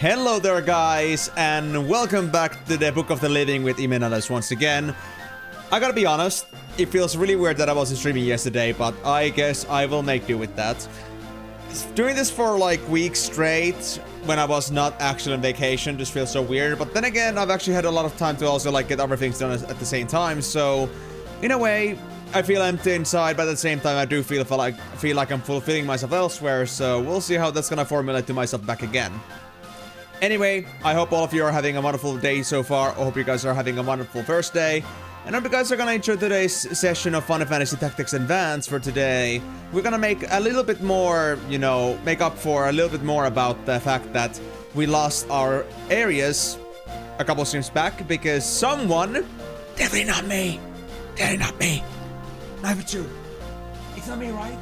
Hello there guys, and welcome back to the Book of the Living with Emenalus once again. I gotta be honest, it feels really weird that I wasn't streaming yesterday, but I guess I will make do with that. Doing this for like weeks straight, when I was not actually on vacation, just feels so weird. But then again, I've actually had a lot of time to also like get other things done at the same time, so in a way, I feel empty inside, but at the same time, I do feel like I'm fulfilling myself elsewhere, so we'll see how that's gonna formulate to myself back again. Anyway, I hope all of you are having a wonderful day so far. I hope you guys are having a wonderful first day. And I hope you guys are gonna enjoy today's session of Final Fantasy Tactics Advance for today. We're gonna make a little bit more, make up for a little bit more about the fact that we lost our areas a couple streams back because someone, definitely not me, Knife at you. It's not me, right?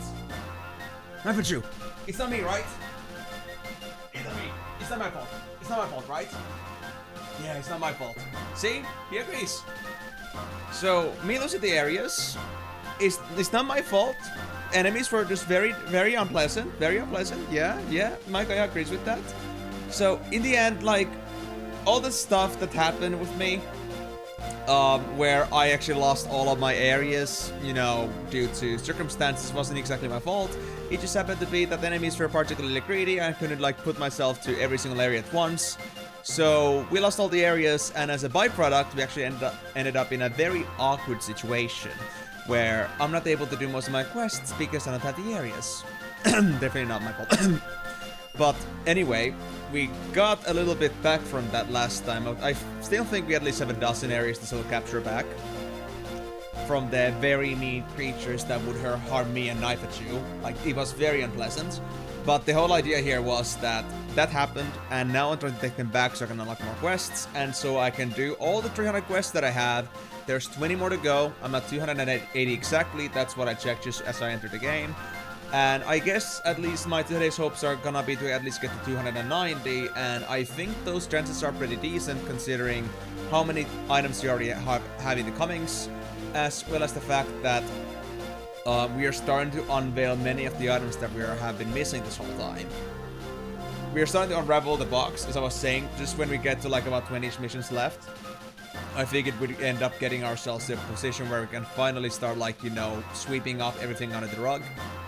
Knife at you. It's not me, right? It's not me. It's not my fault. It's not my fault, right? Yeah, it's not my fault. See? He agrees. So, me losing the areas it's not my fault. Enemies were just very unpleasant. Very unpleasant. Yeah. Mike agrees with that. So, in the end, like, all the stuff that happened with me, where I actually lost all of my areas, due to circumstances, wasn't exactly my fault. It just happened to be that the enemies were particularly greedy. I couldn't like put myself to every single area at once. So we lost all the areas, and as a byproduct, we actually ended up in a very awkward situation where I'm not able to do most of my quests because I don't have the areas. Definitely not my fault. But anyway, we got a little bit back from that last time. I still think we at least have a dozen areas to still capture back from the very mean creatures that would harm me and knife at you. Like, it was very unpleasant. But the whole idea here was that happened, and now I'm trying to take them back so I can unlock more quests, and so I can do all the 300 quests that I have. There's 20 more to go. I'm at 280 exactly. That's what I checked just as I entered the game. And I guess at least my today's hopes are gonna be to at least get to 290, and I think those chances are pretty decent considering how many items you already have in the commings, as well as the fact that we are starting to unveil many of the items that we have been missing this whole time. We are starting to unravel the box, as I was saying, just when we get to like about 20-ish missions left. I figured we'd end up getting ourselves to a position where we can finally start like, sweeping up everything under the rug.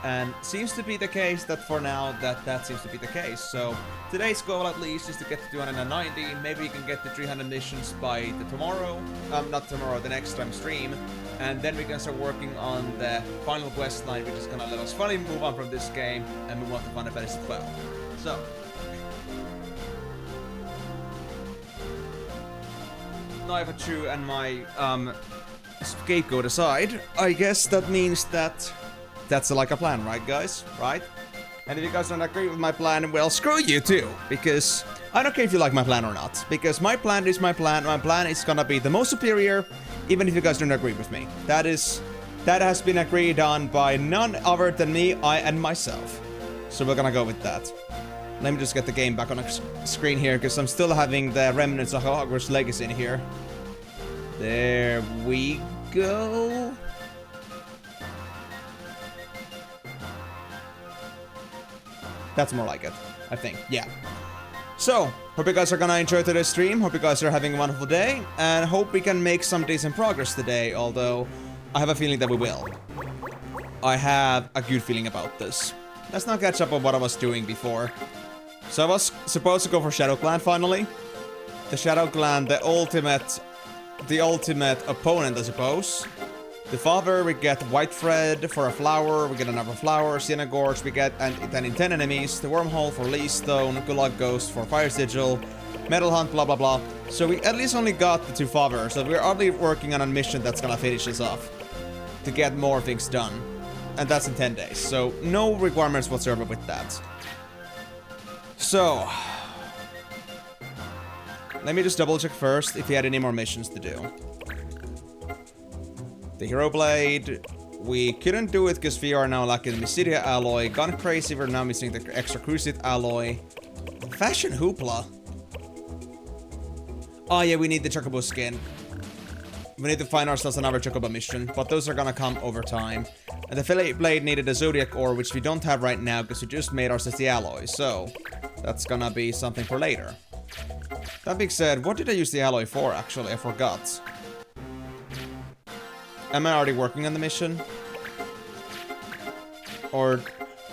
And seems to be the case that for now, that seems to be the case. So today's goal at least is to get to 290. Maybe we can get to 300 missions by not tomorrow, the next time stream. And then we can start working on the final quest line, which is gonna let us finally move on from this game and move on to Final Fantasy 12. So, knife at you and my scapegoat aside, I guess that means that's like a plan, right guys? Right? And if you guys don't agree with my plan, well, screw you too, because I don't care if you like my plan or not, because my plan is my plan. My plan is gonna be the most superior, even if you guys don't agree with me. That has been agreed on by none other than me, I, and myself. So we're gonna go with that. Let me just get the game back on the screen here, because I'm still having the remnants of Hogwarts Legacy in here. There we go. That's more like it, I think. Yeah. So, hope you guys are gonna enjoy today's stream. Hope you guys are having a wonderful day, and hope we can make some decent progress today, although I have a feeling that we will. I have a good feeling about this. Let's not catch up on what I was doing before. So I was supposed to go for Shadow Clan finally. The Shadow Clan, the ultimate opponent, I suppose. The father, we get white thread for a flower, we get another flower, Sienna Gorge, we get then in 10 enemies, the wormhole for Lee Stone, Gulag Ghost for Fire Sigil, Metal Hunt, blah blah blah. So we at least only got the 2 fathers, so we're already working on a mission that's gonna finish us off to get more things done. And that's in 10 days, so no requirements whatsoever with that. So, let me just double check first if he had any more missions to do. The Hero Blade, we couldn't do it because we are now lacking the Mysidia alloy. Gun Crazy, we're now missing the extra Cruciate alloy. Fashion Hoopla. Oh yeah, we need the Chocobo skin. We need to find ourselves another Chocobo mission, but those are gonna come over time. And the Fillet Blade needed a Zodiac Ore, which we don't have right now because we just made ourselves the alloy. So, That's gonna be something for later. That being said, what did I use the alloy for, actually? I forgot. Am I already working on the mission? Or...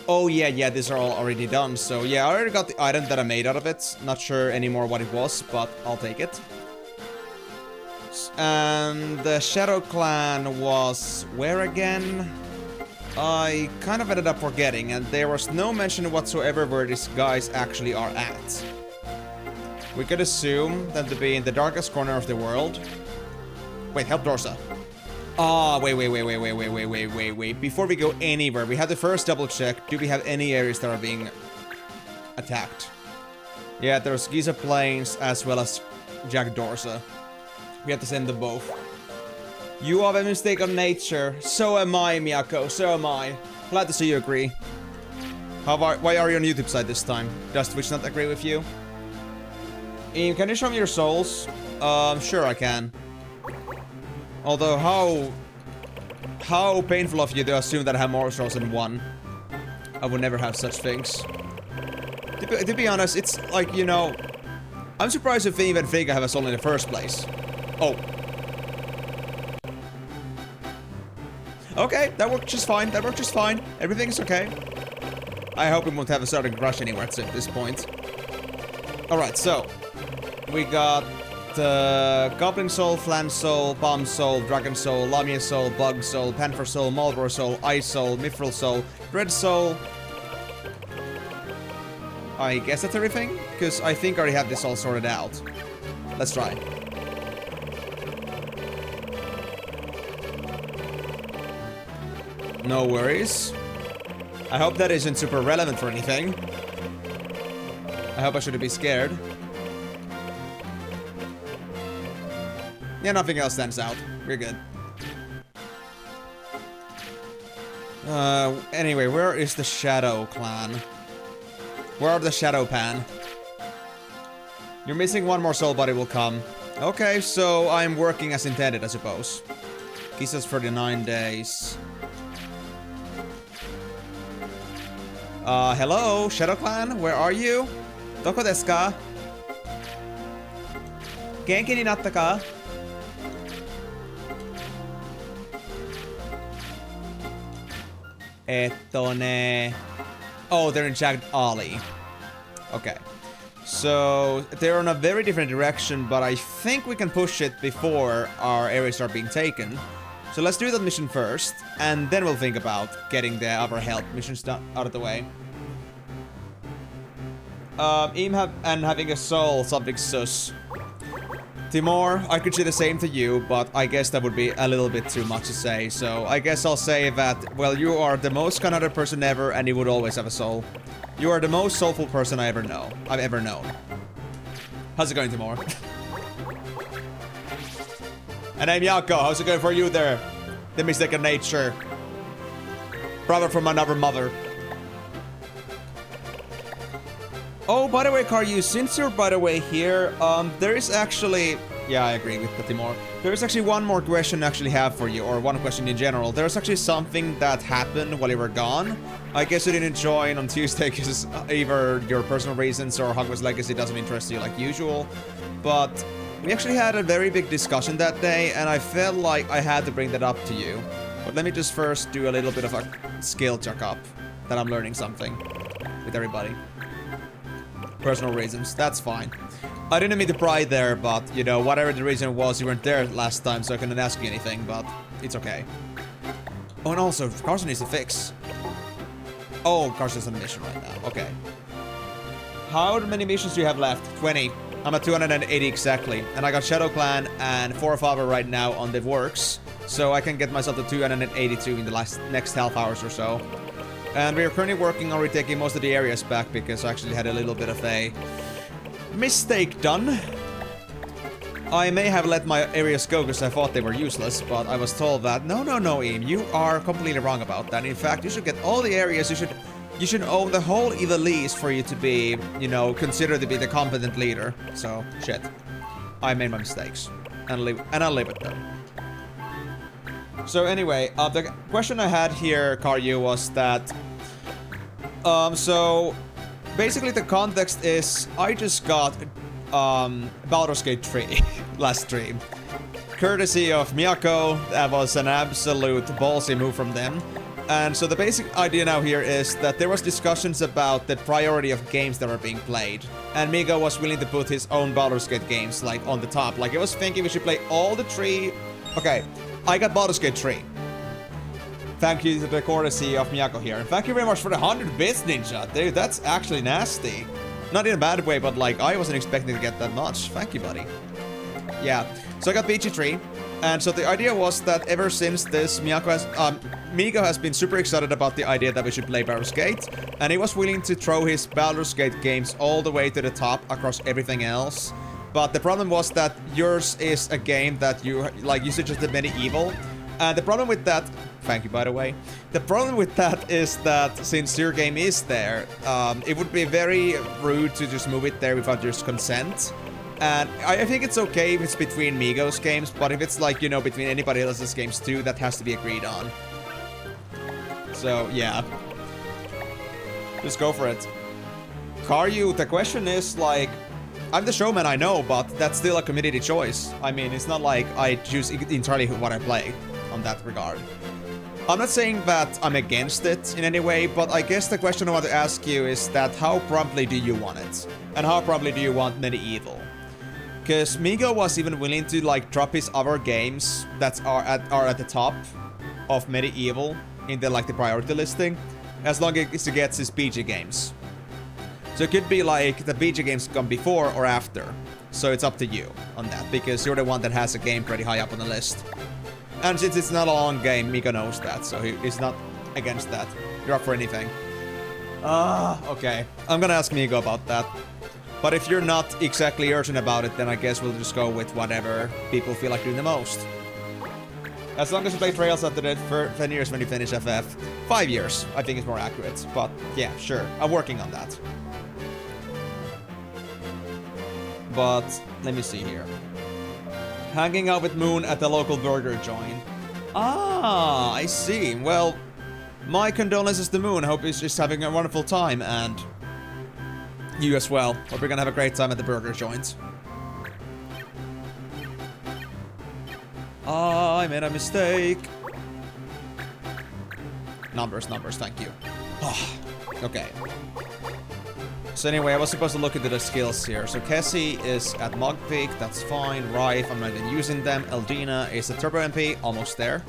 Oh, yeah, these are all already done. So, yeah, I already got the item that I made out of it. Not sure anymore what it was, but I'll take it. And the Shadow Clan was... where again? I kind of ended up forgetting, and there was no mention whatsoever where these guys actually are at. We could assume them to be in the darkest corner of the world. Wait, help Dorsa. Ah, wait. Before we go anywhere, we have to first double check. Do we have any areas that are being attacked? Yeah, there's Giza Plains as well as Jack Dorsa. We have to send them both. You have a mistake of nature. So am I, Miyako. So am I. Glad to see you agree. Why are you on YouTube side this time? Does Twitch not agree with you? Can you show me your souls? Sure I can. Although, how painful of you to assume that I have more souls than one. I would never have such things. To be honest, it's like, you know... I'm surprised if they even think I have a soul in the first place. Oh. Okay, that worked just fine. Everything's okay. I hope we won't have a starting rush anywhere at this point. Alright, so... we got... the Goblin Soul, Flan Soul, Bomb Soul, Dragon Soul, Lamia Soul, Bug Soul, Panther Soul, Marlboro Soul, Ice Soul, Mithril Soul, Red Soul. I guess that's everything? Because I think I already have this all sorted out. Let's try. No worries. I hope that isn't super relevant for anything. I hope I shouldn't be scared. Yeah, nothing else stands out. We're good. Anyway, where is the Shadow Clan? Where are the Shadow Pan? You're missing one more soul, but it will come. Okay, so I'm working as intended, I suppose. Kisses for the 9 days. Hello, Shadow Clan? Where are you? Doko desu ka? Genki ni natta ka? Oh, they're in Jagged Alley. Okay. So, they're in a very different direction, but I think we can push it before our areas are being taken. So let's do that mission first, and then we'll think about getting the other help missions done out of the way. And having a soul, something sus. Timor, I could say the same to you, but I guess that would be a little bit too much to say. So I guess I'll say that, well, you are the most kind-hearted person ever, and you would always have a soul. You are the most soulful person I've ever known. How's it going, Timor? And I'm Yako. How's it going for you there? The mistaken nature. Brother from another mother. Oh, by the way, Karyu, since you're by the way here, there is actually... Yeah, I agree with Timor. There is actually one more question I actually have for you, or one question in general. There's actually something that happened while you were gone. I guess you didn't join on Tuesday because either your personal reasons or Hogwarts Legacy doesn't interest you like usual. But we actually had a very big discussion that day, and I felt like I had to bring that up to you. But let me just first do a little bit of a skill check-up, that I'm learning something with everybody. Personal reasons, that's fine. I didn't mean to pry there, but, you know, whatever the reason was, you weren't there last time, so I couldn't ask you anything, but it's okay. Oh, and also, Carson needs to fix. Oh, Carson's on a mission right now, okay. How many missions do you have left? 20. I'm at 280 exactly, and I got Shadow Clan and 4 Father right now on the works, so I can get myself to 282 in the next half hours or so. And we are currently working on retaking most of the areas back because I actually had a little bit of a mistake done. I may have let my areas go because I thought they were useless, but I was told that no, Eam, you are completely wrong about that. In fact, you should get all the areas. You should own the whole Evilise for you to be, you know, considered to be the competent leader. So shit, I made my mistakes, and I'll live with them. So anyway, the question I had here, Karyu, was that, so basically the context is I just got Baldur's Gate 3 last stream. Courtesy of Miyako, that was an absolute ballsy move from them. And so the basic idea now here is that there was discussions about the priority of games that were being played. And Migo was willing to put his own Baldur's Gate games, like, on the top. Like, he was thinking we should play all the 3... Okay, I got Baldur's Gate 3. Thank you to the courtesy of Miyako here. And thank you very much for the 100 bits, Ninja. Dude, that's actually nasty. Not in a bad way, but, like, I wasn't expecting to get that much. Thank you, buddy. Yeah, so I got BG3. And so the idea was that ever since this, Migo has been super excited about the idea that we should play Baldur's Gate, and he was willing to throw his Baldur's Gate games all the way to the top across everything else. But the problem was that yours is a game that you suggested Medieval, and the problem with that, thank you by the way, the problem with that is that since your game is there, it would be very rude to just move it there without your consent. And I think it's okay if it's between Migo's games, but if it's like, you know, between anybody else's games too, that has to be agreed on. So, yeah. Just go for it. Karyu, the question is, like, I'm the showman, I know, but that's still a community choice. I mean, it's not like I choose entirely what I play on that regard. I'm not saying that I'm against it in any way, but I guess the question I want to ask you is that how promptly do you want it? And how promptly do you want Medieval? Because Migo was even willing to, like, drop his other games that are at the top of Medieval in the, like, the priority listing, as long as he gets his BG games. So it could be like the BG games come before or after. So it's up to you on that, because you're the one that has a game pretty high up on the list. And since it's not a long game, Migo knows that, so he's not against that. You're up for anything. Okay. I'm gonna ask Migo about that. But if you're not exactly urgent about it, then I guess we'll just go with whatever people feel like doing the most. As long as you play Trails after the 10 years when you finish FF. 5 years, I think is more accurate. But yeah, sure, I'm working on that. But let me see here. Hanging out with Moon at the local burger joint. Ah, I see. Well, my condolences to Moon. I hope he's just having a wonderful time, and you as well. Hope you're gonna have a great time at the burger joint. I made a mistake. Numbers, thank you. Oh, okay. So anyway, I was supposed to look into the skills here. So Kessie is at Mugpeak, that's fine. Rife, I'm not even using them. Eldina is a Turbo MP, almost there.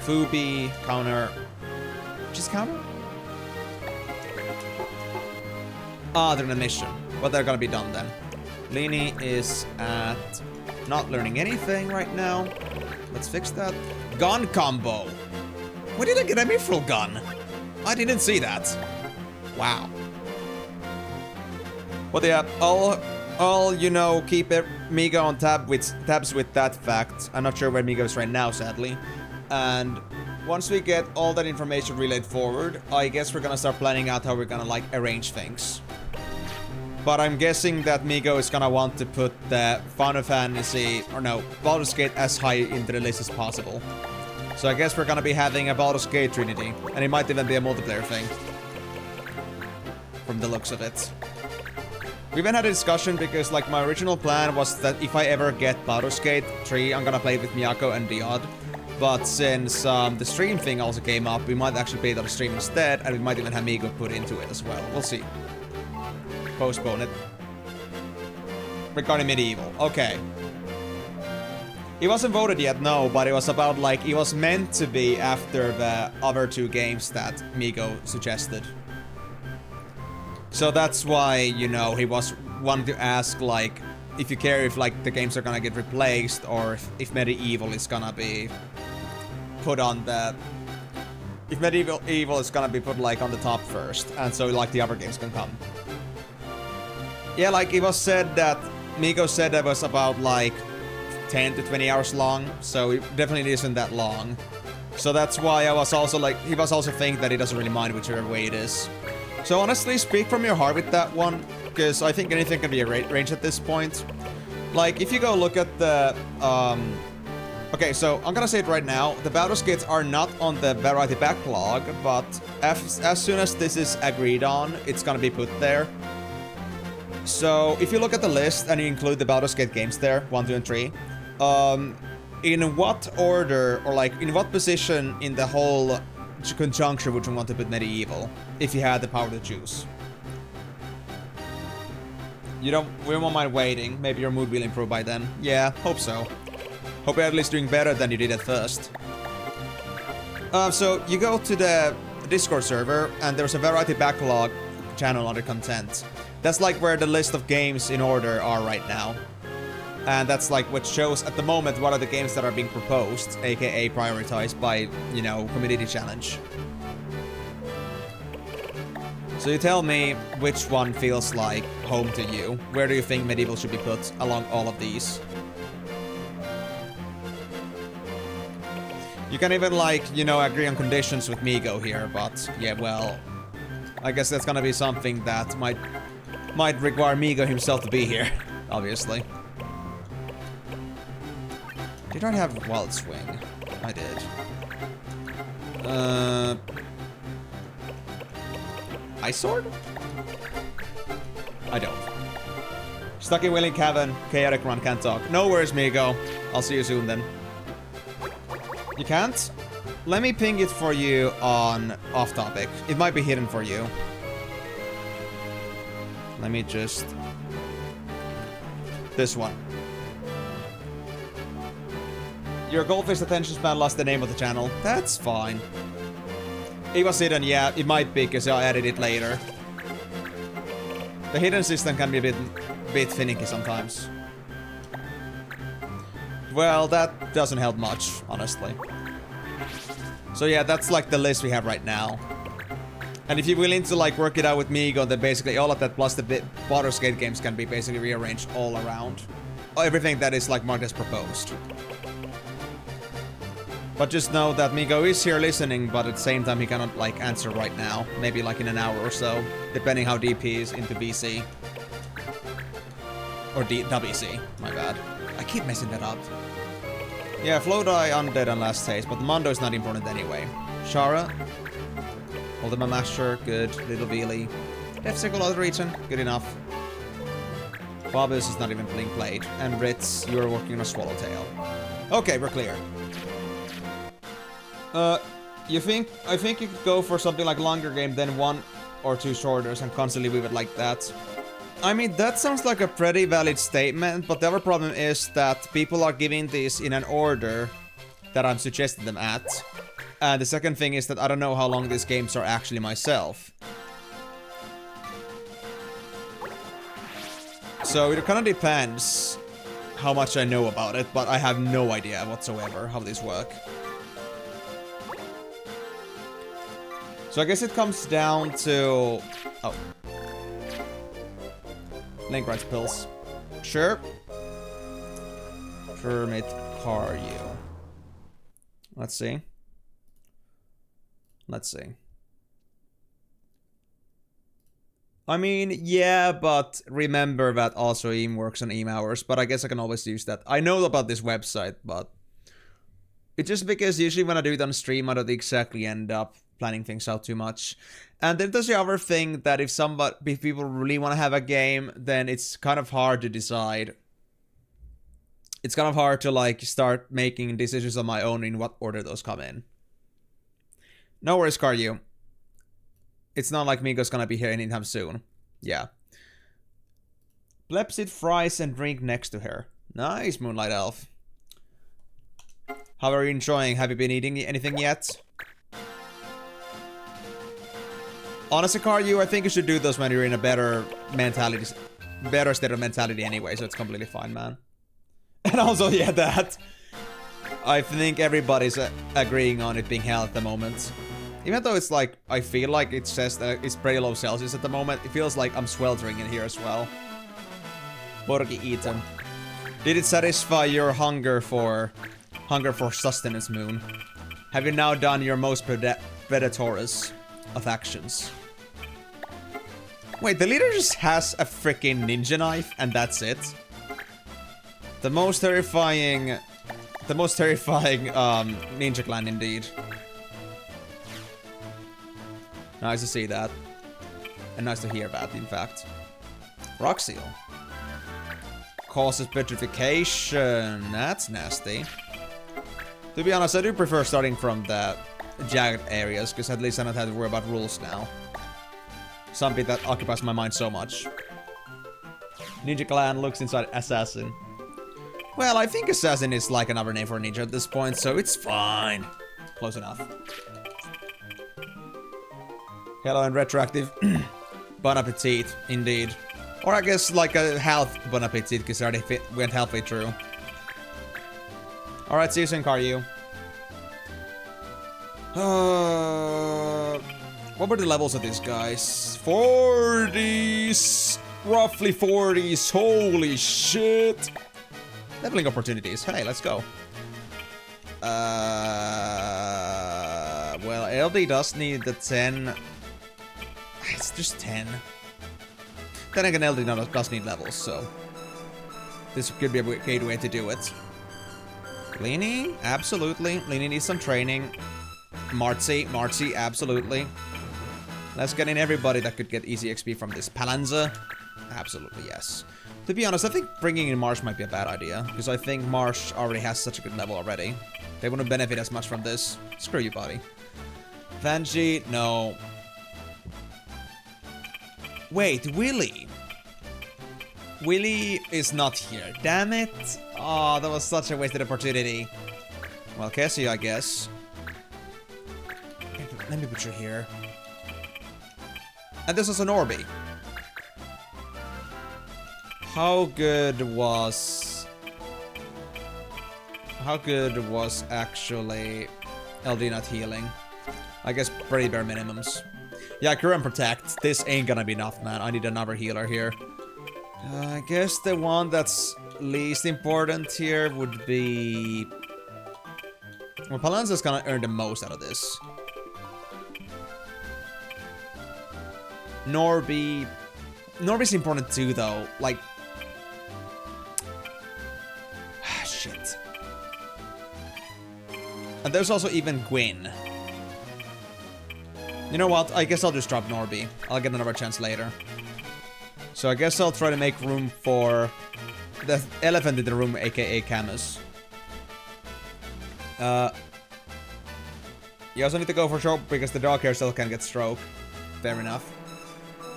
Fubi, counter. Just counter? Ah, they're in a mission. But they're gonna be done then. Lini is at not learning anything right now. Let's fix that. Gun combo. Where did I get a mithril gun? I didn't see that. Wow. But yeah, I'll you know, keep Migo on tabs with that fact. I'm not sure where Migo is right now, sadly. And once we get all that information relayed forward, I guess we're gonna start planning out how we're gonna, like, arrange things. But I'm guessing that Migo is gonna want to put the Final Fantasy, or no, Baldur's Gate as high into the list as possible. So I guess we're gonna be having a Baldur's Gate Trinity, and it might even be a multiplayer thing. From the looks of it. We even had a discussion because, like, my original plan was that if I ever get Baldur's Gate 3, I'm gonna play with Miyako and Diod. But since the stream thing also came up, we might actually play it on stream instead, and we might even have Migo put into it as well. We'll see. Postpone it. Regarding Medieval. Okay. It wasn't voted yet, no, but it was about, like, it was meant to be after the other 2 games that Migo suggested. So that's why, you know, he was wanting to ask, like, if you care if, like, the games are gonna get replaced, or if Medieval is gonna be put on the... If Medieval is gonna be put, like, on the top first, and so, like, the other games can come. Yeah, like, it was said that... Migo said that was about, like, 10 to 20 hours long, so it definitely isn't that long. So that's why I was also, like... He was also thinking that he doesn't really mind whichever way it is. So honestly, speak from your heart with that one, because I think anything can be a range at this point. Like, if you go look at the Okay, so I'm gonna say it right now. The battle skates are not on the variety backlog, but as soon as this is agreed on, it's gonna be put there. So if you look at the list and you include the Baldur's Gate games there, 1, 2, and 3, in what order or like in what position in the whole conjuncture would you want to put Medieval if you had the power to choose? We won't mind waiting. Maybe your mood will improve by then. Yeah, hope so. Hope you're at least doing better than you did at first. So you go to the Discord server and there's a variety backlog channel under content. That's like where the list of games in order are right now. And that's like what shows at the moment what are the games that are being proposed, aka prioritized by, you know, community challenge. So you tell me which one feels like home to you. Where do you think Medieval should be put along all of these? You can even like, you know, agree on conditions with Migo here, but yeah, well, I guess that's gonna be something that might require Migo himself to be here, obviously. Did I have Wild Swing? I did. Ice Sword? I don't. Stuck in Willing Cavern, Chaotic Run, can't talk. No worries, Migo. I'll see you soon then. You can't? Let me ping it for you on off topic. It might be hidden for you. Let me just... This one. Your goldfish attention span lost the name of the channel. That's fine. It was hidden, yeah. It might be because I added it later. The hidden system can be a bit finicky sometimes. Well, that doesn't help much, honestly. So yeah, that's like the list we have right now. And if you're willing to like work it out with Migo, then basically all of that plus the Baldur's Gate games can be basically rearranged all around. Everything that is like marked as proposed. But just know that Migo is here listening, but at the same time he cannot like answer right now. Maybe like in an hour or so, depending how deep he is into BC. Or WC, my bad. I keep messing that up. Yeah, Flowdie, Undead, and Last Taste, but the Mondo is not important anyway. Shara. Ultima Master, good. Little Veely. Death Circle Other Region, good enough. Bobus is not even being played. And Ritz, you're working on a Swallowtail. Okay, we're clear. I think you could go for something like longer game than 1 or 2 shorters and constantly leave it like that. I mean, that sounds like a pretty valid statement, but the other problem is that people are giving this in an order that I'm suggesting them at. And the second thing is that I don't know how long these games are actually myself. So it kind of depends how much I know about it, but I have no idea whatsoever how these work. So I guess it comes down to... Oh. Link rights pills. Sure. Permit Cario. Let's see. Let's see. I mean, yeah, but remember that also EAM works on EAM hours, but I guess I can always use that. I know about this website, but it's just because usually when I do it on stream, I don't exactly end up planning things out too much. And then there's the other thing that if people really want to have a game, then it's kind of hard to decide. It's kind of hard to like start making decisions on my own in what order those come in. No worries, Caryu. It's not like Migo's gonna be here anytime soon. Yeah. Plebs eat fries and drink next to her. Nice, Moonlight Elf. How are you enjoying? Have you been eating anything yet? Honestly, Caryu, I think you should do those when you're in a better state of mentality anyway, so it's completely fine, man. And also, yeah, that. I think everybody's agreeing on it being hell at the moment. Even though it's like, I feel like it says that it's pretty low Celsius at the moment, it feels like I'm sweltering in here as well. Borgi eaten. Did it satisfy your hunger for sustenance, Moon? Have you now done your most predatorous of actions? Wait, the leader just has a freaking ninja knife and that's it? The most terrifying The most terrifying ninja clan indeed. Nice to see that. And nice to hear that, in fact. Rock seal. Causes petrification. That's nasty. To be honest, I do prefer starting from the jagged areas, because at least I don't have to worry about rules now. Something that occupies my mind so much. Ninja clan looks inside assassin. Well, I think assassin is like another name for ninja at this point, so it's fine. Close enough. Hello and retroactive. Bon appetit, indeed. Or I guess like a health bon appetit, because I already went halfway through. Alright, see you soon, Karyu. What were the levels of these guys? 40s! Roughly 40s, holy shit! Leveling opportunities, hey, let's go. Well, LD does need the 10. It's just 10. Then again, LD does need levels, so this could be a great way to do it. Leaning, absolutely. Leaning needs some training. Marcy, absolutely. Let's get in everybody that could get easy XP from this. Palanza, absolutely yes. To be honest, I think bringing in Marsh might be a bad idea, because I think Marsh already has such a good level already. They wouldn't benefit as much from this. Screw you, buddy. Vanji, no. Wait, Willy. Willy is not here. Damn it. Oh, that was such a wasted opportunity. Well, Cassie, I guess. Let me put you here. And this is an Orbi. How good was actually LD not healing? I guess pretty bare minimums. Yeah, Cure and Protect. This ain't gonna be enough, man. I need another healer here. I guess the one that's least important here would be... Well, Palanza's gonna earn the most out of this. Norby's important too, though. Like... Shit. And there's also even Gwyn. You know what? I guess I'll just drop Norby. I'll get another chance later. So I guess I'll try to make room for the elephant in the room, aka Camus. You also need to go for stroke because the dog here still can get stroke. Fair enough.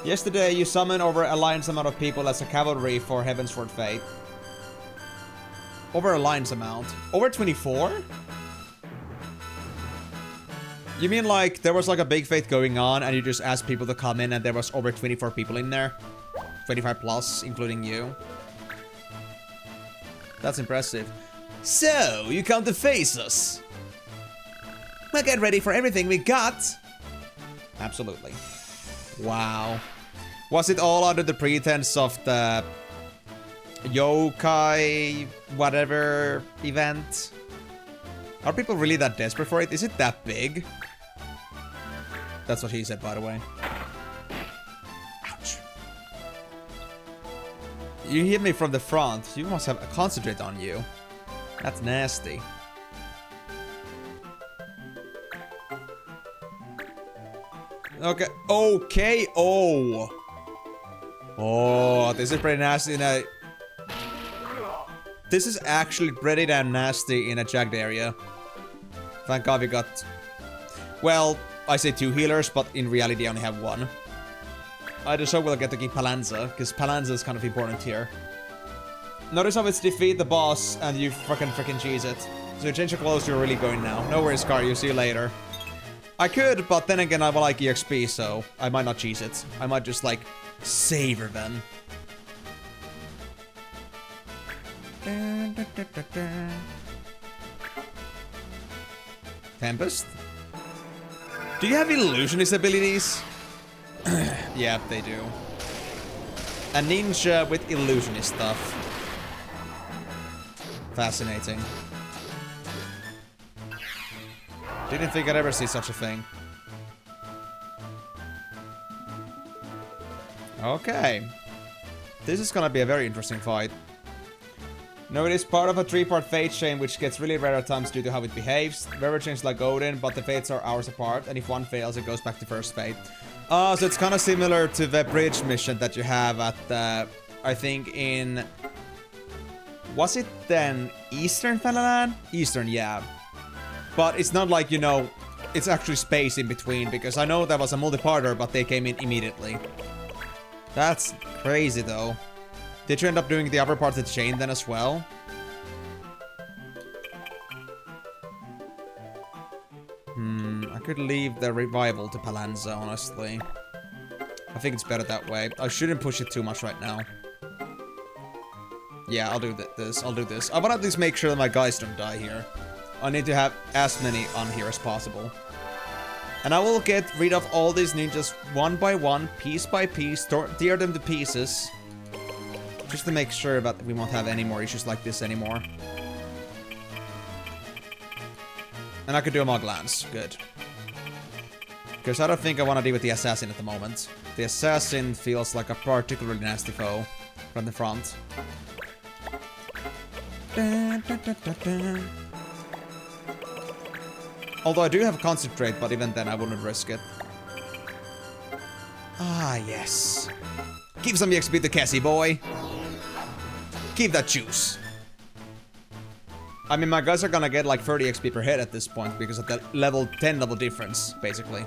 Yesterday you summoned over a lion's amount of people as a cavalry for Heavensward Fate. Over a lion's amount? Over 24? You mean like there was like a big fate going on and you just asked people to come in and there was over 24 people in there? 25 plus, including you. That's impressive. So, you come to face us. Well, get ready for everything we got. Absolutely. Wow. Was it all under the pretense of the yokai whatever event? Are people really that desperate for it? Is it that big? That's what he said, by the way. Ouch. You hit me from the front. You must have a concentrate on you. That's nasty. Okay. Okay. Oh. Oh, this is pretty nasty in a... This is actually pretty damn nasty in a jagged area. Thank God we got... Well, I say 2 healers, but in reality I only have 1. I just hope we'll get to keep Palanza, because Palanza is kind of important here. Notice how it's defeat the boss and you freaking cheese it. So you change your clothes, you're really going now. No worries, Car, you see you later. I could, but then again I will like EXP, so I might not cheese it. I might just like savor them. Tempest? Do you have illusionist abilities? Yeah, they do. A ninja with illusionist stuff. Fascinating. Didn't think I'd ever see such a thing. Okay. This is gonna be a very interesting fight. No, it is part of a 3-part fate chain, which gets really rare at times due to how it behaves. Rare chains like Odin, but the fates are hours apart, and if one fails, it goes back to first fate. So it's kind of similar to the bridge mission that you have at the, I think in... Was it then Eastern Fanaland? Eastern, yeah. But it's not like, you know, it's actually space in between, because I know that was a multi-parter, but they came in immediately. That's crazy, though. Did you end up doing the upper part of the chain then as well? I could leave the revival to Palanza, honestly. I think it's better that way. I shouldn't push it too much right now. Yeah, I'll do this. I'll do this. I want to at least make sure that my guys don't die here. I need to have as many on here as possible. And I will get rid of all these ninjas one by one, piece by piece, tear them to pieces. Just to make sure that we won't have any more issues like this anymore. And I could do a Mog Lance. Good. Because I don't think I want to deal with the assassin at the moment. The assassin feels like a particularly nasty foe from the front. Although I do have concentrate, but even then I wouldn't risk it. Ah, yes. Give some XP to Cassie, boy. Give that juice. I mean, my guys are gonna get like 30 XP per hit at this point because of the level 10 level difference, basically.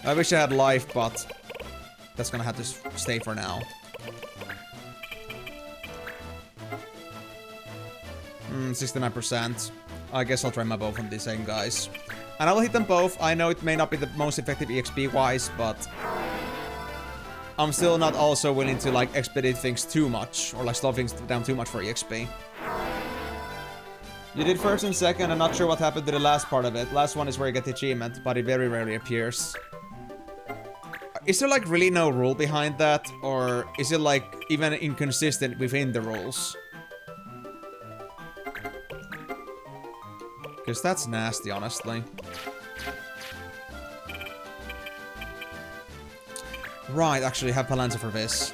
I wish I had life, but that's gonna have to stay for now. 69%. I guess I'll try my bow from these same guys. And I will hit them both. I know it may not be the most effective EXP-wise, but I'm still not also willing to like expedite things too much, or like slow things down too much for EXP. You did first and second. I'm not sure what happened to the last part of it. Last one is where you get the achievement, but it very rarely appears. Is there like really no rule behind that, or is it like even inconsistent within the rules? Because that's nasty, honestly. Right, actually, I have Palanza for this.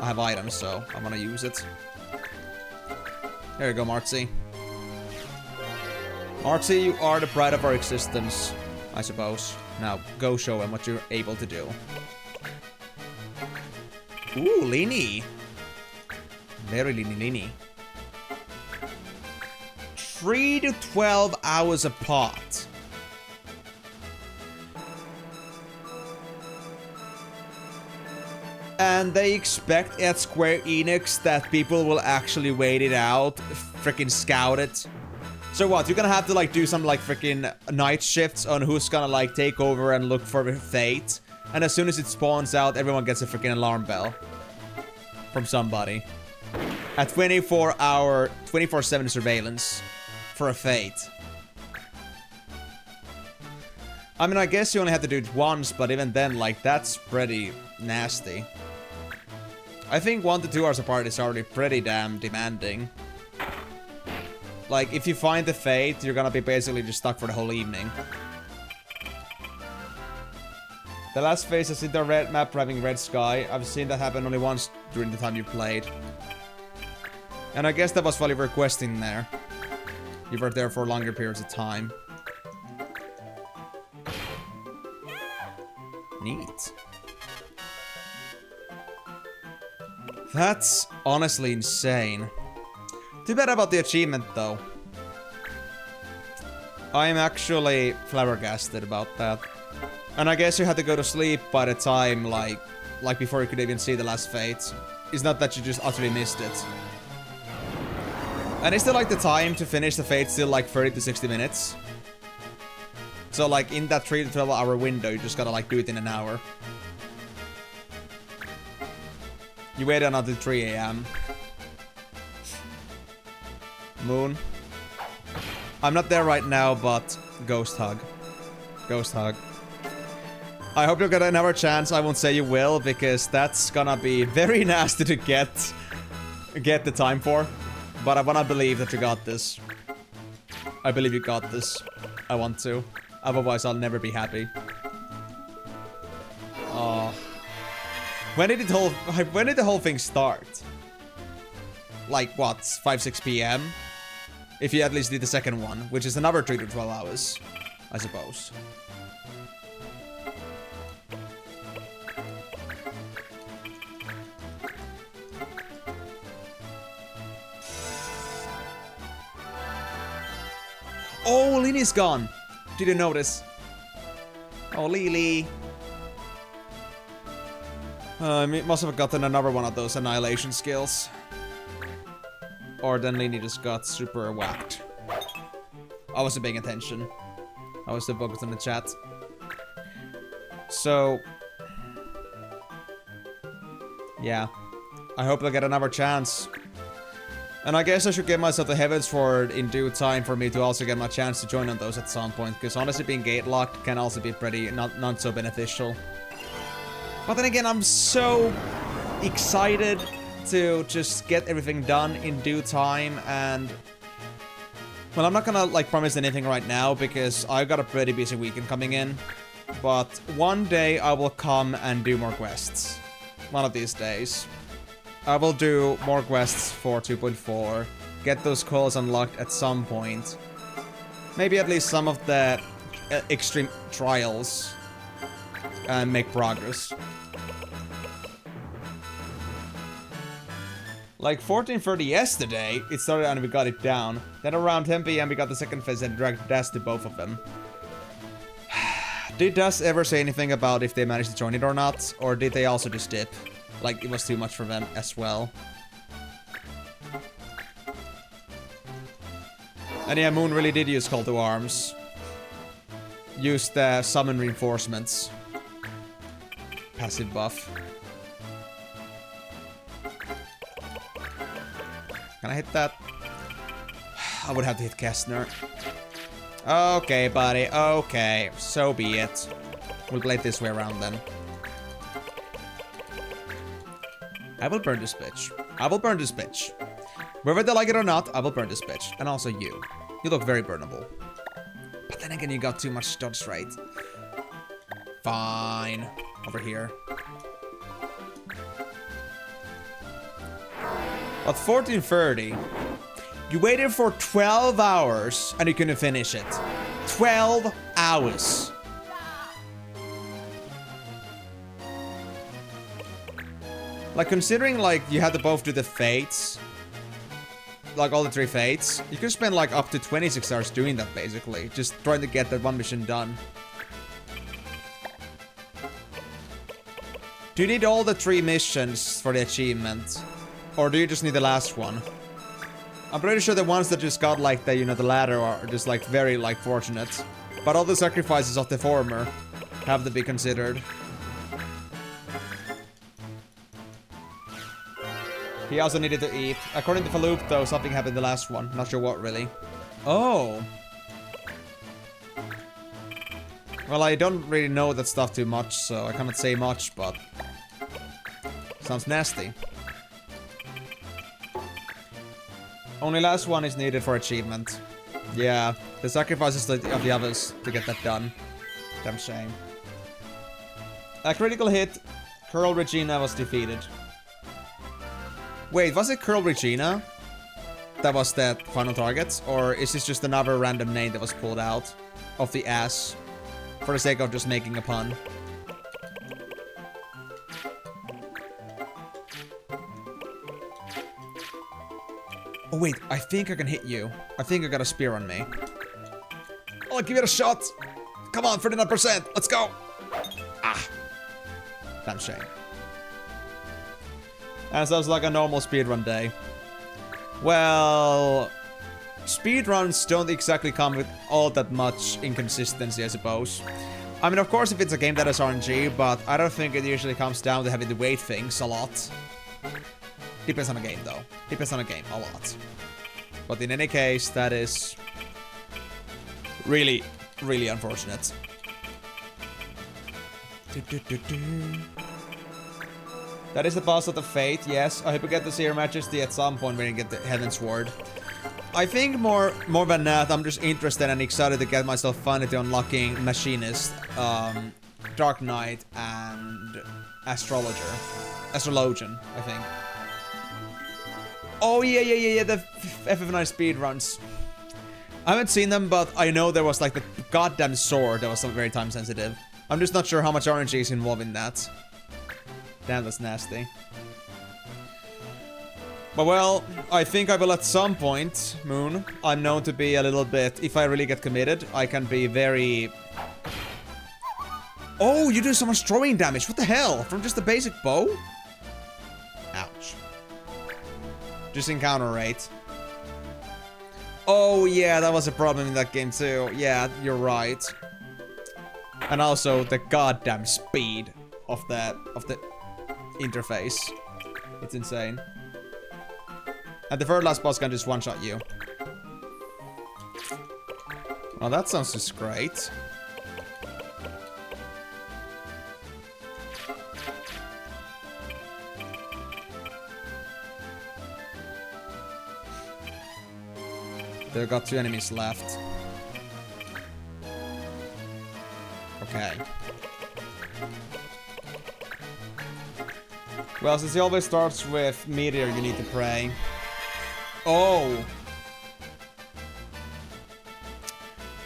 I have items, so I'm gonna use it. There you go, Martzy. Martzy, you are the pride of our existence, I suppose. Now, go show him what you're able to do. Ooh, Lini. Very Lini. 3 to 12 hours apart. And they expect at Square Enix that people will actually wait it out, freaking scout it. So what, you're gonna have to like do some like freaking night shifts on who's gonna like take over and look for fate. And as soon as it spawns out, everyone gets a freaking alarm bell from somebody. A 24/7 surveillance for a fate. I mean, I guess you only have to do it once, but even then, like, that's pretty nasty. I think 1 to 2 hours apart is already pretty damn demanding. Like, if you find the fate, you're gonna be basically just stuck for the whole evening. The last phase is in the red map having red sky. I've seen that happen only once during the time you played. And I guess that was while you were questing there. You were there for longer periods of time. Neat. That's honestly insane. Too bad about the achievement, though. I'm actually flabbergasted about that. And I guess you had to go to sleep by the time, like before you could even see the last fate. It's not that you just utterly missed it. And is there like the time to finish the fate still like 30 to 60 minutes? So like in that 3 to 12 hour window, you just gotta like do it in an hour. You wait until 3 AM. Moon. I'm not there right now, but Ghost Hug. Ghost Hug. I hope you'll get another chance. I won't say you will, because that's gonna be very nasty to get the time for. But I wanna believe that you got this. I believe you got this. I want to. Otherwise, I'll never be happy. When did the whole thing start? Like what, 5-6 p.m? If you at least did the second one, which is another 3 to 12 hours, I suppose. Oh, Lili's gone. Didn't notice. Oh, Lily. I must have gotten another one of those annihilation skills. Or then Lily just got super whacked. I wasn't paying attention. I was still focused on the chat. So... yeah. I hope I'll get another chance. And I guess I should give myself the heavens for in due time for me to also get my chance to join on those at some point. Because honestly, being gate locked can also be pretty not so beneficial. But then again, I'm so excited to just get everything done in due time. And well, I'm not gonna like promise anything right now because I got a pretty busy weekend coming in. But one day I will come and do more quests. One of these days. I will do more quests for 2.4, get those calls unlocked at some point. Maybe at least some of the extreme trials and make progress. Like 14:30 yesterday, it started and we got it down. Then around 10 PM we got the second phase and dragged Das to both of them. Did Das ever say anything about if they managed to join it or not? Or did they also just dip? Like, it was too much for them as well. And yeah, Moon really did use Call to Arms. Used the summon reinforcements. Passive buff. Can I hit that? I would have to hit Kestner. Okay, buddy. Okay. So be it. We'll play it this way around then. I will burn this bitch. I will burn this bitch. Whether they like it or not, I will burn this bitch. And also you. You look very burnable. But then again, you got too much dodge rate. Fine. Over here. At 14:30, you waited for 12 hours and you couldn't finish it. 12 hours. Like, considering, like, you had to both do the fates, like, all the 3 fates, you could spend, like, up to 26 hours doing that, basically. Just trying to get that one mission done. Do you need all the 3 missions for the achievement? Or do you just need the last one? I'm pretty sure the ones that just got, like, the, you know, the ladder are just, like, very, like, fortunate. But all the sacrifices of the former have to be considered. He also needed to eat. According to Faloop, though, something happened the last one. Not sure what, really. Oh. Well, I don't really know that stuff too much, so I cannot say much, but... sounds nasty. Only last one is needed for achievement. Yeah, the sacrifices of the others to get that done. Damn shame. A critical hit. Curl Regina was defeated. Wait, was it Curl Regina that was the final target? Or is this just another random name that was pulled out of the ass for the sake of just making a pun? Oh wait, I think I can hit you. I think I got a spear on me. I'll give it a shot. Come on, 39%. Let's go. Ah. Damn shame. And sounds like a normal speedrun day. Well, speedruns don't exactly come with all that much inconsistency, I suppose. I mean, of course, if it's a game that is RNG, but I don't think it usually comes down to having to wait things a lot. Depends on the game, though. Depends on the game, a lot. But in any case, that is really, really unfortunate. That is the boss of the Fate, yes. I hope we get to see Her Majesty at some point when you get the Heaven's Word. I think more than that, I'm just interested and excited to get myself finally to unlocking Machinist, Dark Knight, and and Astrologian, I think. Oh, yeah, the FF9 speedruns. I haven't seen them, but I know there was like the goddamn sword that was very time sensitive. I'm just not sure how much RNG is involved in that. Damn, that's nasty. But well, I think I will at some point, Moon. I'm known to be a little bit, if I really get committed, I can be very... Oh, you do so much throwing damage. What the hell? From just a basic bow? Ouch. Just encounter rate. Oh yeah, that was a problem in that game too. Yeah, you're right. And also the goddamn speed of the interface. It's insane. And the third last boss can just one-shot you. Well, that sounds just great. They've got 2 enemies left. Okay. Well, since he always starts with Meteor, you need to pray. Oh!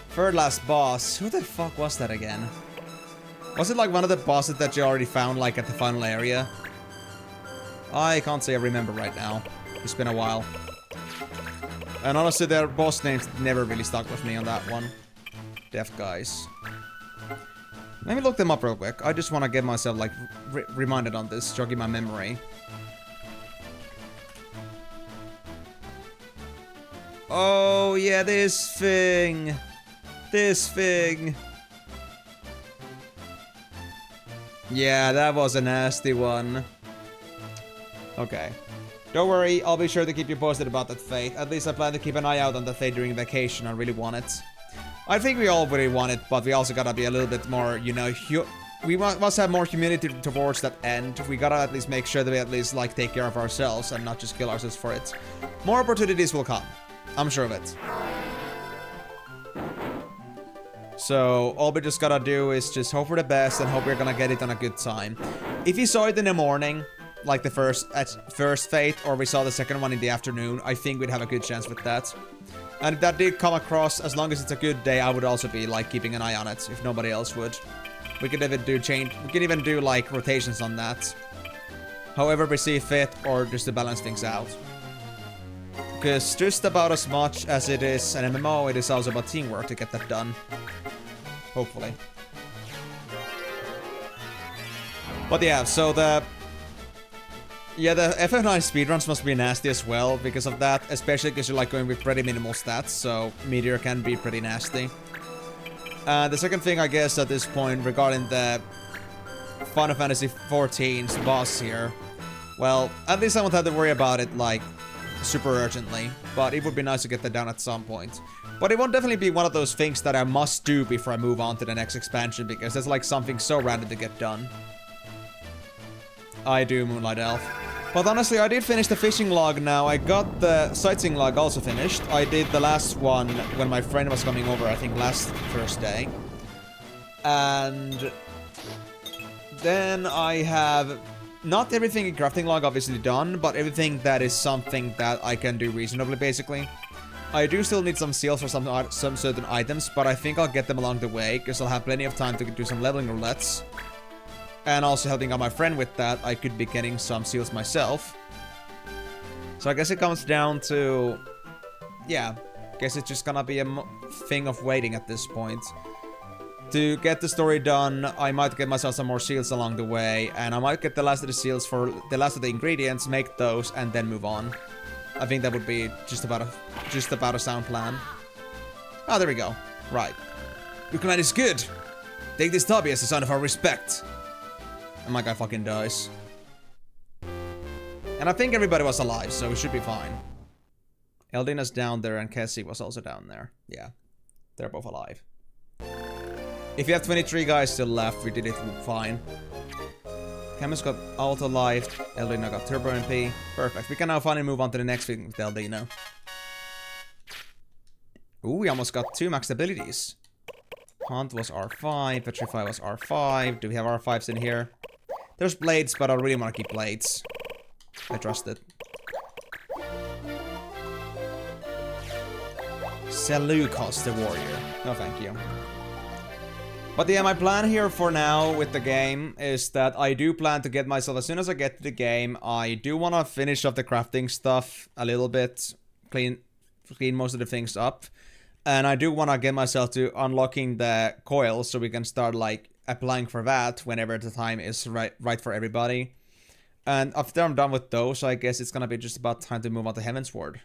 Third last boss. Who the fuck was that again? Was it like one of the bosses that you already found, like, at the final area? I can't say I remember right now. It's been a while. And honestly, their boss names never really stuck with me on that one. Deaf guys. Let me look them up real quick. I just want to get myself, like, reminded on this, jogging my memory. Oh, yeah, this thing. This thing. Yeah, that was a nasty one. Okay. Don't worry, I'll be sure to keep you posted about that fate. At least I plan to keep an eye out on that fate during vacation. I really want it. I think we all really want it, but we also gotta be a little bit more, you know, we must have more humility towards that end. We gotta at least make sure that we at least, like, take care of ourselves and not just kill ourselves for it. More opportunities will come. I'm sure of it. So, all we just gotta do is just hope for the best and hope we're gonna get it on a good time. If you saw it in the morning, like the first fate, or we saw the second one in the afternoon, I think we'd have a good chance with that. And if that did come across, as long as it's a good day, I would also be, like, keeping an eye on it, if nobody else would. We could even do like, rotations on that. However we see fit, or just to balance things out. Because just about as much as it is an MMO, it is also about teamwork to get that done. Hopefully. But yeah, so the FF9 speedruns must be nasty as well because of that, especially because you're like going with pretty minimal stats, so Meteor can be pretty nasty. The second thing, I guess, at this point regarding the Final Fantasy XIV's boss here, well, at least I won't have to worry about it, like, super urgently, but it would be nice to get that down at some point. But it won't definitely be one of those things that I must do before I move on to the next expansion, because there's like something so random to get done. I do, Moonlight Elf. But honestly, I did finish the fishing log now. I got the sightseeing log also finished. I did the last one when my friend was coming over, I think last Thursday. And then I have not everything in crafting log obviously done, but everything that is something that I can do reasonably, basically. I do still need some seals for some certain items, but I think I'll get them along the way, because I'll have plenty of time to do some leveling roulettes. And also helping out my friend with that, I could be getting some seals myself. So I guess it comes down to... yeah, I guess it's just gonna be a thing of waiting at this point. To get the story done, I might get myself some more seals along the way, and I might get the last of the seals for the last of the ingredients, make those, and then move on. I think that would be just about a sound plan. Oh, there we go. Right. Your clan is good. Take this Tubby as a sign of our respect. And my guy fucking dies. And I think everybody was alive, so we should be fine. Eldina's down there and Cassie was also down there. Yeah, they're both alive. If you have 23 guys still left, we did it fine. Camus got auto life, Eldina got turbo MP. Perfect, we can now finally move on to the next thing with Eldina. Ooh, we almost got 2 maxed abilities. Hunt was R5, Petrify was R5. Do we have R5s in here? There's blades, but I really want to keep blades. I trust it. Seleucus the warrior. No, thank you. But yeah, my plan here for now with the game is that I do plan to get myself, as soon as I get to the game, I do want to finish up the crafting stuff a little bit, clean most of the things up. And I do want to get myself to unlocking the coil so we can start like applying for that whenever the time is right for everybody. And after I'm done with those, I guess it's gonna be just about time to move on to Heavensward.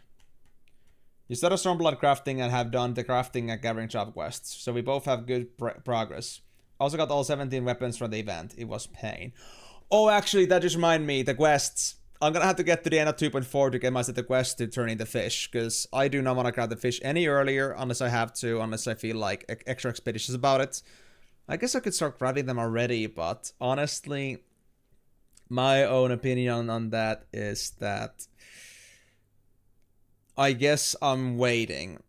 You started Stormblood crafting and have done the crafting and gathering job quests, so we both have good progress. Also got all 17 weapons from the event. It was pain. Oh, actually, that just reminded me, the quests. I'm gonna have to get to the end of 2.4 to get myself the quest to turn into fish, because I do not want to grab the fish any earlier unless I have to, unless I feel like extra expeditious about it. I guess I could start grabbing them already, but honestly, my own opinion on that is that I guess I'm waiting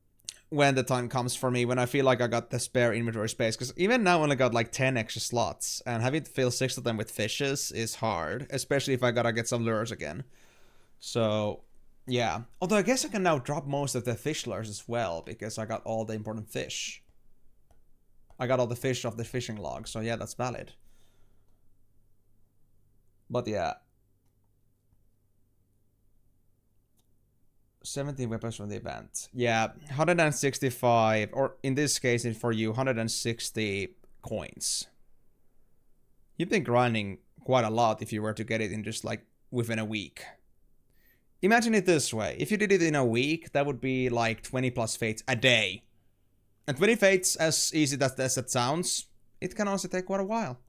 when the time comes for me, when I feel like I got the spare inventory space. Because even now I only got like 10 extra slots, and having to fill 6 of them with fishes is hard, especially if I gotta get some lures again. So, yeah. Although I guess I can now drop most of the fish lures as well, because I got all the important fish. I got all the fish off the fishing log, so yeah, that's valid. But yeah. 17 weapons from the event. Yeah, 165, or in this case, for you, 160 coins. You've been grinding quite a lot if you were to get it in just like within a week. Imagine it this way. If you did it in a week, that would be like 20 plus fates a day. And 20 fates, as easy as that sounds, it can also take quite a while.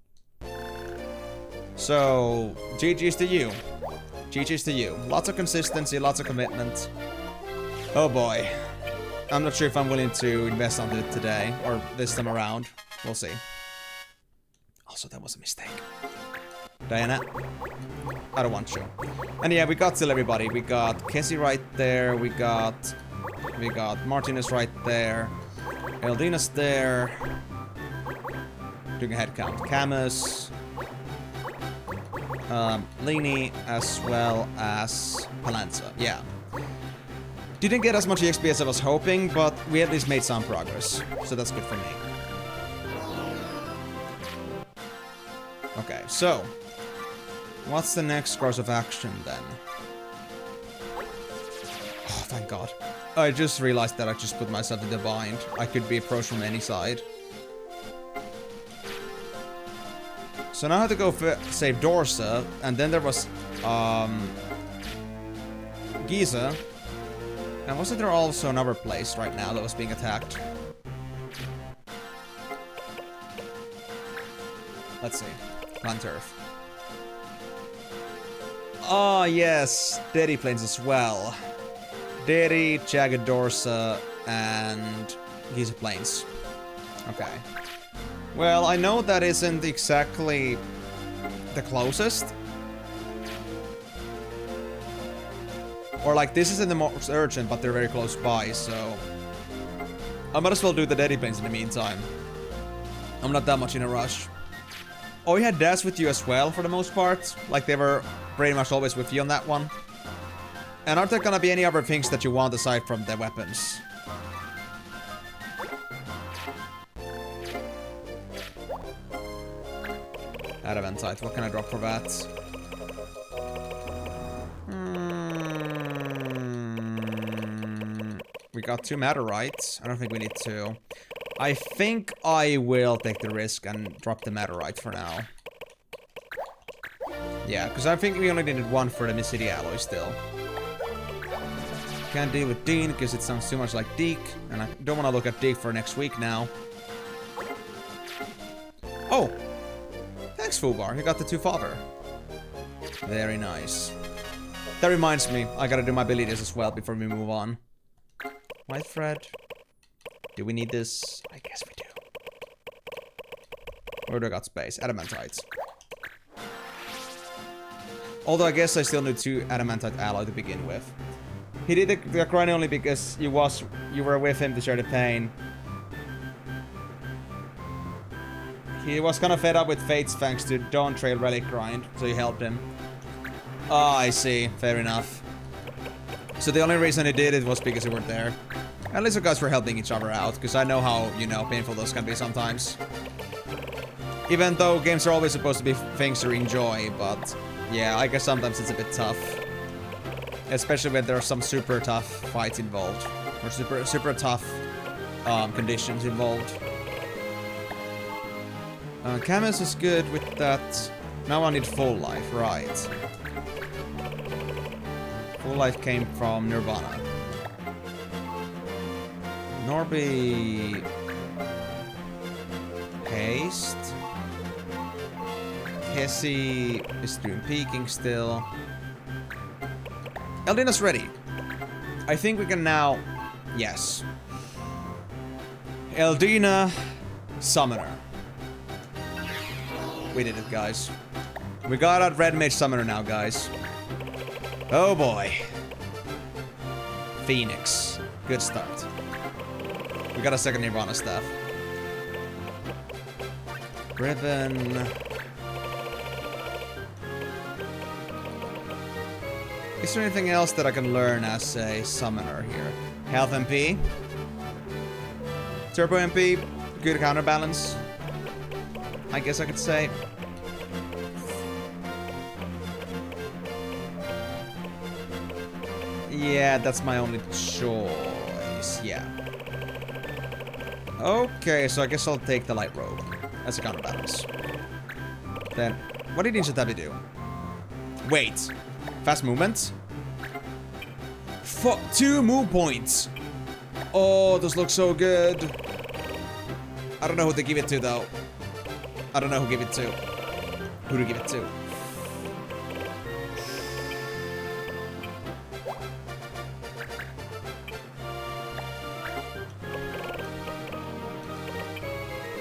So, GG's to you. GG's to you. Lots of consistency, lots of commitment. Oh boy. I'm not sure if I'm willing to invest on it today, or this time around. We'll see. Also, that was a mistake. Diana? I don't want to. And yeah, we got still everybody. We got Kessie right there. We got Martinez right there. Eldina's there. Doing a head count. Camus. Lini, as well as Palanza. Yeah. Didn't get as much EXP as I was hoping, but we at least made some progress. So that's good for me. Okay, so what's the next course of action then? Oh, thank God. I just realized that I just put myself in the bind. I could be approached from any side. So now I have to go save Dorsa, and then there was Giza. And wasn't there also another place right now that was being attacked? Let's see. Plant Turf. Oh yes, Daddy Plains as well. Daddy, Jagged Dorsa, and Giza Plains. Okay. Well, I know that isn't exactly the closest. Or like, this isn't the most urgent, but they're very close by, so I might as well do the Daddy Plains in the meantime. I'm not that much in a rush. Oh, you had Daz with you as well, for the most part. Like, they were pretty much always with you on that one. And aren't there gonna be any other things that you want aside from the weapons? Adamantite, what can I drop for that? We got 2 Matterites. I don't think we need to. I think I will take the risk and drop the Matterite for now. Yeah, because I think we only needed 1 for the Mid-City Alloy still. Can't deal with Dean because it sounds too much like Deke, and I don't want to look at Deke for next week now. Oh! Thanks, Fubar. You got the 2 fodder. Very nice. That reminds me, I gotta do my abilities as well before we move on. White thread. Do we need this? I guess we do. Where do I got space? Adamantites. Although I guess I still need 2 Adamantite alloy to begin with. He did the grind only because you were with him to share the pain. He was kind of fed up with fates thanks to Dawn Trail Relic grind, so you helped him. Oh, I see. Fair enough. So the only reason he did it was because you weren't there. At least you guys were helping each other out, because I know how, you know, painful those can be sometimes. Even though games are always supposed to be things to enjoy, but yeah, I guess sometimes it's a bit tough. Especially when there are some super tough fights involved. Or super tough conditions involved. Camus is good with that. Now I need full life, right. Full life came from Nirvana. Norby... Haste. Kessie is doing peeking still. Eldina's ready. I think we can now... Yes. Eldina, Summoner. We did it, guys. We got out Red Mage Summoner now, guys. Oh boy. Phoenix. Good start. We got a second Nirvana staff. Ribbon. Is there anything else that I can learn as a summoner here? Health MP. Turbo MP. Good counterbalance. I guess I could say. Yeah, that's my only choice. Yeah. Okay, so I guess I'll take the light robe as a counterbalance. Then, what did Inshintabi do? Wait. Fast movement? 2 move points! Oh, those look so good. I don't know who to give it to, though. I don't know who to give it to. Who to give it to?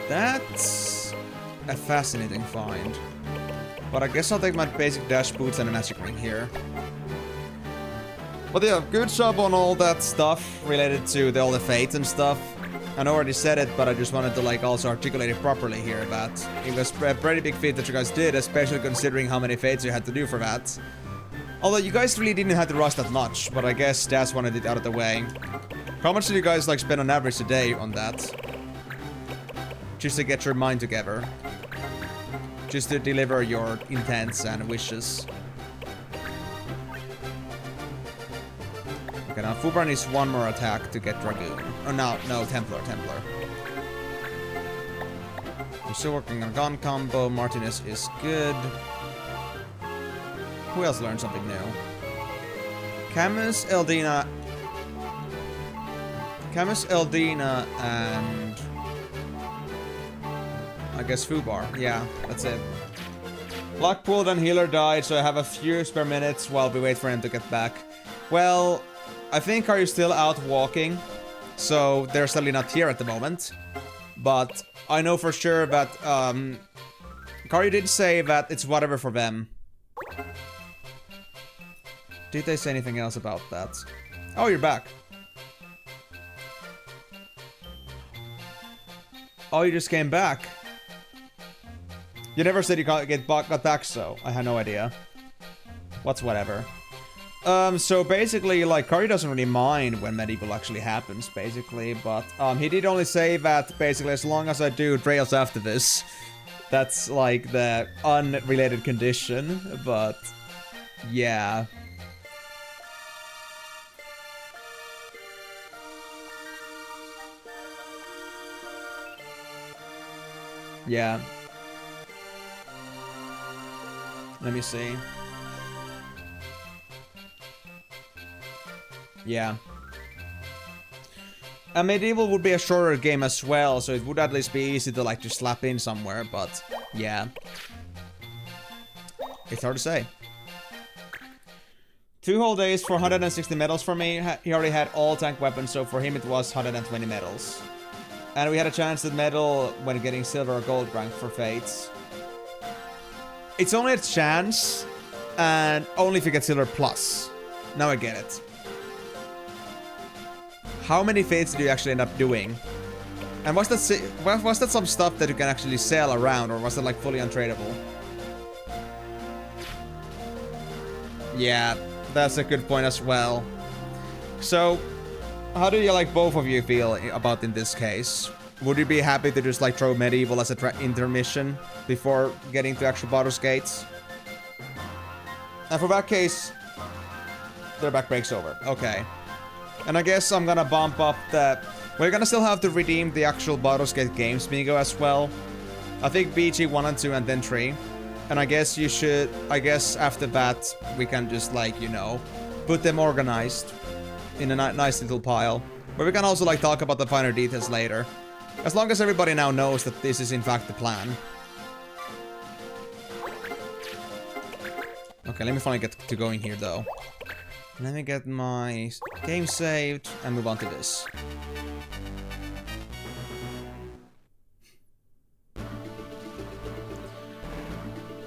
That's a fascinating find. But I guess I'll take my basic dash boots and a magic ring here. But yeah, good job on all that stuff related to all the fates and stuff. I already said it, but I just wanted to like also articulate it properly here, that it was a pretty big feat that you guys did, especially considering how many fates you had to do for that. Although you guys really didn't have to rush that much, but I guess Stas wanted it out of the way. How much did you guys like spend on average a day on that? Just to get your mind together. Just to deliver your intents and wishes. Okay, now Fubar needs one more attack to get Dragoon. Oh, no, Templar. I'm still working on gun combo. Martinez is good. Who else learned something new? Camus, Eldina, and... I guess Fubar. Yeah, that's it. Luck pulled and healer died, so I have a few spare minutes while we wait for him to get back. Well, I think Karyu's still out walking, so they're sadly not here at the moment. But I know for sure that Karyu did say that it's whatever for them. Did they say anything else about that? Oh, you're back. Oh, you just came back. You never said you got back, so I had no idea. What's whatever. So basically, like, Karyu doesn't really mind when medieval actually happens, basically, but, he did only say that, basically, as long as I do trails after this, that's, like, the unrelated condition, but, yeah. Yeah. Let me see. Yeah. A medieval would be a shorter game as well, so it would at least be easy to like just slap in somewhere, but yeah. It's hard to say. 2 whole days for 160 medals for me. He already had all tank weapons, so for him it was 120 medals. And we had a chance to medal when getting silver or gold rank for fates. It's only a chance, and only if you get silver plus. Now I get it. How many fates do you actually end up doing? And was that some stuff that you can actually sell around, or was it like fully untradeable? Yeah, that's a good point as well. So, how do you like both of you feel about in this case? Would you be happy to just like throw medieval as a intermission before getting to actual Baldur's Gates? And for that case, their back breaks over. Okay. And I guess I'm gonna bump up the... We're gonna still have to redeem the actual Baldur's Gate games, Migo, as well. I think BG 1 and 2 and then 3. And I guess you should... I guess after that, we can just like, you know, put them organized in a nice little pile. But we can also like talk about the finer details later. As long as everybody now knows that this is in fact the plan. Okay, let me finally get to going here though. Let me get my game saved and move on to this.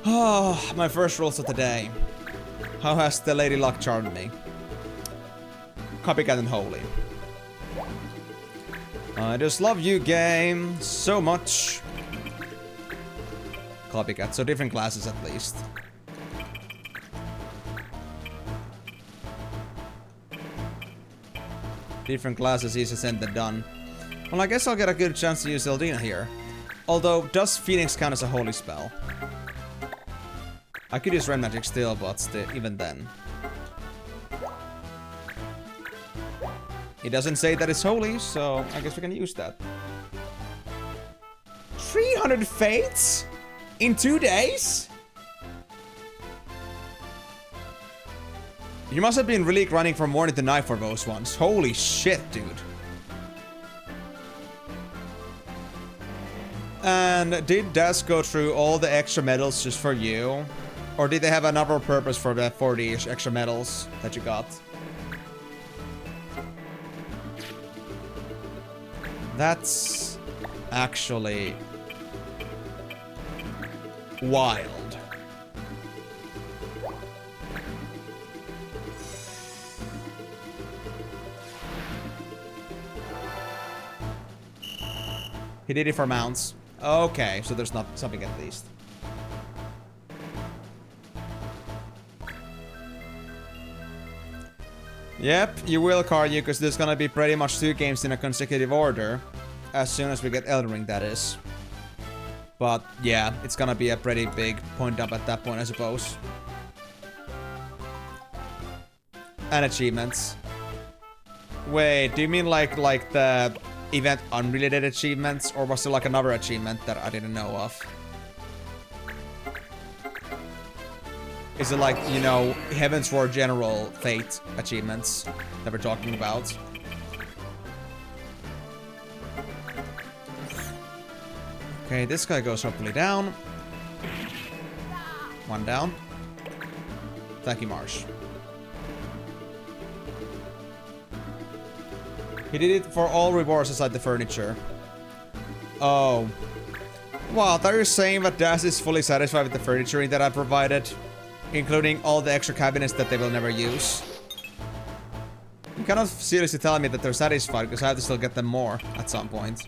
Oh, my first rules of the day. How has the Lady Luck charmed me? Copycat and Holy. I just love you, game, so much. Copycat, so different classes at least. Different classes, easier said than done. Well, I guess I'll get a good chance to use Eldina here. Although, does Phoenix count as a holy spell? I could use Red Magic still, but even then. It doesn't say that it's holy, so I guess we can use that. 300 fates? In 2 days? You must have been really running from morning to night for those ones. Holy shit, dude. And did Des go through all the extra medals just for you? Or did they have another purpose for the 40-ish extra medals that you got? That's actually wild. He did it for mounts. Okay, so there's not something at least. Yep, you will, Karyu, because there's gonna be pretty much 2 games in a consecutive order. As soon as we get Elden Ring, that is. But, yeah, it's gonna be a pretty big point up at that point, I suppose. And achievements. Wait, do you mean like the event unrelated achievements? Or was there like another achievement that I didn't know of? Is it like, you know, Heaven's War General Fate achievements that we're talking about? Okay, this guy goes hopefully down. 1 down. Thank you, Marsh. He did it for all rewards aside the furniture. Oh. Wow, are you saying that Daz is fully satisfied with the furniture that I provided? Including all the extra cabinets that they will never use. You cannot seriously tell me that they're satisfied, because I have to still get them more at some point.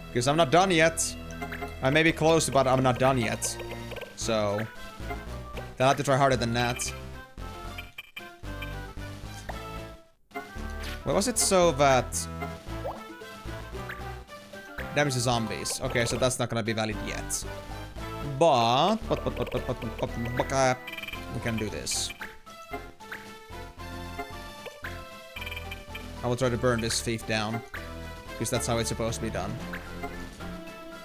Because I'm not done yet. I may be close, but I'm not done yet. So, they'll have to try harder than that. Where was it so that... damage to zombies. Okay, so that's not gonna be valid yet. But we can do this. I will try to burn this thief down, because that's how it's supposed to be done.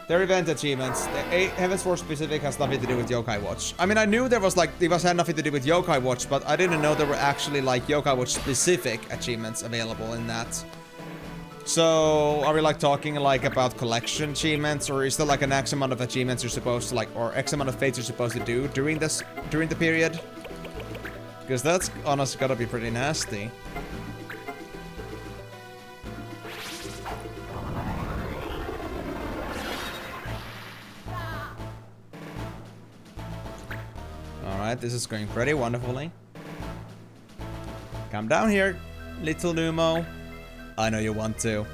Their event achievements. The Heaven's War specific has nothing to do with Yokai Watch. I mean, I knew there was like, it had nothing to do with Yokai Watch, but I didn't know there were actually like Yokai Watch specific achievements available in that. So, are we like talking like about collection achievements, or is there like an X amount of achievements you're supposed to like, or X amount of fates you're supposed to do during the period? Because that's honestly gotta be pretty nasty. Alright, this is going pretty wonderfully. Come down here, little Numo. I know you want to.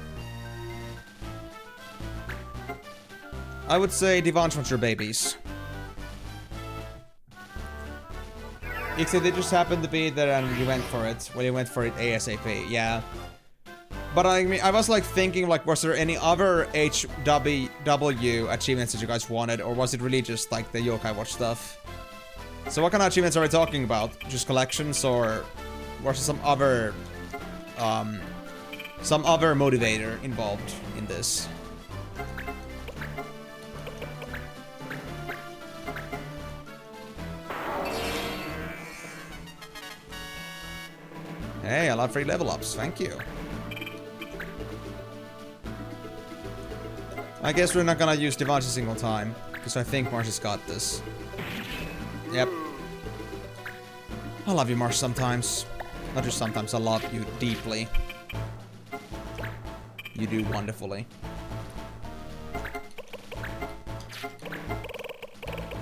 I would say Divanche wants your babies. Except it just happened to be there and you went for it. Well, you went for it ASAP, yeah. But I mean, I was like thinking, like, was there any other HW achievements that you guys wanted? Or was it really just like the Yokai Watch stuff? So what kind of achievements are we talking about? Just collections, or was there some other motivator involved in this? Hey, I love free level ups, thank you. I guess we're not gonna use Divanche a single time, because I think Marsh has got this. Yep. I love you, Marsh, sometimes. Not just sometimes, I love you deeply. You do wonderfully.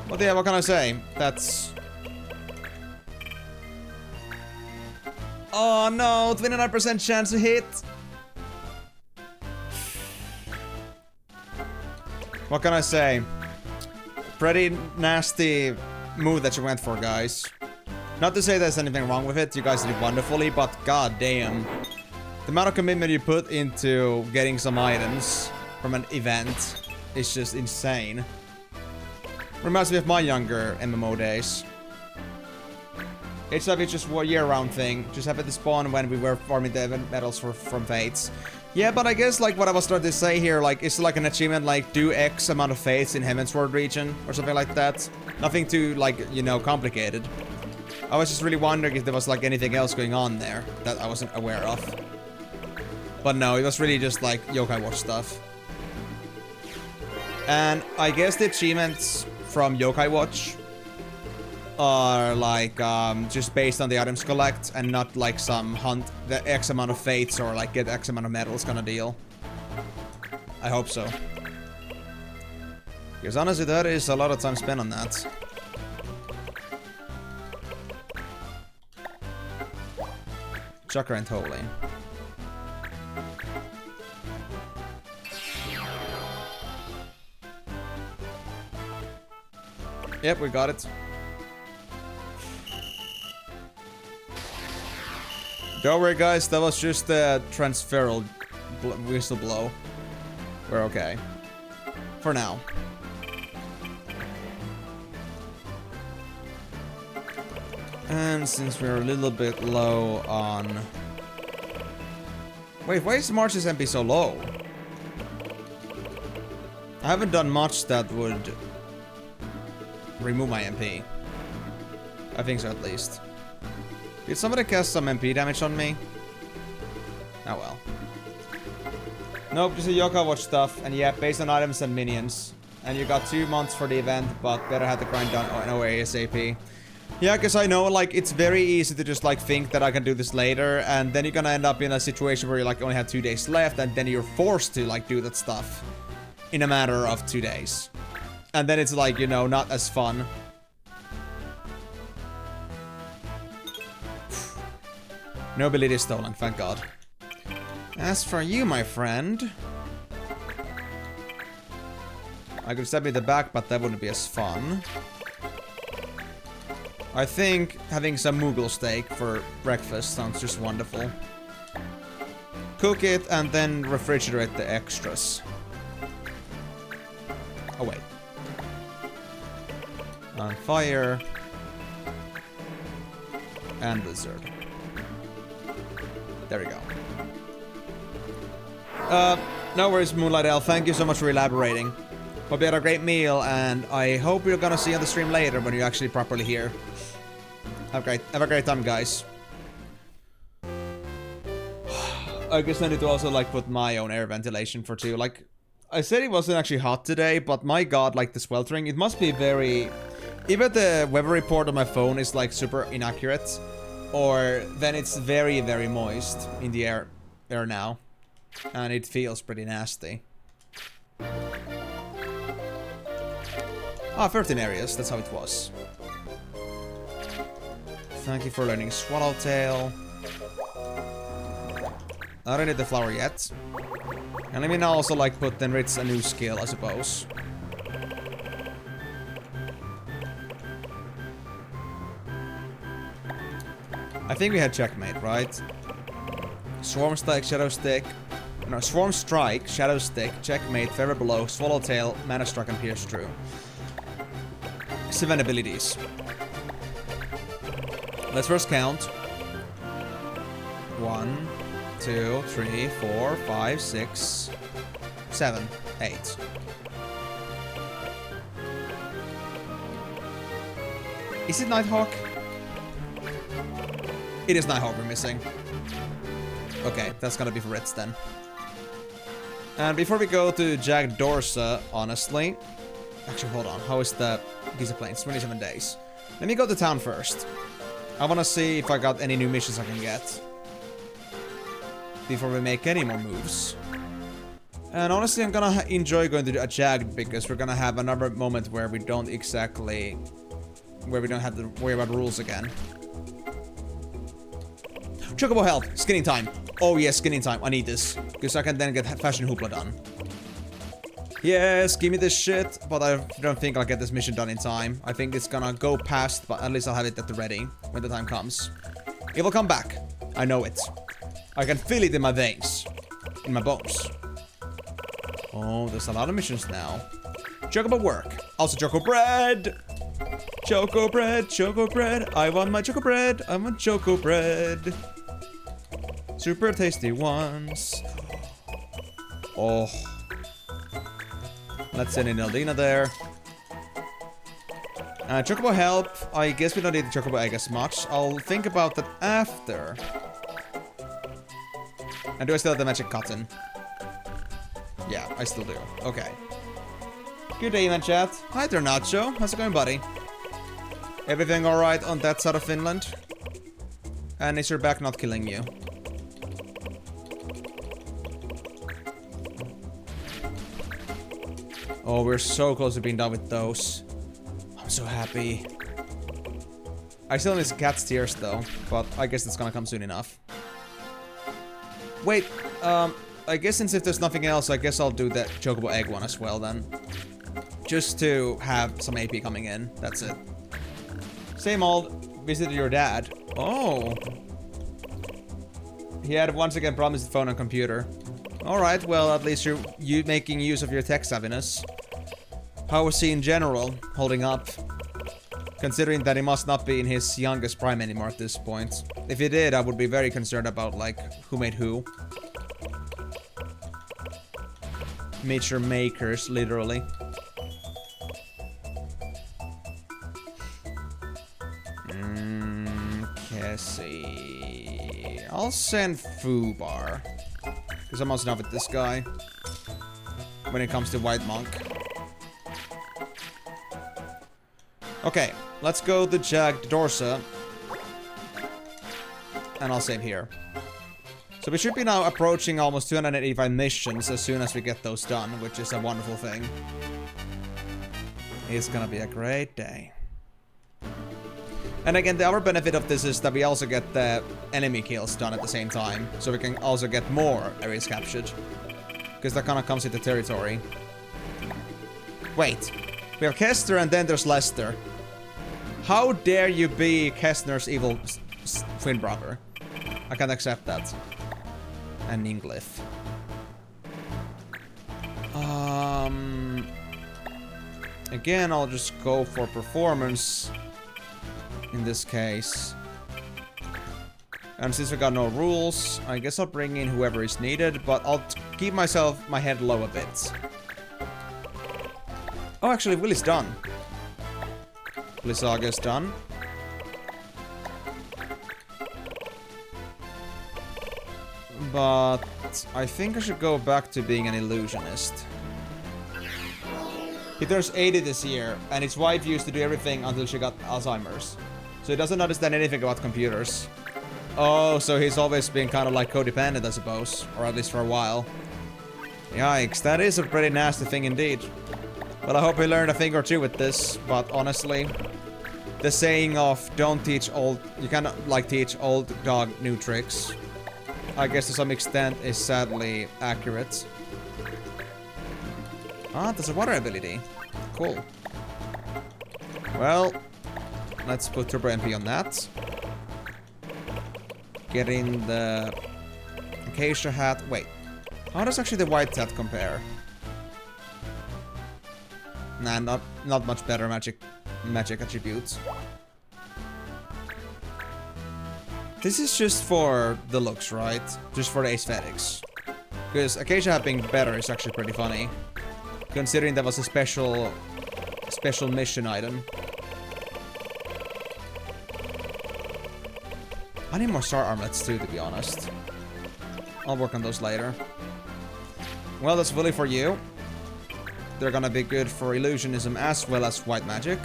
But yeah, what can I say? That's... Oh no, 29% chance to hit! What can I say? Pretty nasty move that you went for, guys. Not to say there's anything wrong with it, you guys did wonderfully, but god damn. The amount of commitment you put into getting some items from an event is just insane. Reminds me of my younger MMO days. HW is just a year-round thing. Just happened to spawn when we were farming the event medals from Fates. Yeah, but I guess like what I was trying to say here, like it's like an achievement like do X amount of Fates in Heavensward region or something like that. Nothing too like, you know, complicated. I was just really wondering if there was like anything else going on there that I wasn't aware of. But no, it was really just like Yokai Watch stuff. And I guess the achievements from Yokai Watch are like just based on the items collect and not like some hunt the X amount of fates or like get X amount of medals kind of deal. I hope so. Because honestly, that is a lot of time spent on that. Chakra and Holy. Yep, we got it. Don't worry, guys, that was just a transferal whistle blow. We're okay. For now. And since we're a little bit low on... Wait, why is March's MP so low? I haven't done much that would remove my MP. I think so, at least. Did somebody cast some MP damage on me? Oh well. Nope, just a Yokai Watch stuff, and yeah, based on items and minions. And you got 2 months for the event, but better have the grind done ASAP. Yeah, because I know, like, it's very easy to just, like, think that I can do this later, and then you're gonna end up in a situation where you, like, only have 2 days left, and then you're forced to, like, do that stuff in a matter of 2 days. And then it's, like, you know, not as fun. No ability stolen, thank god. As for you, my friend... I could stab you in the back, but that wouldn't be as fun. I think having some Moogle steak for breakfast sounds just wonderful. Cook it and then refrigerate the extras. Oh wait. On fire. And dessert. There we go. No worries, Moonlight Elf. Thank you so much for elaborating. Hope you had a great meal, and I hope you're gonna see you on the stream later when you're actually properly here. Have a great time, guys. I guess I need to also, like, put my own air ventilation for 2. Like, I said it wasn't actually hot today, but my god, like, the sweltering, it must be very... Either the weather report on my phone is, like, super inaccurate, or then it's very, very moist in the air now. And it feels pretty nasty. Ah, 13 areas, that's how it was. Thank you for learning Swallowtail. I don't need the flower yet. And let me now also like put enrich a new skill, I suppose. I think we had checkmate, right? Swarm Strike, Shadow Stick. No, Swarm Strike, Shadow Stick, Checkmate, Feather Blow, Swallowtail, Mana Struck, and Pierce Through. 7 abilities. Let's first count. 1, 2, 3, 4, 5, 6, 7, 8. Is it Nighthawk? It is Nighthawk we're missing. Okay, that's gonna be for Ritz then. And before we go to Jagged Dorsa, honestly... Actually, hold on. How is the Giza Plains? 27 days. Let me go to town first. I wanna see if I got any new missions I can get. Before we make any more moves. And honestly, I'm gonna enjoy going to a Jagged because we're gonna have another moment where we don't exactly... Where we don't have to worry about rules again. Chocobo health! Skinning time! Oh yes, skinning time. I need this. Because I can then get Fashion Hoopla done. Yes, give me this shit. But I don't think I'll get this mission done in time. I think it's gonna go past, but at least I'll have it at the ready when the time comes. It will come back. I know it. I can feel it in my veins. In my bones. Oh, there's a lot of missions now. Chocobo work. Also Choco Bread! Choco Bread, Choco Bread. I want my Choco Bread. I want Choco Bread. Super tasty ones. Oh. Let's send in Eldina there. Chocobo help. I guess we don't need the Chocobo egg as much. I'll think about that after. And do I still have the magic cotton? Yeah, I still do. Okay. Good day, man, chat. Hi there, Nacho. How's it going, buddy? Everything alright on that side of Finland? And is your back not killing you? Oh, we're so close to being done with those. I'm so happy. I still miss Cat's Tears though, but I guess it's gonna come soon enough. Wait, I guess since if there's nothing else, I guess I'll do that Chocobo Egg one as well then. Just to have some AP coming in, that's it. Same old, visited your dad. Oh. He had once again promised phone and computer. Alright, well at least you're making use of your tech savviness. How was he in general, holding up? Considering that he must not be in his youngest prime anymore at this point. If he did, I would be very concerned about, like, who made who. Major makers, literally. Cassie. I'll send Fubar. Because I'm also not with this guy. When it comes to White Monk. Okay, let's go to Jagged Dorsa. And I'll save here. So we should be now approaching almost 285 missions as soon as we get those done, which is a wonderful thing. It's gonna be a great day. And again, the other benefit of this is that we also get the enemy kills done at the same time. So we can also get more areas captured. Because that kind of comes with the territory. Wait. We have Kester and then there's Lester. How dare you be Kestner's evil twin brother? I can't accept that. And Ninglyph. Again, I'll just go for performance. In this case. And since we got no rules, I guess I'll bring in whoever is needed, but I'll keep my head low a bit. Oh, actually, Willie's done. Blissaga's done. But I think I should go back to being an illusionist. He turns 80 this year, and his wife used to do everything until she got Alzheimer's. So he doesn't understand anything about computers. Oh, so he's always been kind of like codependent, I suppose. Or at least for a while. Yikes, that is a pretty nasty thing indeed. Well, I hope he learned a thing or two with this, but honestly... The saying of, don't teach old... You cannot, like, teach old dog new tricks. I guess to some extent, is sadly accurate. Ah, there's a water ability. Cool. Well, let's put Turbo MP on that. Get in the Acacia hat. Wait, how does actually the white hat compare? Nah, not much better magic attributes. This is just for the looks, right? Just for the aesthetics. Because Acacia hat being better is actually pretty funny. Considering that was a special mission item. I need more star armlets too, to be honest. I'll work on those later. Well, that's really for you. They're gonna be good for illusionism as well as white magic.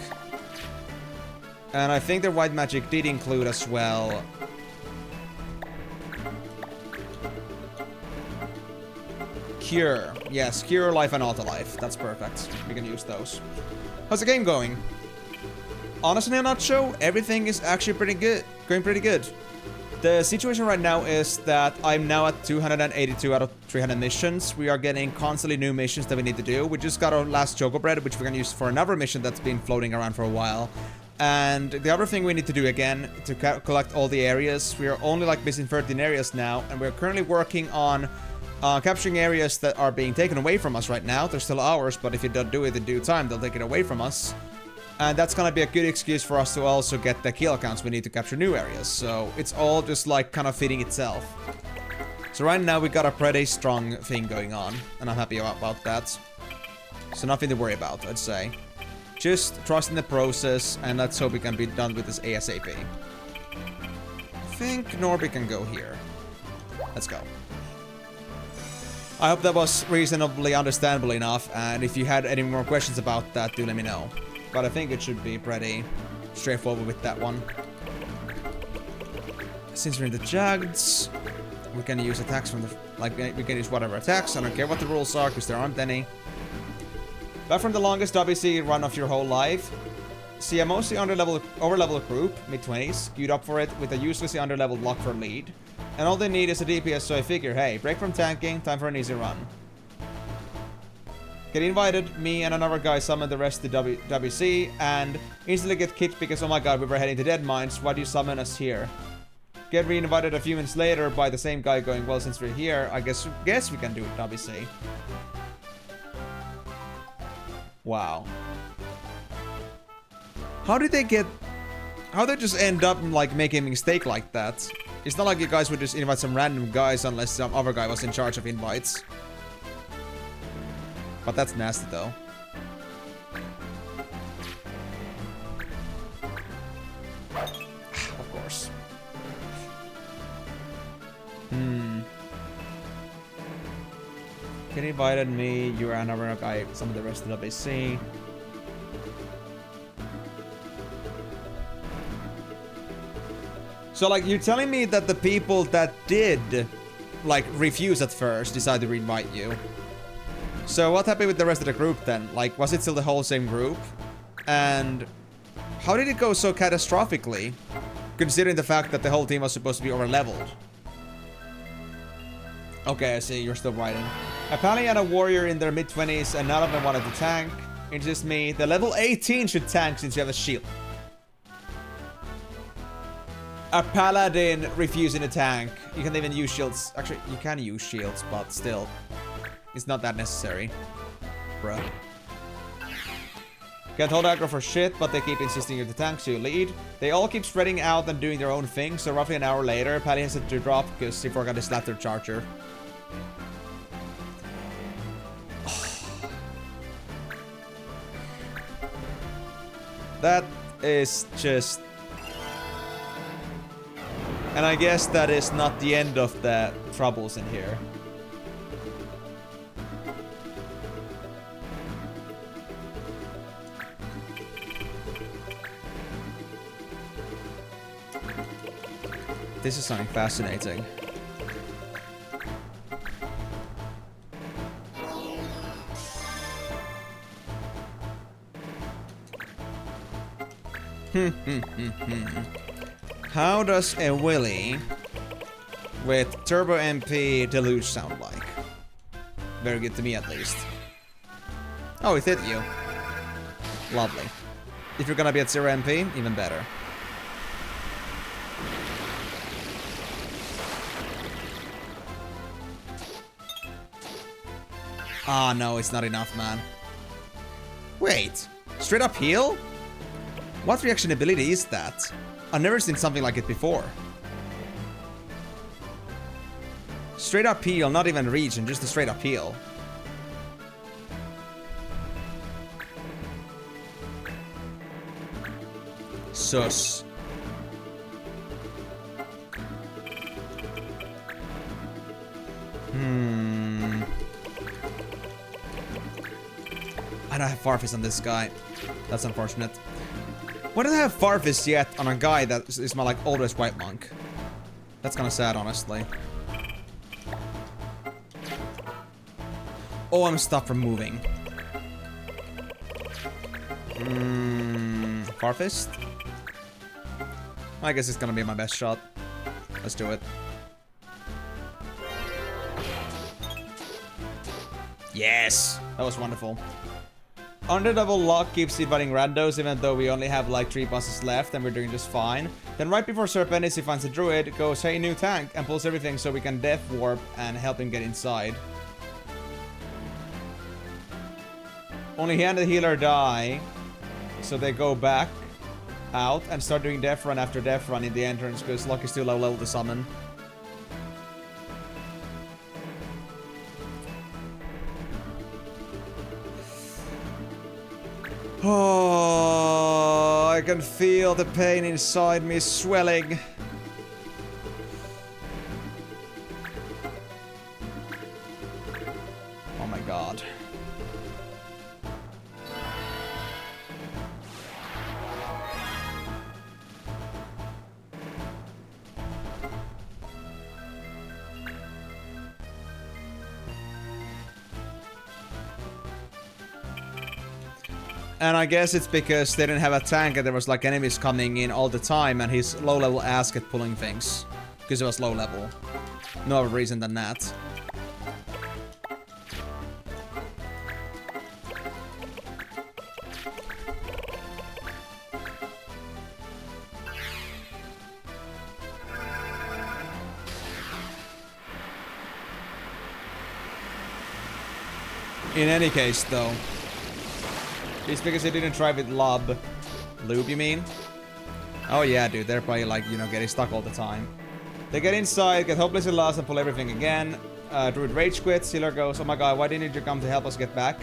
And I think the white magic did include as well... Cure. Yes, Cure, Life, and Auto Life. That's perfect. We can use those. How's the game going? Honestly, in a nutshell, everything is actually pretty good. Going pretty good. The situation right now is that I'm now at 282 out of 300 missions. We are getting constantly new missions that we need to do. We just got our last Choco Bread, which we're gonna use for another mission that's been floating around for a while. And the other thing we need to do again, to collect all the areas. We are only like missing 13 areas now, and we're currently working on capturing areas that are being taken away from us right now. They're still ours, but if you don't do it in due time, they'll take it away from us. And that's gonna be a good excuse for us to also get the kill counts we need to capture new areas. So it's all just like kind of fitting itself. So right now we got a pretty strong thing going on, and I'm happy about that. So nothing to worry about, I'd say. Just trust in the process, and let's hope we can be done with this ASAP. I think Norby can go here. Let's go. I hope that was reasonably understandable enough, and if you had any more questions about that, do let me know. But I think it should be pretty straightforward with that one. Since we're in the Jags, we can use attacks from the... Like, we can use whatever attacks. I don't care what the rules are, because there aren't any. Back from the longest WC run of your whole life. See a mostly over-leveled group, mid-20s, queued up for it with a uselessly under-leveled block for lead. And all they need is a DPS, so I figure, hey, break from tanking, time for an easy run. Get invited, me and another guy summon the rest to WC, and instantly get kicked because, oh my god, we were heading to Dead Mines, why do you summon us here? Get re-invited a few minutes later by the same guy going, well, since we're here, I guess we can do it, WC. Wow. How did they just end up, like, making a mistake like that? It's not like you guys would just invite some random guys unless some other guy was in charge of invites. But that's nasty, though. Of course. Get invited me, you're another guy, some of the rest of the BC. So, like, you're telling me that the people that did, like, refuse at first decided to re-invite you. So, what happened with the rest of the group then? Like, was it still the whole same group? And how did it go so catastrophically, considering the fact that the whole team was supposed to be over-leveled? Okay, I see, you're still writing. A pally and a warrior in their mid-20s, and none of them wanted to tank. It's just me. The level 18 should tank since you have a shield. A paladin refusing to tank. You can even use shields. Actually, you can use shields, but still. It's not that necessary. Bruh. Can't hold aggro for shit, but they keep insisting you're the tank, so you lead. They all keep spreading out and doing their own thing, so roughly an hour later, Paddy has to drop because he forgot to slap their charger. That is just... And I guess that is not the end of the troubles in here. This is something fascinating. How does a Willy with Turbo MP Deluge sound like. Very good to me, at least. Oh, it hit you. Lovely. If you're gonna be at 0 MP, even better. Ah, no, it's not enough, man. Wait, straight up heal? What reaction ability is that? I've never seen something like it before. Straight up heal, not even region, just a straight up heal. Sus. I don't have Farfist on this guy. That's unfortunate. Why don't I have Farfist yet on a guy that is my, like, oldest white monk? That's kind of sad, honestly. Oh, I'm stopped from moving. Farfist? I guess it's gonna be my best shot. Let's do it. Yes! That was wonderful. Underdouble luck keeps inviting randos even though we only have like 3 bosses left and we're doing just fine. Then right before Serpentis he finds a druid, goes, hey, new tank, and pulls everything so we can death warp and help him get inside. Only he and the healer die, so they go back out and start doing death run after death run in the entrance because luck is too low level to summon. Oh, I can feel the pain inside me swelling. Oh my god. And I guess it's because they didn't have a tank and there was like enemies coming in all the time and his low level ass kept pulling things. Because it was low level. No other reason than that. In any case though. It's because they didn't try with Lub. Lube, you mean? Oh yeah, dude, they're probably like, you know, getting stuck all the time. They get inside, get hopelessly lost, and pull everything again. Druid rage quits, healer goes, oh my god, why didn't you come to help us get back?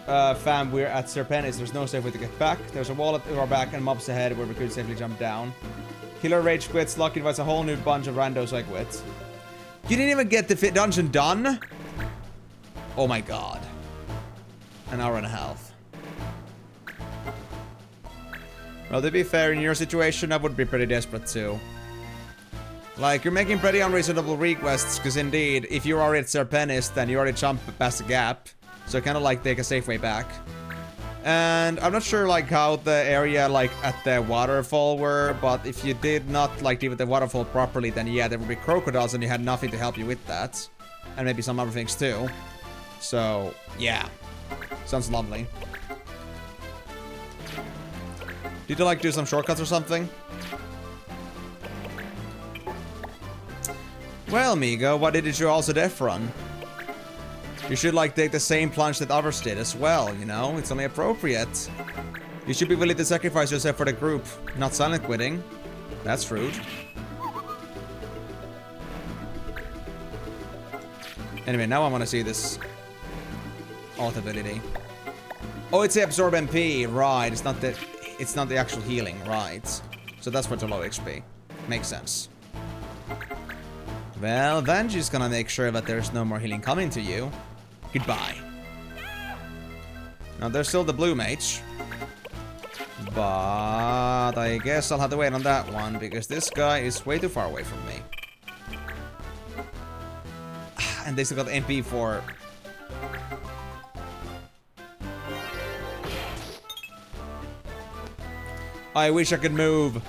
Fam, we're at Serpentis, there's no safe way to get back. There's a wall at our back and mobs ahead where we could safely jump down. Healer rage quits, Luck invites a whole new bunch of randos I quit. You didn't even get the dungeon done? Oh my god. An hour and a half. Well, to be fair, in your situation, I would be pretty desperate too. Like, you're making pretty unreasonable requests, because indeed, if you're already at Serpentis, then you already jumped past the gap. So kind of like take a safe way back. And I'm not sure like how the area like at the waterfall were, but if you did not like deal with the waterfall properly, then yeah, there would be crocodiles and you had nothing to help you with that. And maybe some other things too. So, yeah. Sounds lovely. Did you like do some shortcuts or something? Well, Migo, why didn't you also death run? You should like take the same plunge that others did as well, you know? It's only appropriate. You should be willing to sacrifice yourself for the group, not silent quitting. That's rude. Anyway, now I want to see this alt ability. Oh, it's the absorb MP, right? It's not the actual healing, right? So that's for the low XP. Makes sense. Well, Vanji's gonna make sure that there's no more healing coming to you. Goodbye. Now, there's still the blue mage. But I guess I'll have to wait on that one, because this guy is way too far away from me. And they still got MP for... I wish I could move.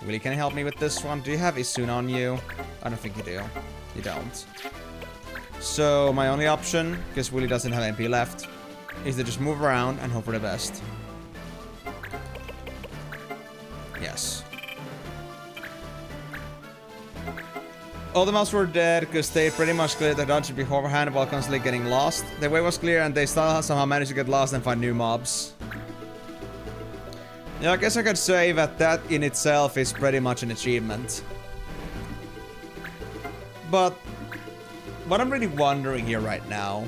Willie, can you help me with this one? Do you have Isuna on you? I don't think you do. You don't. So my only option, because Willy doesn't have MP left, is to just move around and hope for the best. Yes. All the mobs were dead because they pretty much cleared the dungeon beforehand while constantly getting lost. The way was clear and they still somehow managed to get lost and find new mobs. Yeah, I guess I could say that that in itself is pretty much an achievement. But what I'm really wondering here right now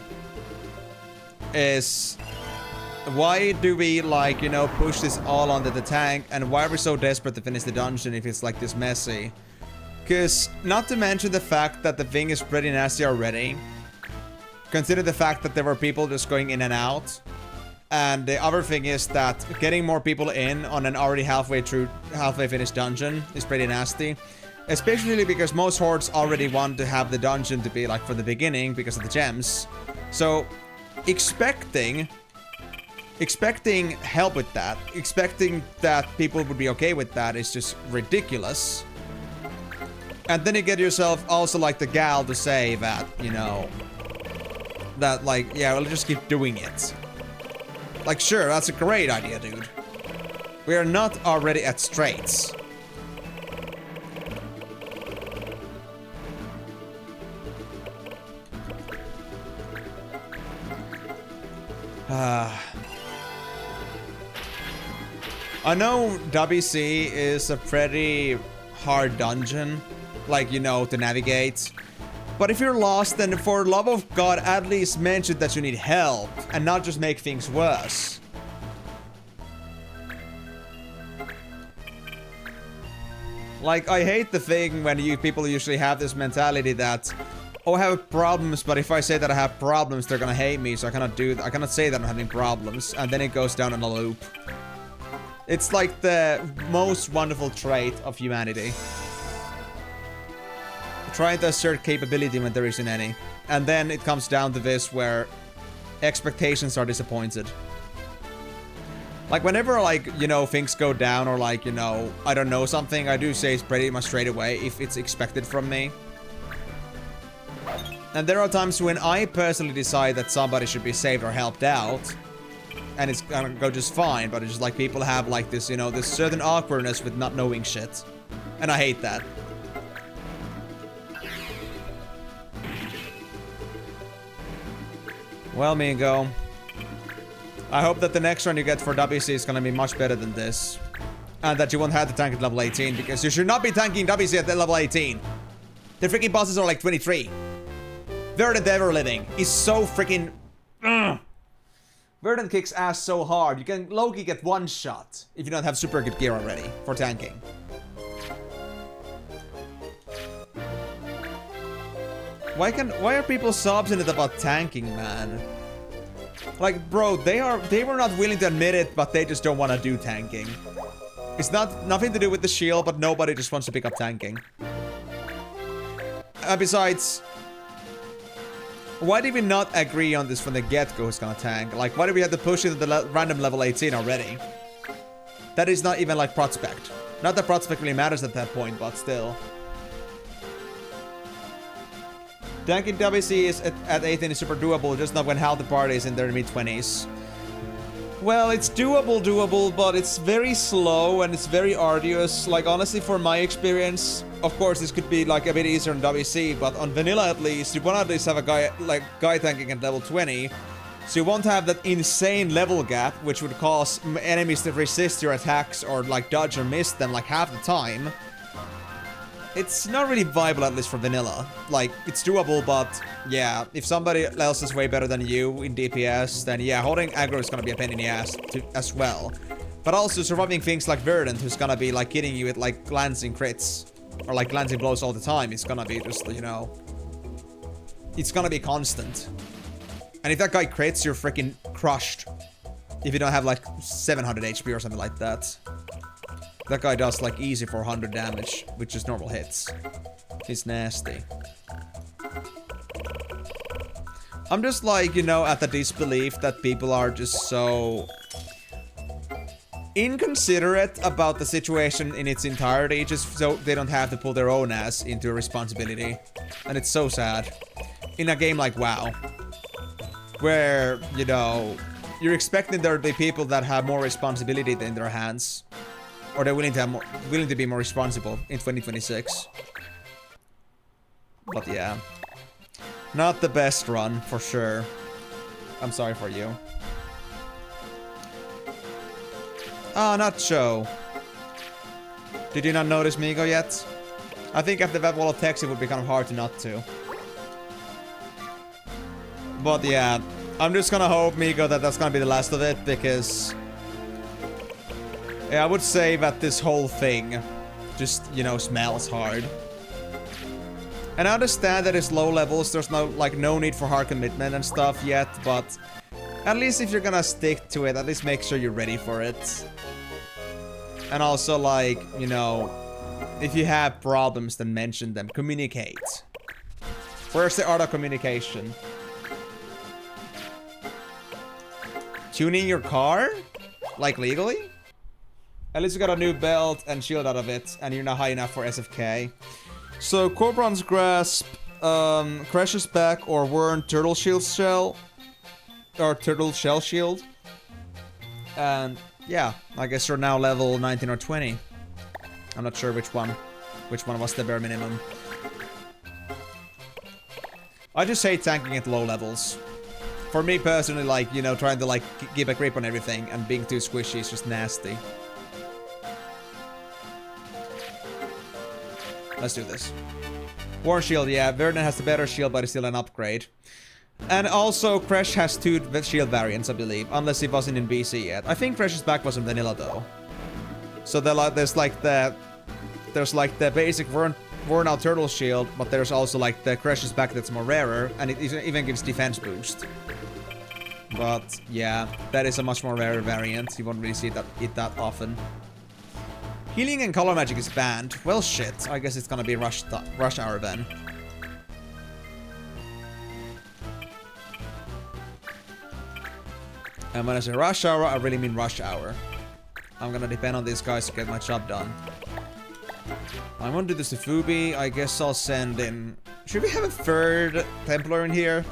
is why do we, like, you know, push this all onto the tank, and why are we so desperate to finish the dungeon if it's like this messy? Because, not to mention the fact that the thing is pretty nasty already. Consider the fact that there were people just going in and out. And the other thing is that getting more people in on an already halfway finished dungeon is pretty nasty. Especially because most hordes already want to have the dungeon to be like for the beginning because of the gems. So, expecting help with that, expecting that people would be okay with that is just ridiculous. And then you get yourself also like the gal to say that, you know, that like, yeah, we'll just keep doing it. Like, sure, that's a great idea, dude. We are not already at straits. I know WC is a pretty hard dungeon, like, you know, to navigate. But if you're lost, then for the love of God, at least mention that you need help and not just make things worse. Like, I hate the thing when people usually have this mentality that, oh, I have problems, but if I say that I have problems, they're gonna hate me, so I cannot say that I'm having problems, and then it goes down in a loop. It's like the most wonderful trait of humanity. Trying to assert capability when there isn't any. And then it comes down to this where expectations are disappointed. Like, whenever, like, you know, things go down or, like, you know, I don't know something, I do say it's pretty much straight away if it's expected from me. And there are times when I personally decide that somebody should be saved or helped out. And it's gonna go just fine, but it's just like people have, like, this, you know, this certain awkwardness with not knowing shit. And I hate that. Well, Mingo, I hope that the next run you get for WC is gonna be much better than this. And that you won't have to tank at level 18, because you should not be tanking WC at level 18. The freaking bosses are like 23. Verdant Ever Living is so freaking... Verdant kicks ass so hard, you can low-key get one shot if you don't have super good gear already for tanking. Why are people so obstinate about tanking, man? Like, bro, they were not willing to admit it, but they just don't want to do tanking. It's nothing to do with the shield, but nobody just wants to pick up tanking. Besides, why did we not agree on this from the get-go who's gonna tank? Like, why did we have to push into the random level 18 already? That is not even like prospect. Not that prospect really matters at that point, but still. Tanking WC is at 18 is super doable, just not when half the party is in their mid-20s. Well, it's doable, but it's very slow and it's very arduous. Like, honestly, for my experience, of course, this could be like a bit easier on WC, but on vanilla at least, you want to at least have a guy tanking at level 20, so you won't have that insane level gap, which would cause enemies to resist your attacks or like dodge or miss them like half the time. It's not really viable, at least for vanilla. Like, it's doable, but yeah, if somebody else is way better than you in DPS, then yeah, holding aggro is gonna be a pain in the ass as well. But also surviving things like Verdant, who's gonna be like hitting you with like glancing crits, or like glancing blows all the time, it's gonna be just, you know, it's gonna be constant. And if that guy crits, you're freaking crushed. If you don't have like 700 HP or something like that. That guy does like easy 400 damage with just normal hits. He's nasty. I'm just like, you know, at the disbelief that people are just so inconsiderate about the situation in its entirety, just so they don't have to pull their own ass into a responsibility. And it's so sad. In a game like WoW, where, you know, you're expecting there to be people that have more responsibility in their hands, or they're willing to be more responsible in 2026. But yeah, not the best run for sure. I'm sorry for you. Ah, not Joe. Did you not notice Migo yet? I think after that wall of text it would be kind of hard to not to. But yeah, I'm just gonna hope, Migo, that that's gonna be the last of it, because... yeah, I would say that this whole thing just, you know, smells hard. And I understand that it's low levels, there's no need for hard commitment and stuff yet, but... at least if you're gonna stick to it, at least make sure you're ready for it. And also, like, you know, if you have problems, then mention them. Communicate. Where's the art of communication? Tuning your car? Like, legally? At least you got a new belt and shield out of it, and you're not high enough for SFK. So, Corbron's Grasp, Crash's Back, or Worn Turtle Shield Shell. Or Turtle Shell Shield. And yeah, I guess you're now level 19 or 20. I'm not sure which one was the bare minimum. I just hate tanking at low levels. For me personally, like, you know, trying to like give a grip on everything and being too squishy is just nasty. Let's do this. War Shield, yeah, Vernon has the better shield, but it's still an upgrade. And also, Crash has 2 shield variants, I believe, unless it wasn't in BC yet. I think Crash's Back was in vanilla, though. So there's like the basic worn out turtle shield, but there's also like the Crash's Back that's more rarer, and it even gives defense boost. But yeah, that is a much more rare variant. You won't really see it that often. Healing and color magic is banned. Well, shit. I guess it's gonna be rush hour then. And when I say rush hour, I really mean rush hour. I'm gonna depend on these guys to get my job done. I'm gonna do this to Fubi. I guess I'll send in... should we have a 3rd Templar in here?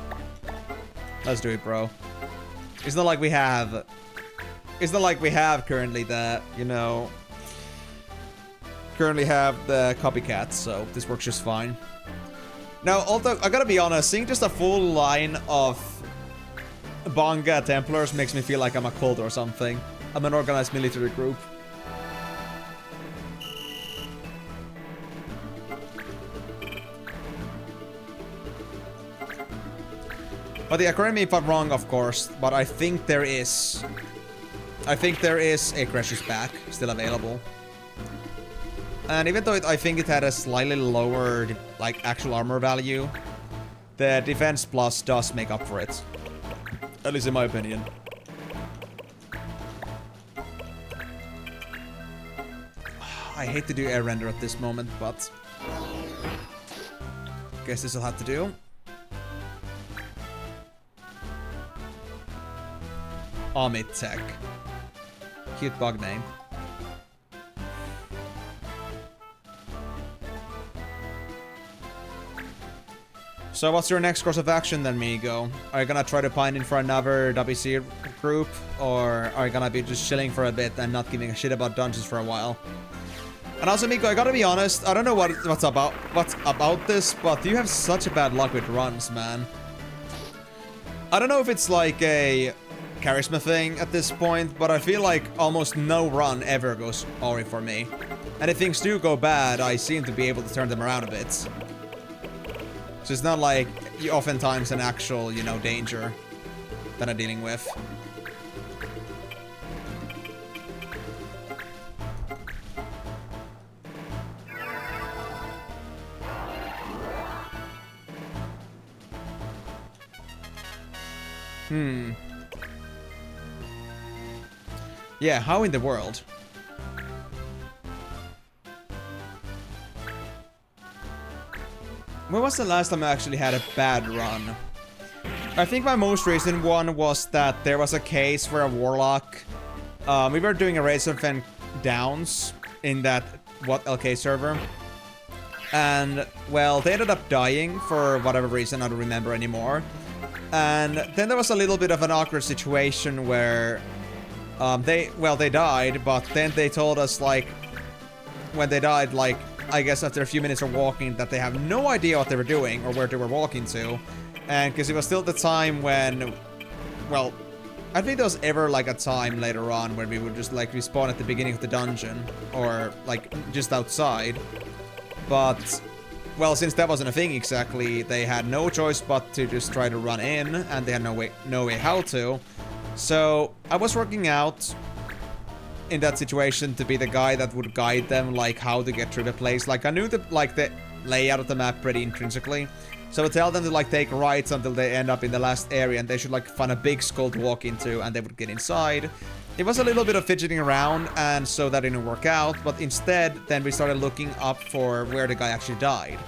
Let's do it, bro. It's not like we have... it's not like we have currently the, you know... currently have the copycats, so this works just fine. Now, although, I gotta be honest, seeing just a full line of Bonga Templars makes me feel like I'm a cult or something. I'm an organized military group. But yeah, correct me if I'm wrong, of course, but I think there is... I think there is a Crash's Back still available. And even though I think it had a slightly lower, like, actual armor value, the defense plus does make up for it. At least in my opinion. I hate to do air render at this moment, but... guess this will have to do. Amit Tech. Cute bug name. So what's your next course of action then, Migo? Are you gonna try to pine in for another WC group? Or are you gonna be just chilling for a bit and not giving a shit about dungeons for a while? And also, Migo, I gotta be honest, I don't know what's about this, but you have such a bad luck with runs, man. I don't know if it's like a charisma thing at this point, but I feel like almost no run ever goes alright for me. And if things do go bad, I seem to be able to turn them around a bit. So it's not like oftentimes an actual, you know, danger that I'm dealing with. Yeah, how in the world? When was the last time I actually had a bad run? I think my most recent one was that there was a case where a warlock We were doing a race event downs in that LK server. And, well, they ended up dying for whatever reason, I don't remember anymore. And then there was a little bit of an awkward situation where they died, but then they told us, like, when they died, like, I guess after a few minutes of walking, that they have no idea what they were doing or where they were walking to. And because it was still the time when, well, I think there was ever, like, a time later on where we would just, like, respawn at the beginning of the dungeon or, like, just outside. But, well, since that wasn't a thing exactly, they had no choice but to just try to run in, and they had no way how to. So, I was working out in that situation to be the guy that would guide them, like, how to get through the place. Like, I knew the layout of the map pretty intrinsically. So I tell them to, like, take rights until they end up in the last area, and they should, like, find a big skull to walk into, and they would get inside. It was a little bit of fidgeting around, and so that didn't work out, but instead, then we started looking up for where the guy actually died.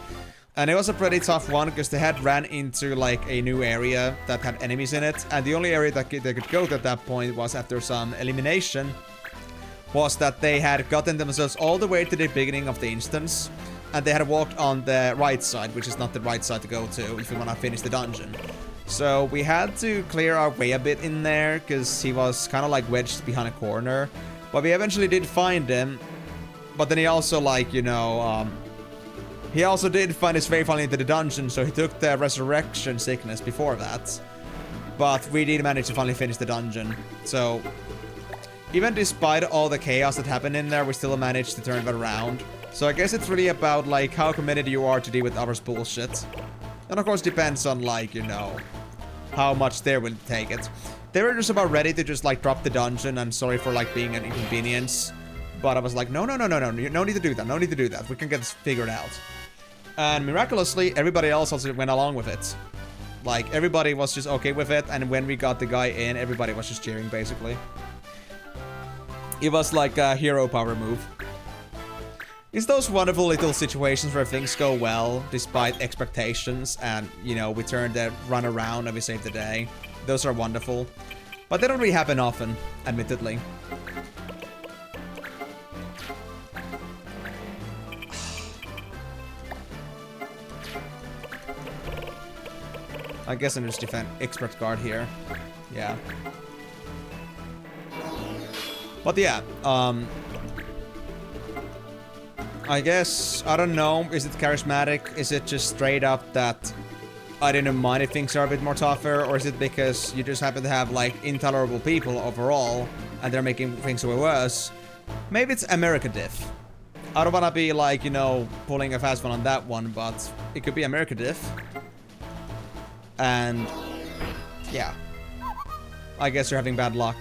And it was a pretty tough one, because they had ran into, like, a new area that had enemies in it, and the only area that they could go to at that point was after some elimination, was that they had gotten themselves all the way to the beginning of the instance, and they had walked on the right side, which is not the right side to go to if we want to finish the dungeon. So we had to clear our way a bit in there, because he was kind of like wedged behind a corner. But we eventually did find him. But then he also, like, you know, he also did find his way finally into the dungeon, so he took the resurrection sickness before that. But we did manage to finally finish the dungeon. So, even despite all the chaos that happened in there, we still managed to turn it around. So I guess it's really about, like, how committed you are to deal with others' bullshit. And of course depends on, like, you know, how much they're willing to take it. They were just about ready to just, like, drop the dungeon, and sorry for, like, being an inconvenience. But I was like, no, no need to do that, no need to do that. We can get this figured out. And miraculously, everybody else also went along with it. Like, everybody was just okay with it, and when we got the guy in, everybody was just cheering, basically. It was like a hero power move. It's those wonderful little situations where things go well, despite expectations, and, you know, we turn the run around and we save the day. Those are wonderful. But they don't really happen often, admittedly. I guess I'm just defend expert guard here. Yeah. But yeah, I guess, I don't know, is it charismatic? Is it just straight up that I didn't mind if things are a bit more tougher? Or is it because you just happen to have, like, intolerable people overall, and they're making things way worse? Maybe it's America diff. I don't wanna be, like, you know, pulling a fast one on that one, but it could be America diff. And, yeah. I guess you're having bad luck.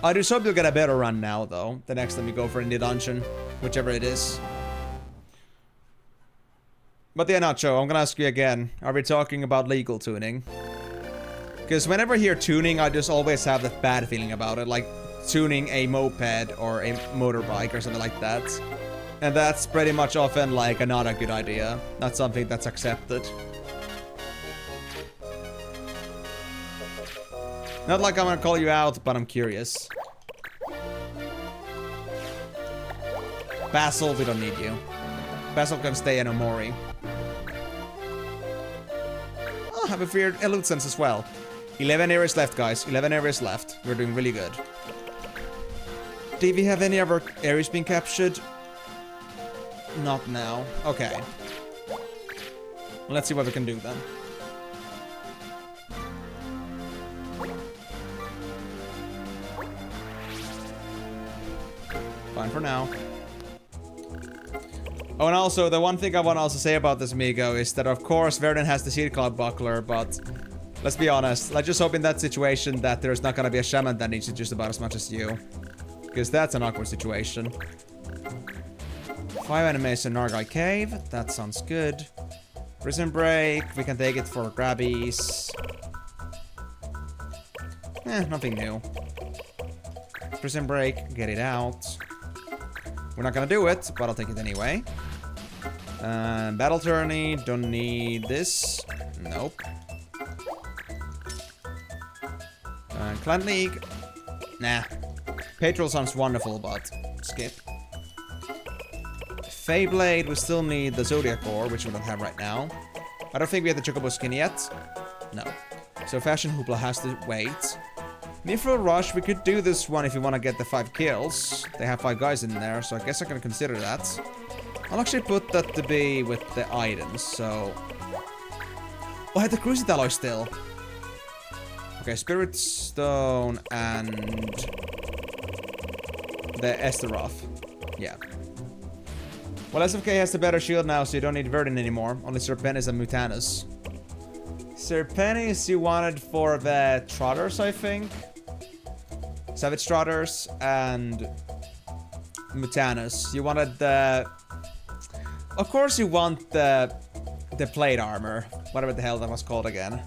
I just hope you'll get a better run now, though, the next time you go for a new dungeon, whichever it is. But yeah, Nacho, I'm gonna ask you again, are we talking about legal tuning? Because whenever I hear tuning, I just always have that bad feeling about it, like tuning a moped or a motorbike or something like that. And that's pretty much often, like, not a good idea. Not something that's accepted. Not like I'm gonna call you out, but I'm curious. Basil, we don't need you. Basil can stay in Omori. Oh, have a feared elude sense as well. 11 areas left, guys. 11 areas left. We're doing really good. Did we have any other areas being captured? Not now. Okay. Let's see what we can do then. Fine for now. Oh, and also, the one thing I want to also say about this Migo is that, of course, Verden has the Seed Cloud Buckler, but let's be honest. Let's just hope in that situation that there's not gonna be a Shaman that needs it just about as much as you. Because that's an awkward situation. 5 enemies in Nargai Cave. That sounds good. Prison Break. We can take it for grabbies. Nothing new. Prison Break. Get it out. We're not gonna do it, but I'll take it anyway. Battle Tourney, don't need this. Nope. Clan League. Nah. Petrol sounds wonderful, but skip. Feyblade, we still need the Zodiac Ore, which we don't have right now. I don't think we have the Chocobo skin yet. No. So Fashion Hoopla has to wait. Mithril Rush, we could do this one if you want to get the 5 kills. They have 5 guys in there, so I guess I can consider that. I'll actually put that to be with the items, so... Oh, I had the Cruciate Alloy still. Okay, Spirit Stone and... the Esteroth. Yeah. Well, SFK has the better shield now, so you don't need Verdant anymore. Only Serpentis and Mutanus. Serpentis you wanted for the Trotters, I think. Savage Trotters and Mutanus. You wanted the... Of course you want the plate armor. Whatever the hell that was called again.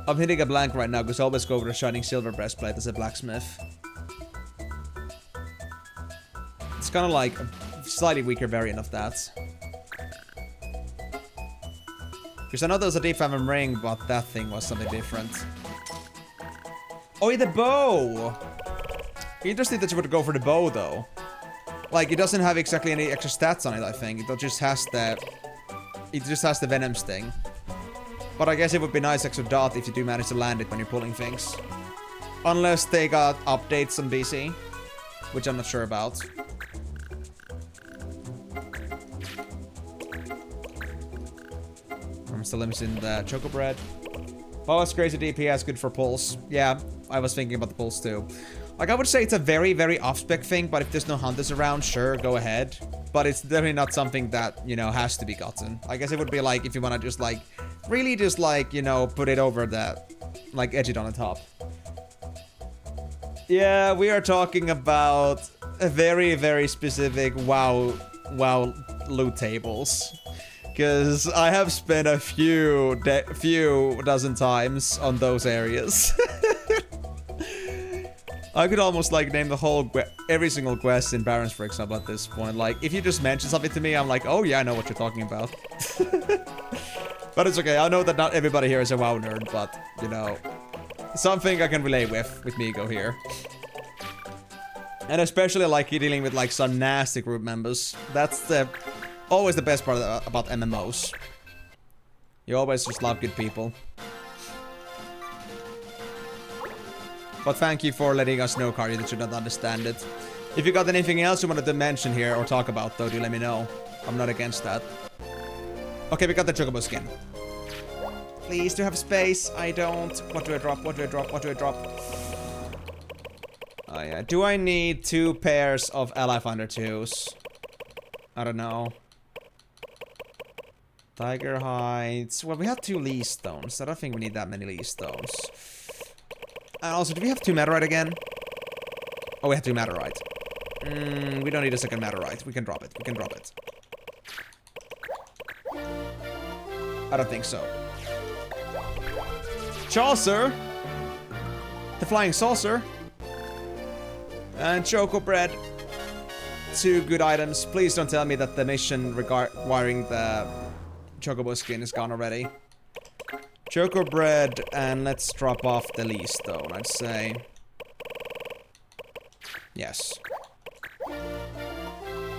I'm hitting a blank right now because I always go for the Shining Silver breastplate as a blacksmith. It's kind of like a slightly weaker variant of that. Because I know there was a Deep Fathom ring, but that thing was something different. Oh, yeah, the bow! Interesting that you would go for the bow, though. Like, it doesn't have exactly any extra stats on it, I think. It just has the... It just has the Venom Sting. But I guess it would be nice extra dot if you do manage to land it when you're pulling things. Unless they got updates on BC. Which I'm not sure about. I'm still missing the Choco Bread. Oh, it's crazy DPS, good for pulse. Yeah, I was thinking about the pulse too. Like, I would say it's a very, very off-spec thing, but if there's no hunters around, sure, go ahead. But it's definitely not something that, you know, has to be gotten. I guess it would be like, if you want to just, like, really just, like, you know, put it over that, like, edge it on the top. Yeah, we are talking about a very, very specific WoW loot tables. Because I have spent a few dozen times on those areas. I could almost, like, name the whole every single quest in Barrens, for example, at this point. Like, if you just mention something to me, I'm like, oh yeah, I know what you're talking about. But it's okay, I know that not everybody here is a WoW nerd, but, you know, something I can relate with Migo here. And especially, like, dealing with, like, some nasty group members. That's the... always the best part about MMOs. You always just love good people. But thank you for letting us know, Kari, that you don't understand it. If you got anything else you wanted to mention here or talk about, though, do let me know. I'm not against that. Okay, we got the Chocobo skin. Please, do you have space? I don't. What do I drop? What do I drop? What do I drop? Oh, yeah. Do I need 2 pairs of Ally Finder 2s? I don't know. Tiger Heights. Well, we have 2 Lee Stones. I don't think we need that many Lee Stones. And also, do we have 2 Meteorite again? Oh, we have 2 Meteorite. We don't need a second Meteorite. We can drop it. We can drop it. I don't think so. Chaucer! The Flying Saucer! And Choco Bread. 2 good items. Please don't tell me that the mission requiring the Chocobo skin is gone already. Choco Bread, and let's drop off the Lee Stone, I'd say. Yes.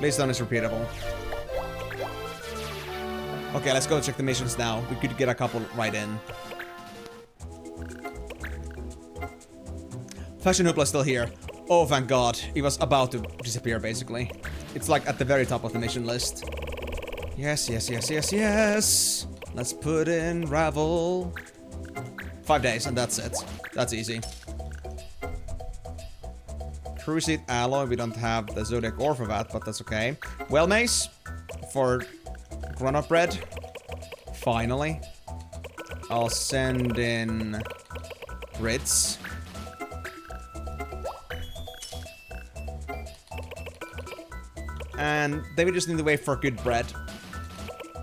Lee Stone is repeatable. Okay, let's go check the missions now. We could get a couple right in. Fashion Hoopla is still here. Oh, thank God. He was about to disappear, basically. It's like at the very top of the mission list. Yes, yes, yes, yes, yes. Let's put in Ravel. 5 days, and that's it. That's easy. Cruciate Alloy, we don't have the Zodiac Ore for that, but that's okay. Well, Mace, for grown-up bread. Finally. I'll send in Ritz. And then we just need to wait for good bread.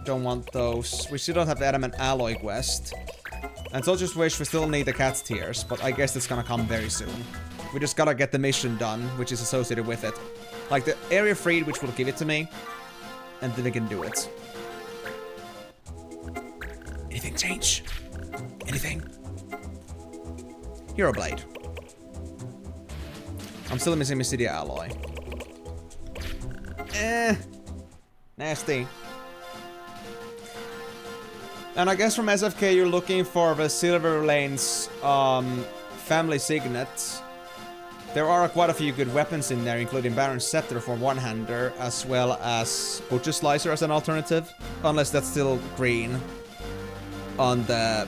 Don't want those. We still don't have the Adamant Alloy quest. And Soldier's Wish, we still need the Cat's Tears, but I guess it's gonna come very soon. We just gotta get the mission done, which is associated with it. Like the area freed, which will give it to me. And then we can do it. Anything change? Anything? Hero Blade. I'm still missing Mystidia Alloy. Nasty. And I guess from SFK you're looking for the Silver Lane's family signet. There are quite a few good weapons in there, including Baron's Scepter for one-hander, as well as Butcher Slicer as an alternative. Unless that's still green on the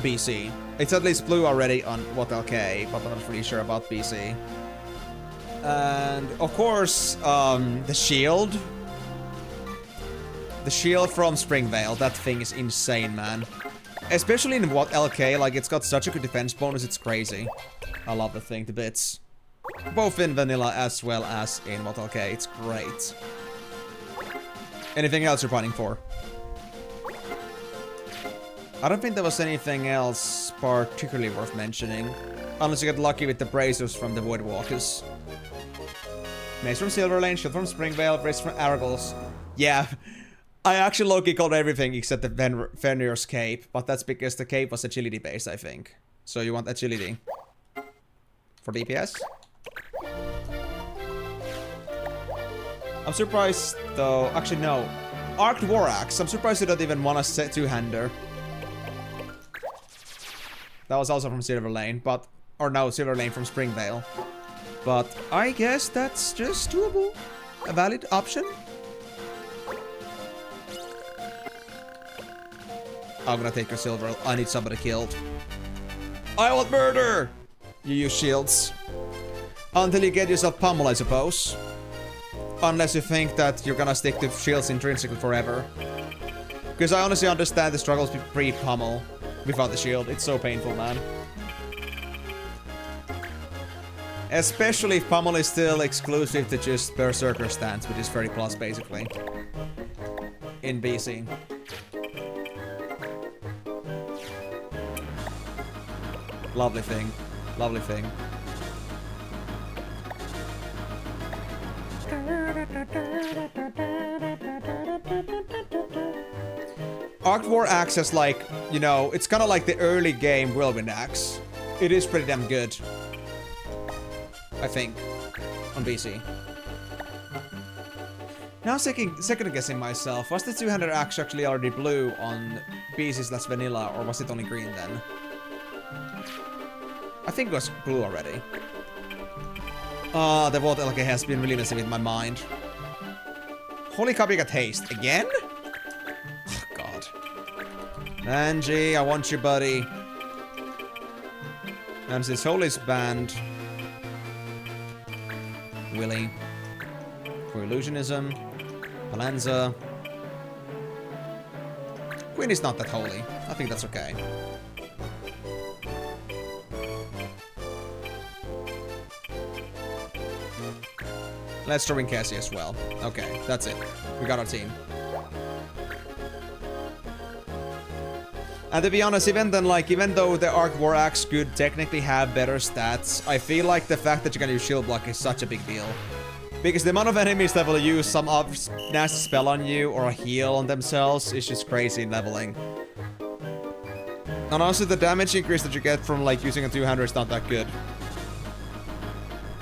BC. It's at least blue already on what LK, but I'm not really sure about BC. And of course, the shield. The shield from Springvale, that thing is insane, man. Especially in what LK, like it's got such a good defense bonus, it's crazy. I love the thing to bits. Both in vanilla as well as in what LK, it's great. Anything else you're planning for? I don't think there was anything else particularly worth mentioning. Unless you get lucky with the bracers from the Voidwalkers. Mace from Silver Lane, shield from Springvale, brace from Argos. Yeah, I actually low-key called everything except the Fenrir's cape, but that's because the cape was agility based, I think. So you want agility. For DPS? I'm surprised though, actually no. Arced War Axe, I'm surprised you don't even want a set two-hander. That was also from Silver Lane, but... Or no, Silver Lane from Springvale. But I guess that's just doable. A valid option. I'm gonna take your silver. I need somebody killed. I want murder! You use shields. Until you get yourself pummel, I suppose. Unless you think that you're gonna stick to shields intrinsically forever. Because I honestly understand the struggles with pre-pummel without the shield. It's so painful, man. Especially if pummel is still exclusive to just Berserker stance, which is 30 plus basically. In BC. Lovely thing. Lovely thing. Arced War Axe is like, you know, it's kind of like the early game Whirlwind Axe. It is pretty damn good. I think. On BC. Now second guessing myself, was the 200 axe actually already blue on BC/vanilla, vanilla, or was it only green then? I think it was blue already. The Vault LK has been really messing with my mind. Holy Cup, you got haste. Again? Oh, God. Angie, I want you, buddy. And since Holy's banned... Willy. For Illusionism. Palanza. Queen is not that holy. I think that's okay. Let's throw in Cassie as well. Okay, that's it. We got our team. And to be honest, even though the Arced War Axe could technically have better stats, I feel like the fact that you can use shield block is such a big deal. Because the amount of enemies that will use some nasty spell on you or a heal on themselves is just crazy in leveling. And also the damage increase that you get from like using a two-hander is not that good.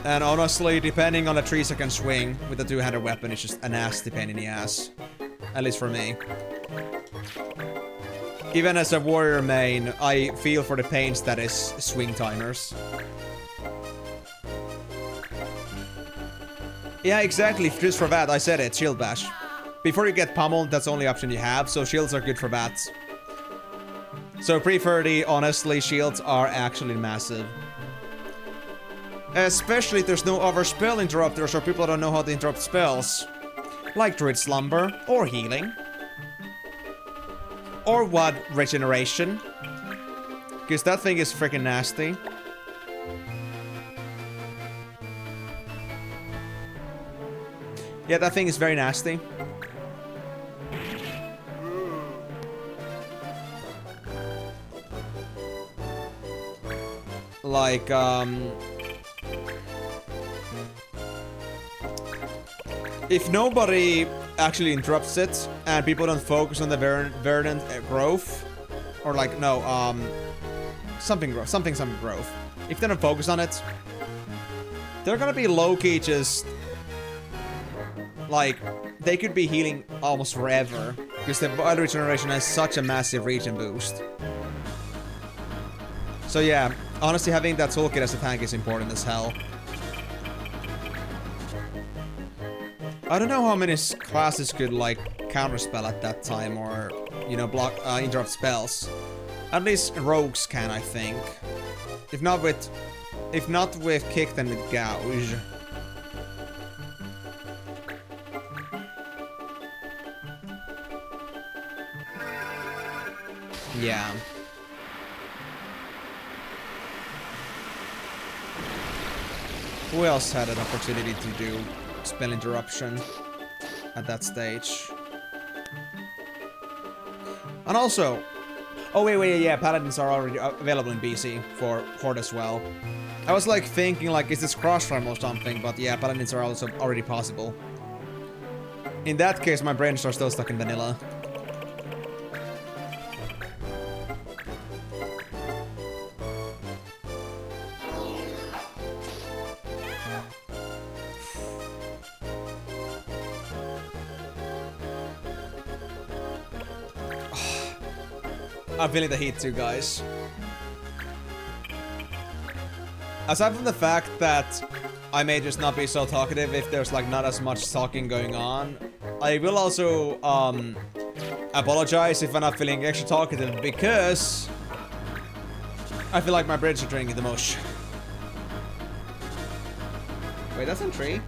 And honestly, depending on a 3-second swing with a two-hander weapon, it's just a nasty pain in the ass. At least for me. Even as a warrior main, I feel for the pains that is swing timers. Yeah, exactly, just for that, I said it, shield bash. Before you get pummeled, that's the only option you have, so shields are good for that. So pre-30, honestly, shields are actually massive. Especially if there's no other spell interrupters or people don't know how to interrupt spells. Like Druid Slumber, or Healing. Or what? Regeneration. Because that thing is freaking nasty. Yeah, that thing is very nasty. Like, if nobody actually interrupts it, and people don't focus on the verdant growth, or like, no, something growth, if they don't focus on it, they're gonna be low-key just... Like, they could be healing almost forever. Because the body regeneration has such a massive regen boost. So yeah, honestly having that toolkit as a tank is important as hell. I don't know how many classes could like counterspell at that time or, you know, block, interrupt spells. At least rogues can, I think. If not with kick, then with gouge. Yeah. Who else had an opportunity to do spell interruption at that stage? And also... Oh, wait, yeah, paladins are already available in BC for Horde as well. I was like thinking, like, is this cross-run or something? But yeah, paladins are also already possible. In that case, my brains are still stuck in vanilla. I'm feeling the heat too, guys. Aside from the fact that I may just not be so talkative if there's like not as much talking going on, I will also apologize if I'm not feeling extra talkative because I feel like my brains are drinking the most. Wait, that's on tree?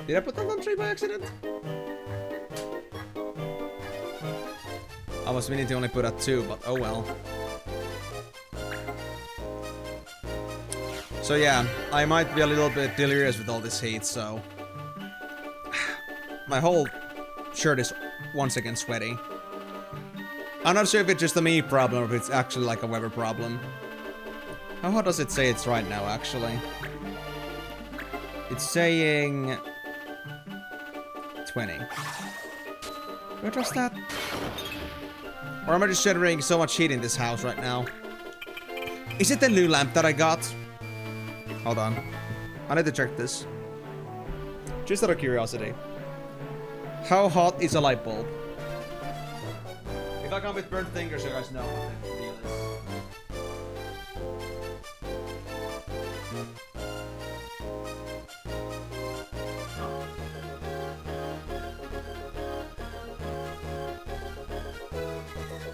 Did I put that on tree by accident? I was meaning to only put at 2, but oh well. So yeah, I might be a little bit delirious with all this heat, so... My whole shirt is once again sweaty. I'm not sure if it's just a me problem or if it's actually like a weather problem. How hot does it say it's right now, actually? It's saying... 20. Where was that? Or am I just generating so much heat in this house right now? Is it the new lamp that I got? Hold on. I need to check this. Just out of curiosity. How hot is a light bulb? If I come with burnt fingers, you guys know what the deal is.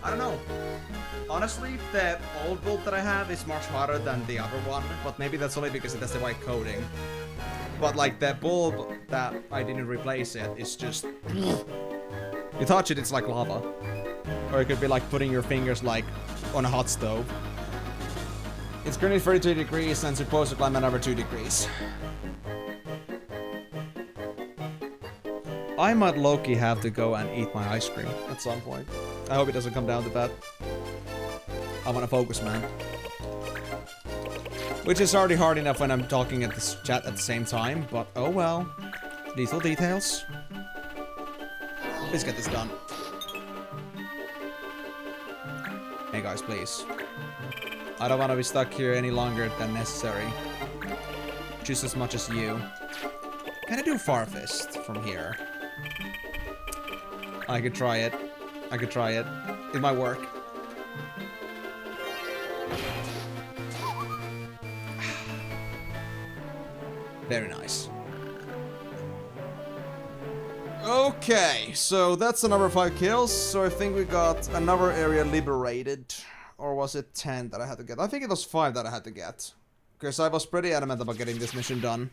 I don't know. Honestly, the old bulb that I have is much hotter than the other one, but maybe that's only because it has the white coating. But like the bulb that I didn't replace it is just... You touch it, it's like lava. Or it could be like putting your fingers like on a hot stove. It's currently 32 degrees and supposed to climb another 2 degrees. I might low-key have to go and eat my ice cream at some point. I hope it doesn't come down to that. I wanna focus, man. Which is already hard enough when I'm talking at this chat at the same time, but oh well. Little details. Let's get this done. Hey guys, please. I don't want to be stuck here any longer than necessary. Just as much as you. Can I do Farfist from here? I could try it. I could try it. It might work. Very nice. Okay, so that's another 5 kills. So I think we got another area liberated. Or was it 10 that I had to get? I think it was 5 that I had to get. Because I was pretty adamant about getting this mission done.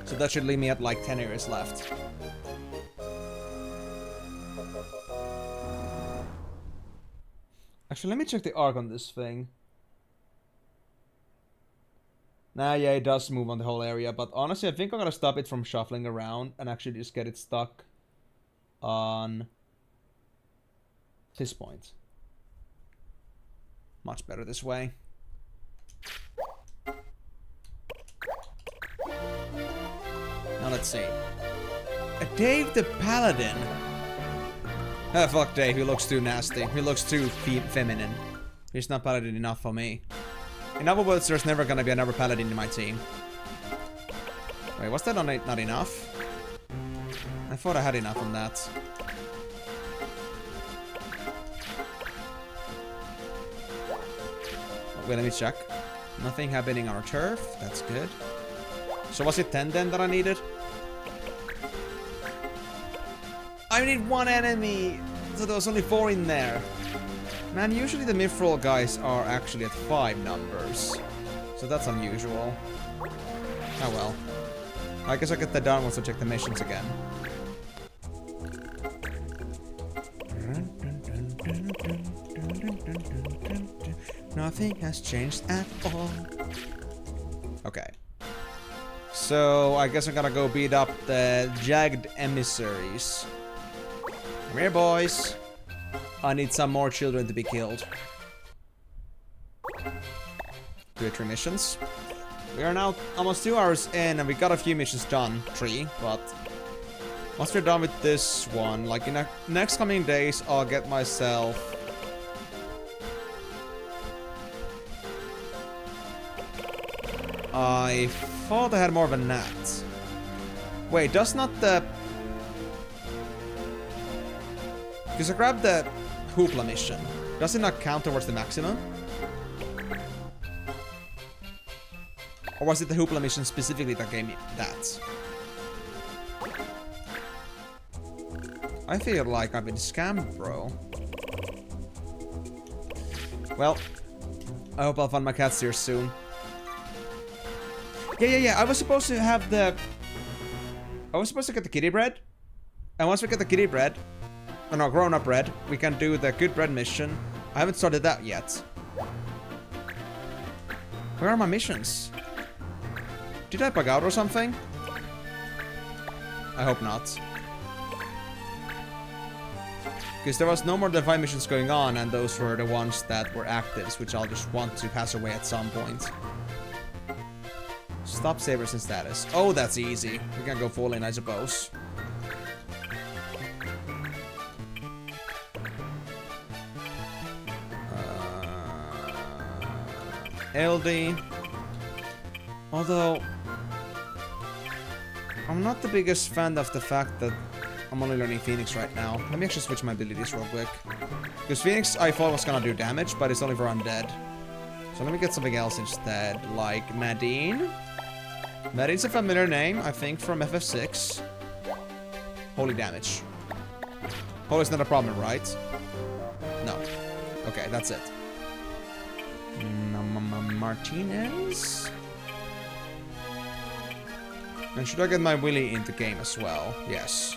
So that should leave me at like 10 areas left. Actually, let me check the arc on this thing. Nah, yeah, it does move on the whole area, but honestly, I think I'm gonna stop it from shuffling around and actually just get it stuck on this point. Much better this way. Now let's see. Dave the Paladin. Ah, fuck Dave, he looks too nasty. He looks too feminine. He's not paladin enough for me. In other words, there's never gonna be another paladin in my team. Wait, was that not enough? I thought I had enough on that. Wait, let me check. Nothing happening on our turf. That's good. So was it 10 then that I needed? I need 1 enemy! So there was only 4 in there. Man, usually the mithril guys are actually at 5 numbers. So that's unusual. Oh well. I guess I'll get that done once I check the missions again. Nothing has changed at all. Okay. So, I guess I'm gonna go beat up the jagged emissaries. Come here, boys. I need some more children to be killed. Do 3 missions. We are now almost 2 hours in and we got a few missions done. 3, but once we're done with this one, like in the next coming days, I'll get myself... I thought I had more of a gnat. Wait, does not the... Because I grabbed the Hoopla mission. Does it not count towards the maximum? Or was it the Hoopla mission specifically that gave me that? I feel like I've been scammed, bro. Well, I hope I'll find my cats here soon. Yeah. I was supposed to have the... I was supposed to get the kitty bread. And once we get the kitty bread... Oh no, grown-up bread. We can do the good bread mission. I haven't started that yet. Where are my missions? Did I bug out or something? I hope not. Because there was no more than 5 missions going on, and those were the ones that were actives, which I'll just want to pass away at some point. Stop savers in status. Oh, that's easy. We can go full in, I suppose. LD. Although, I'm not the biggest fan of the fact that I'm only learning Phoenix right now. Let me actually switch my abilities real quick. Because Phoenix I thought was gonna do damage, but it's only for undead. So let me get something else instead, like Nadine. Nadine's a familiar name, I think, from FF6. Holy damage. Holy's not a problem, right? No. Okay, that's it. Martinez? And should I get my Willy into game as well? Yes.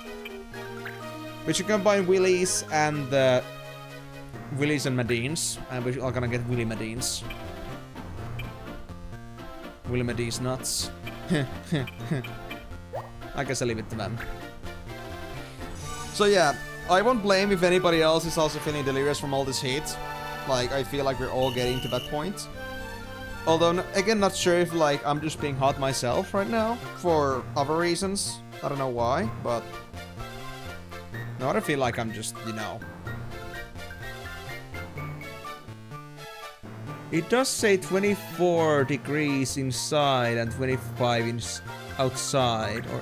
We should combine Willies and Willies and Madines. And we are gonna get Willy Madines. Willy Madines nuts. I guess I'll leave it to them. So yeah, I won't blame if anybody else is also feeling delirious from all this heat. Like, I feel like we're all getting to that point. Although, again, not sure if, like, I'm just being hot myself right now. For other reasons. I don't know why, but... No, I don't feel like I'm just, you know... It does say 24 degrees inside and 25 outside. Or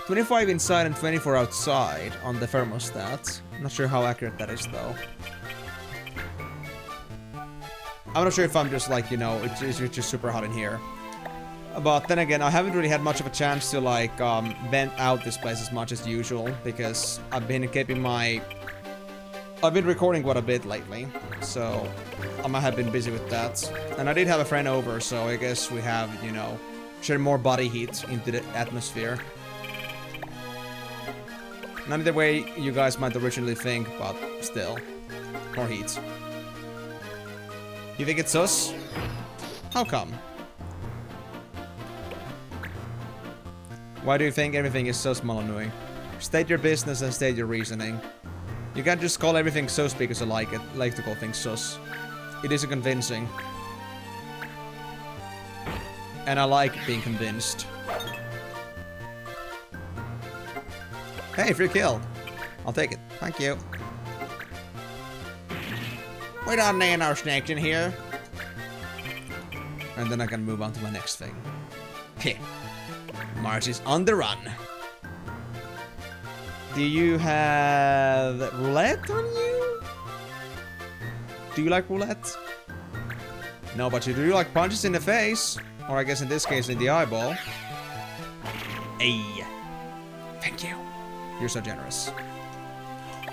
25 inside and 24 outside on the thermostat. I'm not sure how accurate that is, though. I'm not sure if I'm just like, you know, it's just super hot in here. But then again, I haven't really had much of a chance to like vent out this place as much as usual because I've been keeping my... I've been recording quite a bit lately, so I might have been busy with that. And I did have a friend over, so I guess we have, you know, shared more body heat into the atmosphere. Not the way you guys might originally think, but still, more heat. You think it's sus? How come? Why do you think everything is so small and annoying? State your business and state your reasoning. You can't just call everything sus because I like it. I like to call things sus. It isn't convincing. And I like being convinced. Hey, free kill. I'll take it. Thank you. We don't need no snakes in here. And then I can move on to my next thing. Heh. Mars is on the run. Do you have roulette on you? Do you like roulette? No, but you do like punches in the face. Or I guess in this case in the eyeball. Hey. Thank you. You're so generous.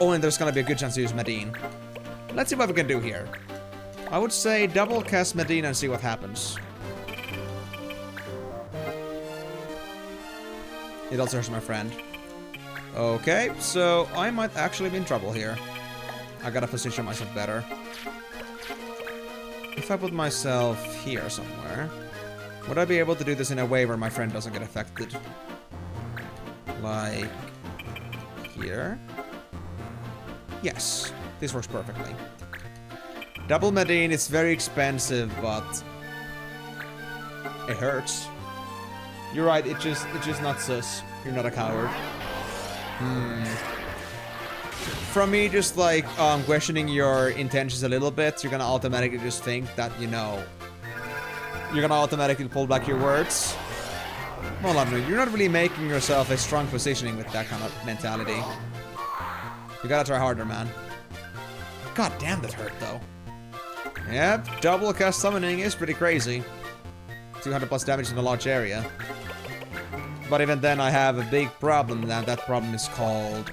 Oh, and there's gonna be a good chance to use Medine. Let's see what we can do here. I would say double cast Medine and see what happens. It also hurts my friend. Okay, so I might actually be in trouble here. I gotta position myself better. If I put myself here somewhere, would I be able to do this in a way where my friend doesn't get affected? Like here? Yes, this works perfectly. Double Medine is very expensive, but it hurts. You're right, it's just not sus. You're not a coward. From me just like questioning your intentions a little bit, you're gonna automatically just think that, you know, you're gonna automatically pull back your words. Well, you're not really making yourself a strong positioning with that kind of mentality. You gotta try harder, man. God damn, that hurt though. Yep, double cast summoning is pretty crazy. 200 plus damage in a large area. But even then I have a big problem, and that problem is called...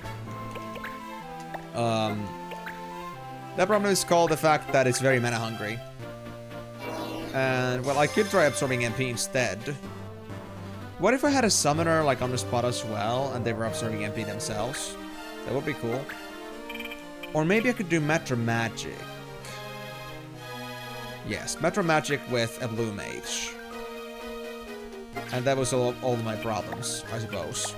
that problem is called the fact that it's very mana hungry. And, well, I could try absorbing MP instead. What if I had a summoner, like, on the spot as well, and they were absorbing MP themselves? That would be cool. Or maybe I could do Metro Magic. Yes, Metro Magic with a blue mage. And that was all of my problems, I suppose.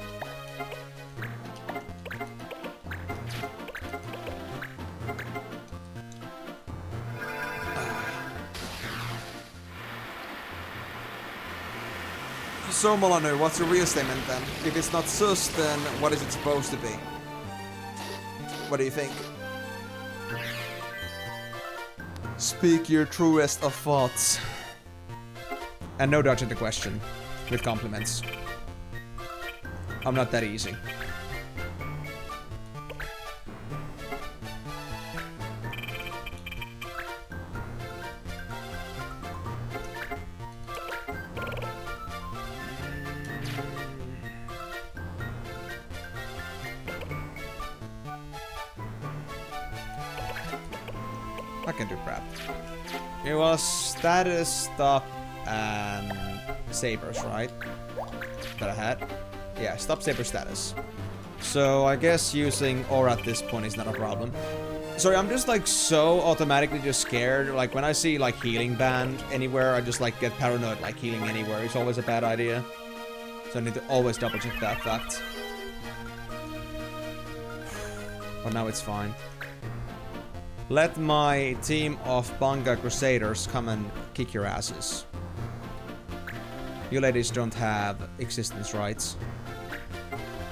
So, Molyneux, what's your real statement then? If it's not sus, then what is it supposed to be? What do you think? Speak your truest of thoughts. And no dodging the question. With compliments. I'm not that easy. I can do crap. It was status, stop, and sabers, right? That I had? Yeah, stop saber status. So I guess using aura at this point is not a problem. Sorry, I'm just like so automatically just scared. Like when I see like healing band anywhere, I just like get paranoid. Like healing anywhere is always a bad idea. So I need to always double check that fact. But now it's fine. Let my team of Banga Crusaders come and kick your asses. You ladies don't have existence rights.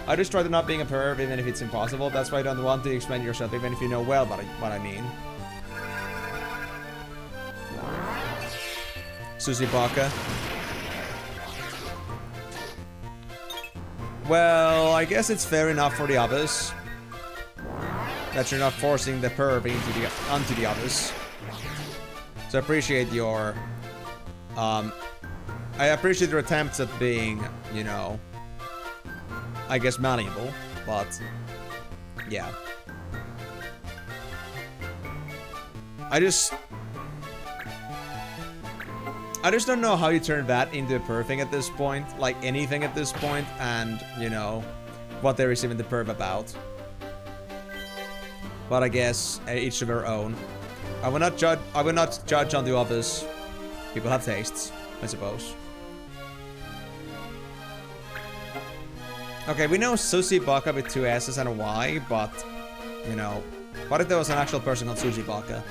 I just try to not being a perv even if it's impossible. That's why I don't want to explain yourself even if you know well what I mean. Susie Baka. Well, I guess it's fair enough for the others. That you're not forcing the perv onto the others. So I appreciate your... I appreciate your attempts at being, you know... I guess malleable, but... Yeah. I just don't know how you turn that into a perv thing at this point. Like anything at this point, and, you know... What there is even the perv about. But I guess each of their own. I will not judge on the others. People have tastes, I suppose. Okay, we know Susie Baka with 2 S's and a Y, but you know, what if there was an actual person called Susie Baka?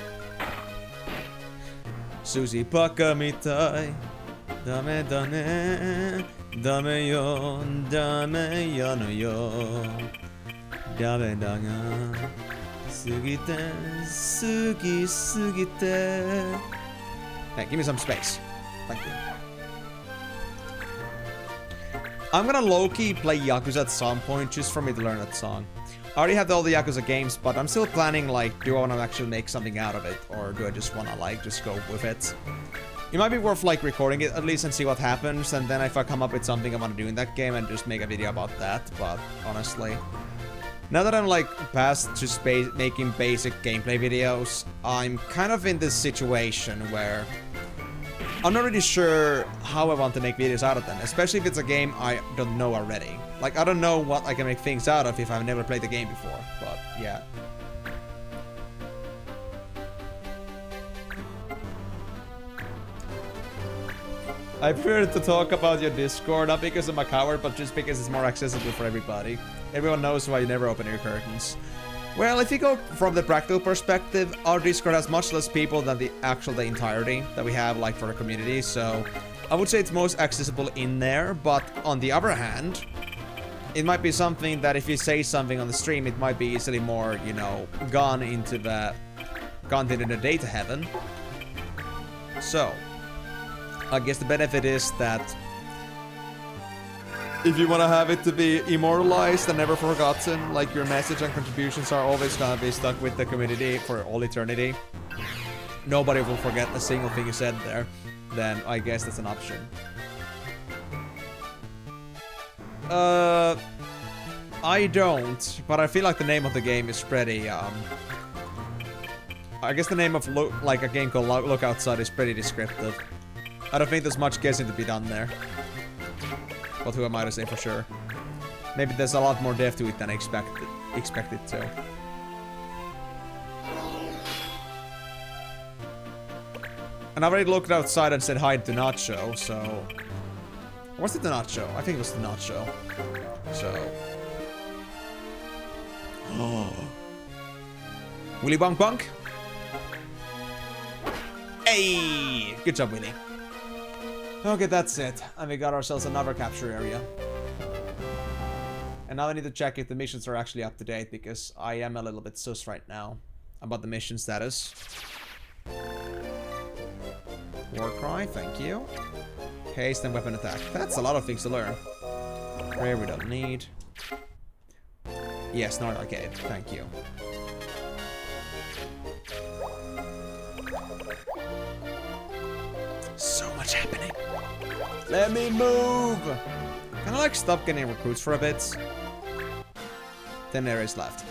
Susie Baka mitai, dame dane, dame yo, dame yo no yo, dame daga. Sugite, sugi, sugite. Hey, give me some space. Thank you. I'm gonna low-key play Yakuza at some point just for me to learn that song. I already have all the Yakuza games, but I'm still planning, like, do I want to actually make something out of it? Or do I just want to, like, just go with it? It might be worth, like, recording it at least and see what happens. And then if I come up with something I want to do in that game and just make a video about that. But, honestly, now that I'm, like, past just making basic gameplay videos, I'm kind of in this situation where I'm not really sure how I want to make videos out of them, especially if it's a game I don't know already. Like, I don't know what I can make things out of if I've never played the game before, but yeah. I prefer to talk about your Discord, not because I'm a coward, but just because it's more accessible for everybody. Everyone knows why you never open your curtains. Well, if you go from the practical perspective, our Discord has much less people than the entirety that we have, like, for the community, so I would say it's most accessible in there, but on the other hand, it might be something that if you say something on the stream, it might be easily more, you know, gone into the data heaven. So, I guess the benefit is that if you want to have it to be immortalized and never forgotten, like your message and contributions are always gonna be stuck with the community for all eternity. Nobody will forget a single thing you said there. Then I guess that's an option. I don't, but I feel like the name of the game is pretty, I guess the name of like a game called Look Outside is pretty descriptive. I don't think there's much guessing to be done there. But who am I to say for sure? Maybe there's a lot more depth to it than I expected to. And I already looked outside and said hi to Nacho, so... Was it the Nacho? I think it was the Nacho. So... Oh. Willy Bonk Bonk? Hey! Good job, Willy. Okay, that's it. And we got ourselves another capture area. And now I need to check if the missions are actually up to date, because I am a little bit sus right now about the mission status. Warcry, thank you. Haste and weapon attack. That's a lot of things to learn. Prayer we don't need. Yes, Nord Arcade, thank you. So much happening. Let me move! Can I like stop getting recruits for a bit? 10 areas left.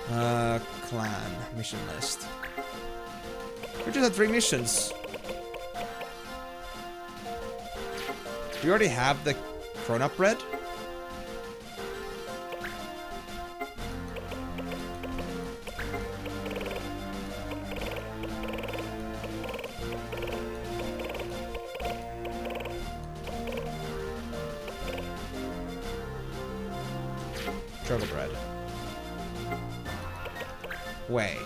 Clan mission list. We just had 3 missions. We already have the Cronut bread. Choco bread. Wait.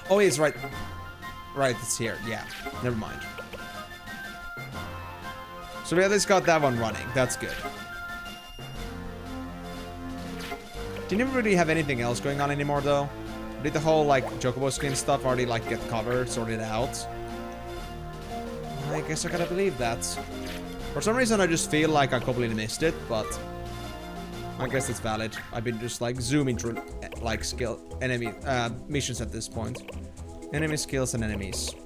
Oh, he's right. Right, it's here. Yeah, never mind. So we at least got that one running. That's good. Do you never really have anything else going on anymore, though? Did the whole, like, Chocobo skin stuff already, like, get covered, sorted out? I guess I gotta believe that. For some reason, I just feel like I completely missed it, but I guess it's valid. I've been just, like, zooming through, like, enemy missions at this point. Enemy skills and enemies.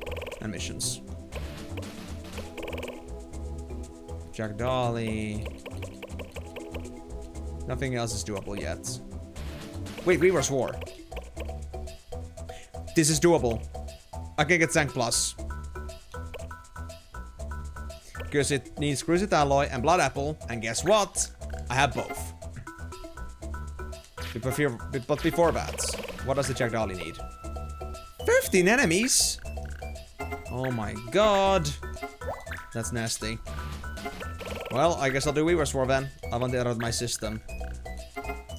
And missions. Jack Dolly. Nothing else is doable yet. Wait, Reaver's War. This is doable. I can get Zank Plus. Because it needs Cruciate Alloy and Blood Apple, and guess what? I have both. But before that, what does the Jack Dolly need? 15 enemies? Oh my god. That's nasty. Well, I guess I'll do Weaver's War then. I want it out of my system.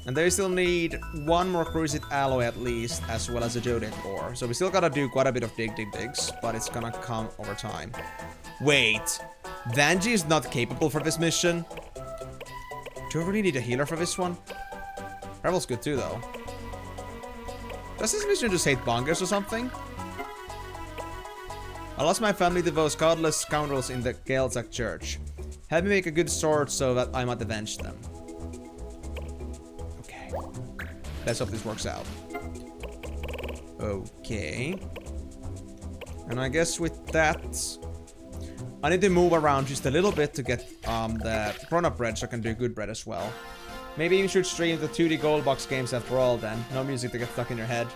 And they still need 1 more Cruciate Alloy at least, as well as a Geodet Ore. So we still gotta do quite a bit of digs, but it's gonna come over time. Wait. Vanji is not capable for this mission? Do I really need a healer for this one? Rebel's good too, though. Does this mission just hate bongers or something? I lost my family to those godless scoundrels in the Gaelzak church. Help me make a good sword so that I might avenge them. Okay. Let's hope this works out. Okay. And I guess with that, I need to move around just a little bit to get the grown-up bread so I can do good bread as well. Maybe you should stream the 2D gold box games after all then. No music to get stuck in your head.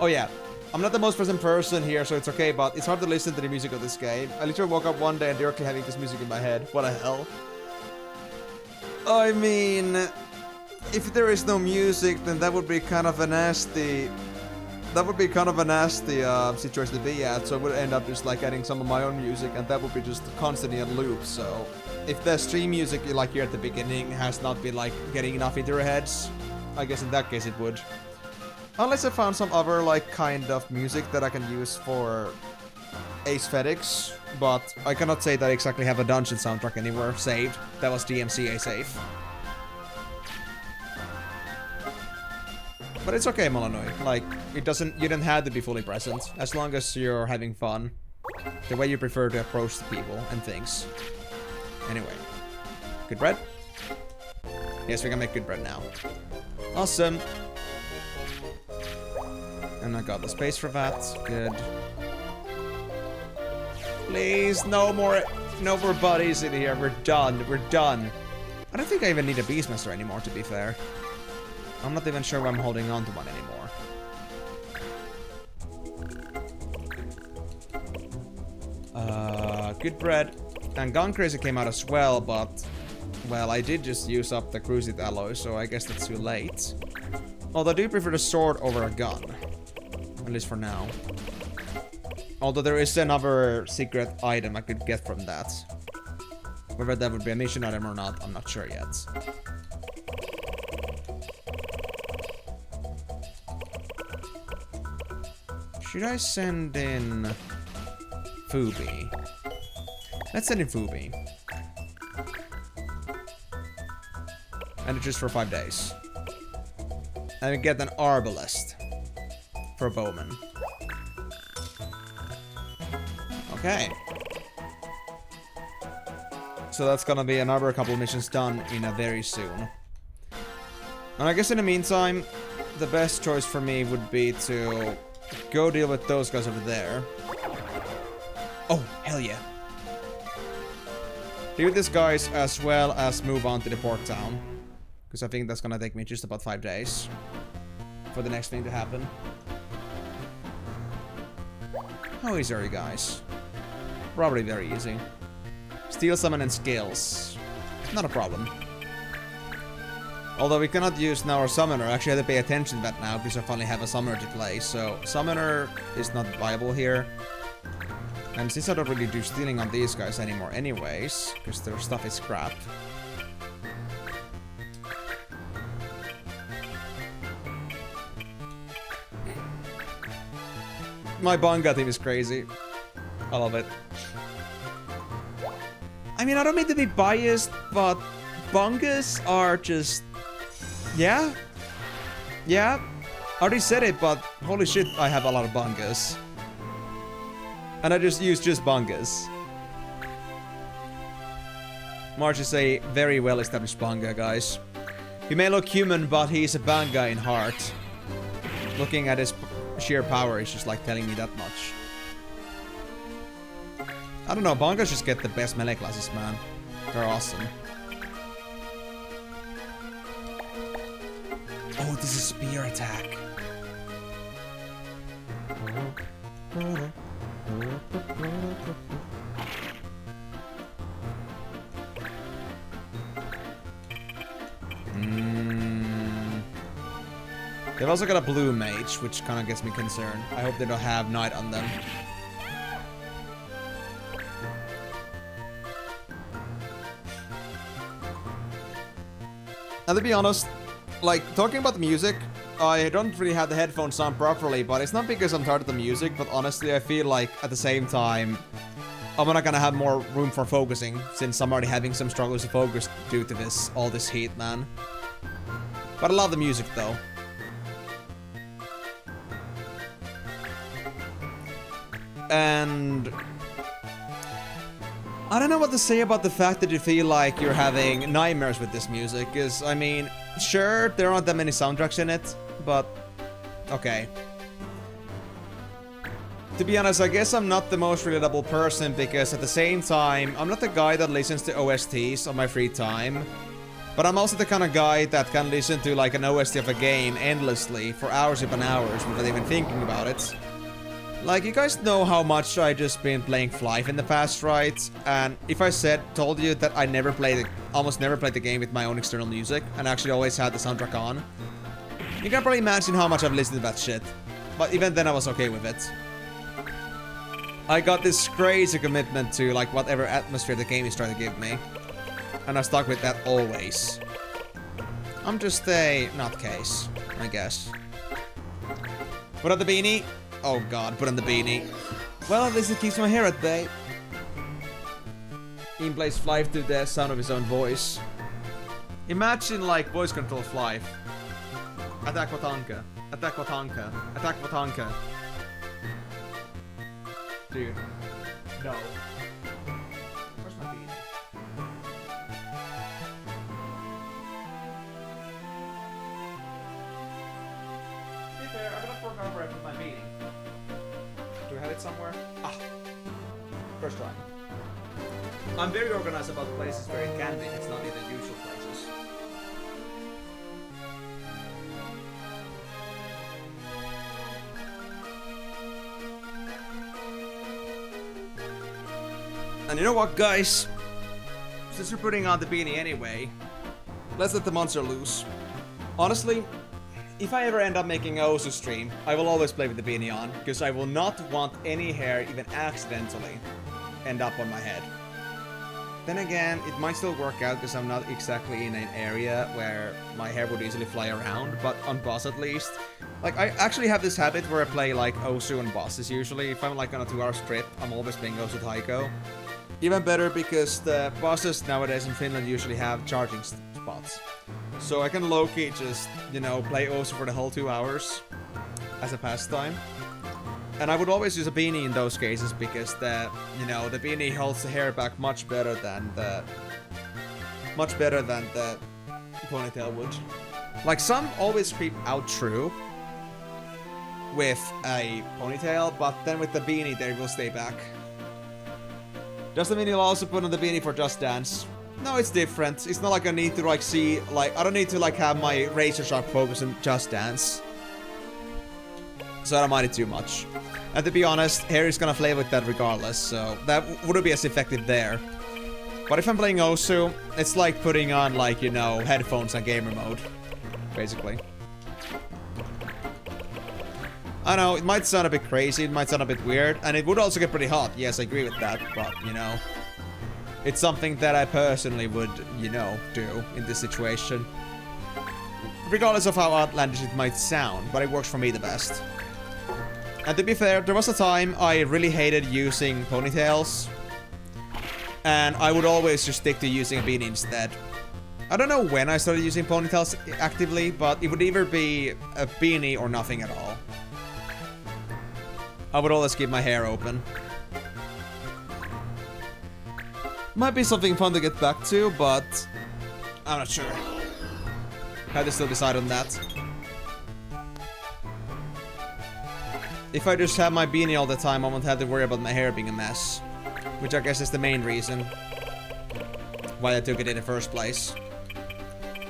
Oh yeah, I'm not the most present person here, so it's okay, but it's hard to listen to the music of this game. I literally woke up one day and directly having this music in my head. What the hell? I mean, if there is no music, then that would be kind of a nasty... That would be kind of a nasty situation to be at, so I would end up just like adding some of my own music, and that would be just constantly on loop. So if the stream music you like here at the beginning has not been like getting enough into your heads, I guess in that case it would. Unless I found some other like kind of music that I can use for aesthetics, but I cannot say that I exactly have a dungeon soundtrack anywhere saved. That was DMCA safe. But it's okay, Molanoid. Like, it doesn't... You don't have to be fully present. As long as you're having fun. The way you prefer to approach the people and things. Anyway. Good bread? Yes, we can make good bread now. Awesome. And I got the space for that. Good. Please, no more buddies in here. We're done. We're done. I don't think I even need a Beastmaster anymore, to be fair. I'm not even sure why I'm holding on to one anymore. Good bread. And Gun Crazy came out as well, but... Well, I did just use up the Cruciate alloy, so I guess that's too late. Although I do prefer the sword over a gun. At least for now. Although there is another secret item I could get from that. Whether that would be a mission item or not, I'm not sure yet. Should I send in Fubi? Let's send in Fubi. And it's just for 5 days. And we get an Arbalest for Bowman. Okay. So that's gonna be another couple missions done in a very soon. And I guess in the meantime, the best choice for me would be to go deal with those guys over there. Oh, hell yeah. Deal with these guys as well as move on to the port town. Because I think that's gonna take me just about 5 days for the next thing to happen. How easy are you guys? Probably very easy. Steel summon and skills. Not a problem. Although we cannot use now our summoner. I actually have to pay attention to that now because I finally have a summoner to play. So summoner is not viable here. And since I don't really do stealing on these guys anymore anyways, because their stuff is crap. My Banga team is crazy. I love it. I mean, I don't mean to be biased, but Bangas are just... Yeah? Yeah? I already said it, but holy shit, I have a lot of Bangas. And I just use just Bangas. March is a very well-established Banga, guys. He may look human, but he's a Banga in heart. Looking at his sheer power is just like telling me that much. I don't know, Bangas just get the best melee classes, man. They're awesome. Oh, this is spear attack. They've also got a blue mage, which kind of gets me concerned. I hope they don't have Knight on them. And to be honest, like, talking about the music, I don't really have the headphones on properly, but it's not because I'm tired of the music, but honestly, I feel like, at the same time, I'm not gonna have more room for focusing, since I'm already having some struggles to focus due to this, all this heat, man. But I love the music, though. And I don't know what to say about the fact that you feel like you're having nightmares with this music, because, I mean, sure, there aren't that many soundtracks in it, but okay. To be honest, I guess I'm not the most relatable person, because at the same time, I'm not the guy that listens to OSTs on my free time, but I'm also the kind of guy that can listen to like an OST of a game endlessly for hours upon hours without even thinking about it. Like, you guys know how much I just been playing Flife in the past, right? And if I told you that I almost never played the game with my own external music, and actually always had the soundtrack on, you can probably imagine how much I've listened to that shit. But even then I was okay with it. I got this crazy commitment to like whatever atmosphere the game is trying to give me. And I stuck with that always. I'm just a nutcase, I guess. Put on the beanie. Oh god, put on the beanie. Well, at least it keeps my hair at bay. Ian plays Flife to the sound of his own voice. Imagine like voice control Flife. Attack Watanka. Attack Watanka. Attack Watanka. Dude. No. Where's my beanie? Be fair, I'm gonna fork where I put my beanie. Do I have it somewhere? Ah. First try. I'm very organized about places where it can be. It's not in the usual places. And you know what, guys? Since we're putting on the beanie anyway, let's let the monster loose. Honestly, if I ever end up making a Osu stream, I will always play with the beanie on, because I will not want any hair even accidentally end up on my head. Then again, it might still work out because I'm not exactly in an area where my hair would easily fly around, but on boss at least. Like, I actually have this habit where I play like Osu and bosses usually. If I'm like on a 2-hour strip, I'm always playing Osu Taiko. Even better because the bosses nowadays in Finland usually have charging spots. So I can low-key just, you know, play Osu for the whole 2 hours as a pastime. And I would always use a beanie in those cases because the, you know, the beanie holds the hair back much better than the ponytail would. Like, some always creep out true with a ponytail, but then with the beanie they will stay back. Doesn't mean you'll also put on the beanie for Just Dance. No, it's different. It's not like I need to like see, like, I don't need to like have my razor sharp focus on Just Dance. So I don't mind it too much. And to be honest, hair is gonna play with that regardless, so that wouldn't be as effective there. But if I'm playing Osu, it's like putting on, like, you know, headphones on gamer mode, basically. I know, it might sound a bit crazy, it might sound a bit weird, and it would also get pretty hot, yes, I agree with that, but, you know, it's something that I personally would, you know, do in this situation. Regardless of how outlandish it might sound, but it works for me the best. And to be fair, there was a time I really hated using ponytails, and I would always just stick to using a beanie instead. I don't know when I started using ponytails actively, but it would either be a beanie or nothing at all. I would always keep my hair open. Might be something fun to get back to, but I'm not sure. Had to still decide on that. If I just have my beanie all the time, I won't have to worry about my hair being a mess. Which I guess is the main reason why I took it in the first place.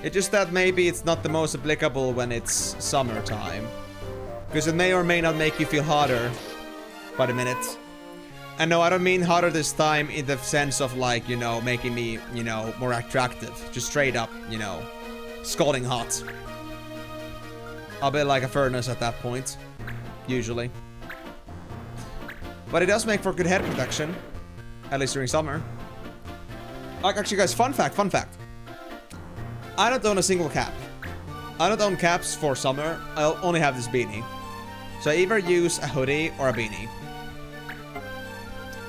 It's just that maybe it's not the most applicable when it's summertime. Because it may or may not make you feel hotter by the minute. And no, I don't mean hotter this time in the sense of like, you know, making me, you know, more attractive. Just straight up, you know, scalding hot. I'll be like a furnace at that point. Usually. But it does make for good head protection. At least during summer. Like, actually guys, fun fact. I don't own a single cap. I don't own caps for summer. I'll only have this beanie. So I either use a hoodie or a beanie.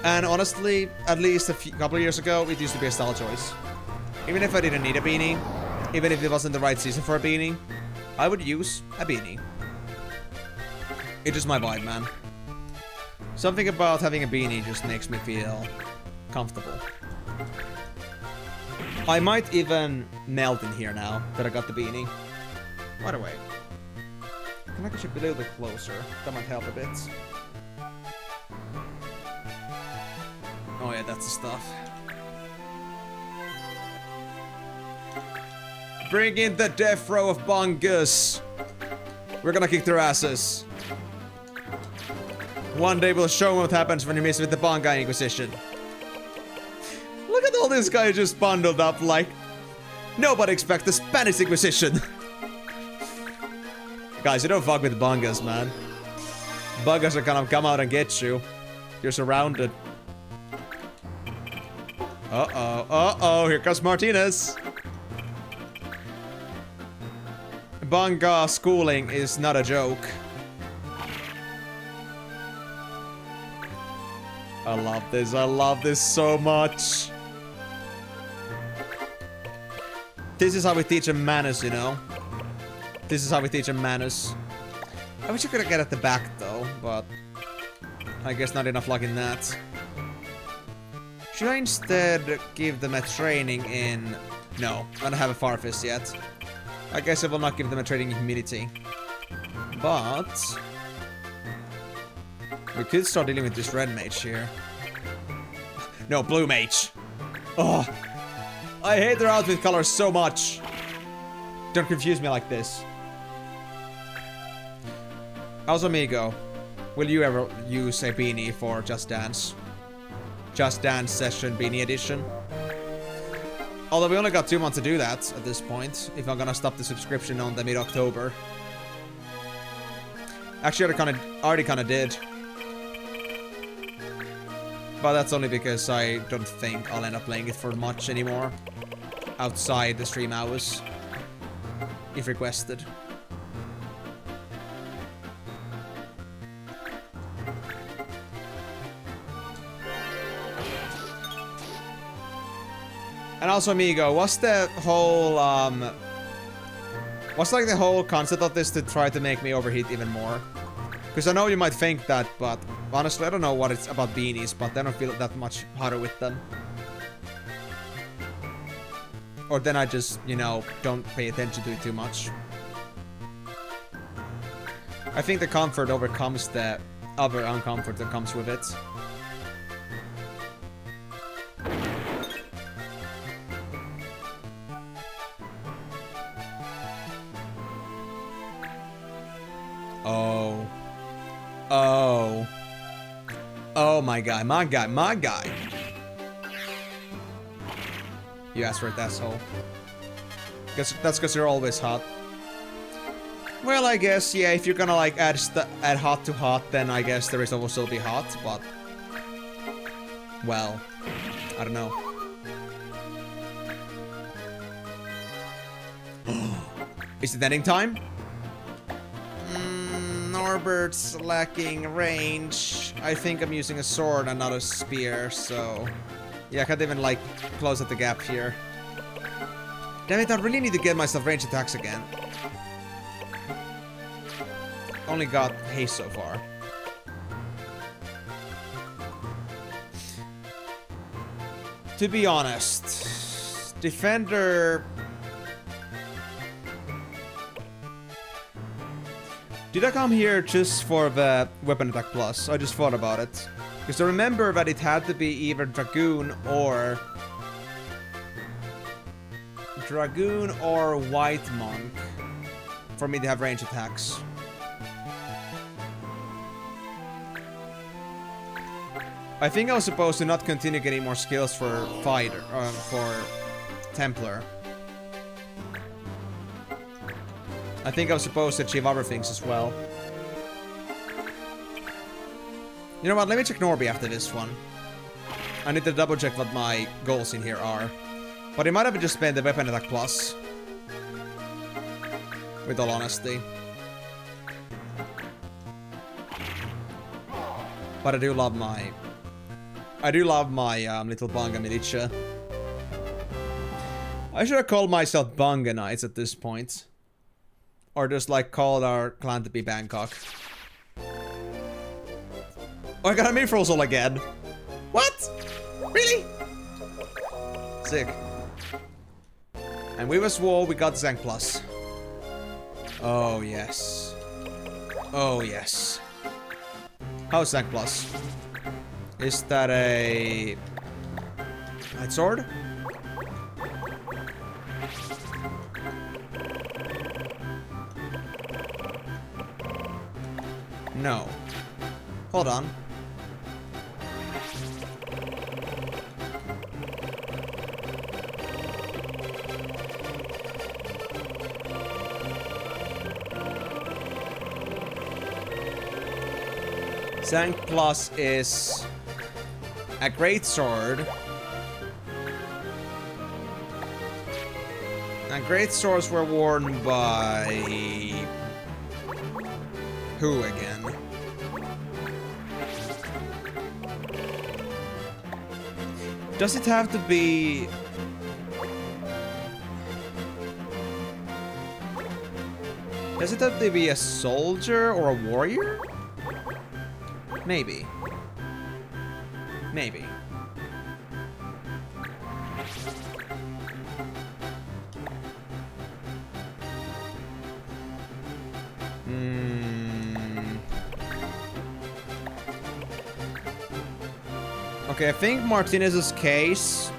And honestly, at least a couple of years ago, it used to be a style choice. Even if I didn't need a beanie, even if it wasn't the right season for a beanie, I would use a beanie. It's just my vibe, man. Something about having a beanie just makes me feel comfortable. I might even melt in here now that I got the beanie. By the way, can I get you a little bit closer? That might help a bit. Oh yeah, that's the stuff. Bring in the death row of bungus. We're gonna kick their asses. One day we'll show them what happens when you mess with the Bonga Inquisition. Look at all this guy just bundled up like nobody expects the Spanish Inquisition. Guys, you don't fuck with Bongas, man. Bongas are gonna come out and get you. You're surrounded. Uh-oh, uh-oh, here comes Martinez. Bonga schooling is not a joke. I love this so much. This is how we teach them manners, you know? This is how we teach them manners. I wish I could get at the back though, but I guess not enough luck in that. Should I instead give them a training in... No, I don't have a Farfist yet. I guess I will not give them a training in humidity. But... we could start dealing with this red mage here. No, blue mage. Oh, I hate their outfit colors so much. Don't confuse me like this. Also, Amigo, will you ever use a beanie for Just Dance? Just Dance Session Beanie Edition? Although we only got 2 months to do that at this point, if I'm gonna stop the subscription on the mid-October. Actually, I already kinda did. But that's only because I don't think I'll end up playing it for much anymore. Outside the stream hours. If requested. And also, Amigo, what's the whole, what's like the whole concept of this to try to make me overheat even more? Because I know you might think that, but honestly, I don't know what it's about beanies, but I don't feel that much hotter with them. Or then I just, you know, don't pay attention to it too much. I think the comfort overcomes the other uncomfort that comes with it. Oh. Oh. Oh, my guy, my guy, my guy. You asked for it, asshole. That's because you're always hot. Well, I guess, yeah, if you're gonna, like, add hot to hot, then I guess the result will still be hot, but... well, I don't know. Is it ending time? Norbert's lacking range. I think I'm using a sword and not a spear, so... yeah, I can't even, like, close at the gap here. Damn it, I really need to get myself range attacks again. Only got haste so far. To be honest, Defender... did I come here just for the weapon attack plus? I just thought about it. Because I remember that it had to be either Dragoon or White Monk for me to have range attacks. I think I was supposed to not continue getting more skills for Fighter, for Templar. I think I was supposed to achieve other things as well. You know what, let me check Norby after this one. I need to double check what my goals in here are. But it might have just been the weapon attack plus. With all honesty. But I do love my little Banga militia. I should have called myself Banga Knights at this point. Or just like called our clan to be Bangkok. Oh, I got a Mifrost soul again. What? Really? Sick. And we was War, we got Zank Plus. Oh, yes. Oh, yes. How's Zank Plus? Is that a... Light Sword? No. Hold on. Zank Plus is a great sword. And great swords were worn by... who again? Does it have to be... Does it have to be a soldier or a warrior? Maybe. Maybe. Okay, I think Martinez's case...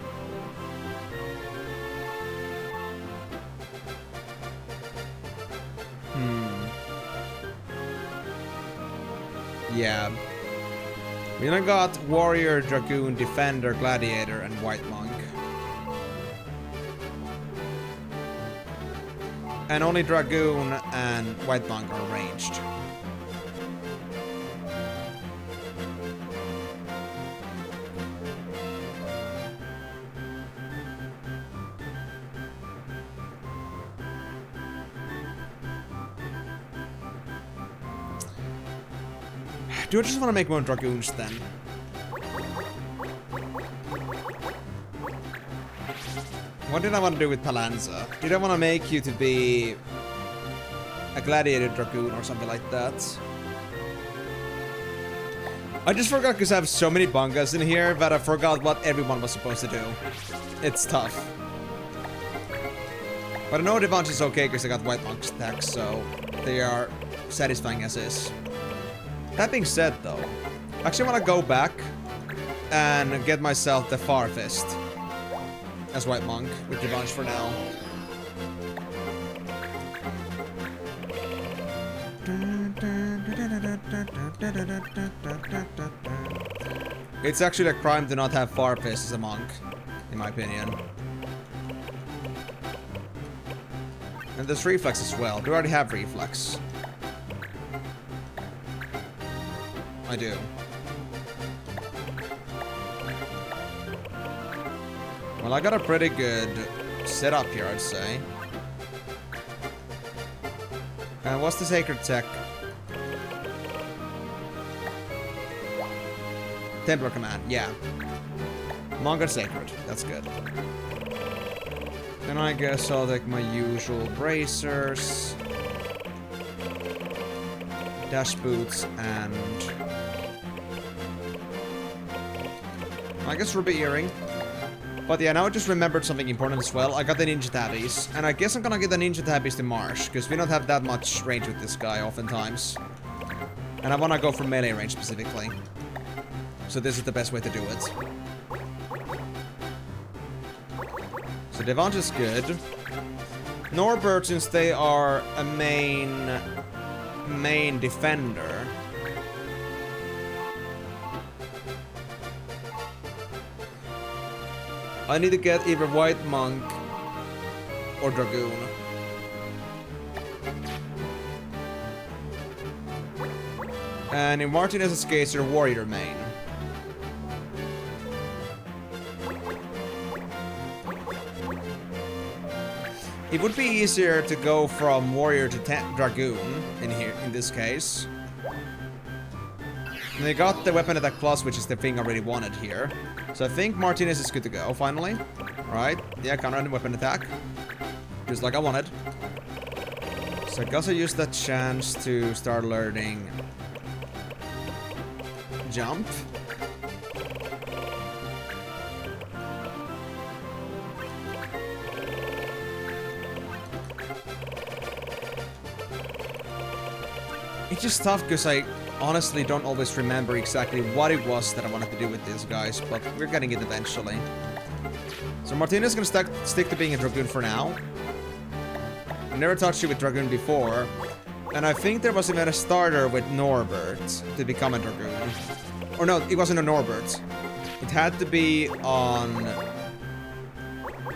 Yeah. We only got Warrior, Dragoon, Defender, Gladiator, and White Monk. And only Dragoon and White Monk are ranged. Do I just want to make more Dragoons then? What did I want to do with Palanza? Did I want to make you to be a Gladiator Dragoon or something like that? I just forgot because I have so many bungas in here that I forgot what everyone was supposed to do. It's tough. But I know Devanch is okay because I got White Monk stacks, so they are satisfying as is. That being said, though, I actually want to go back and get myself the Far Fist as White Monk with Devanch for now. It's actually a crime to not have Far Fist as a monk, in my opinion. And there's Reflex as well. Do I already have Reflex? I do. Well, I got a pretty good setup here, I'd say. And what's the Sacred Tech? Templar Command, yeah. Manga Sacred, that's good. Then I guess I'll take my usual bracers, dash boots, and I guess Ruby Earring. But yeah, now I just remembered something important as well. I got the Ninja Tabbies, and I guess I'm gonna get the Ninja Tabbies to Marsh, because we don't have that much range with this guy oftentimes. And I wanna go for melee range specifically. So this is the best way to do it. So Devanch is good. Norbert, since they are a main defender. I need to get either White Monk or Dragoon. And in Martinez's case, you're Warrior main. It would be easier to go from Warrior to Dragoon in this case. And they got the Weapon Attack Plus, which is the thing I really wanted here. So I think Martinez is good to go, finally. Alright, yeah, counter and Weapon Attack. Just like I wanted. So I guess I use that chance to start learning jump. It's just tough because I honestly don't always remember exactly what it was that I wanted to do with these guys, but we're getting it eventually. So Martina's gonna stick to being a Dragoon for now. I've never touched it with Dragoon before, and I think there was even a starter with Norbert to become a Dragoon. Or no, it wasn't a Norbert. It had to be on...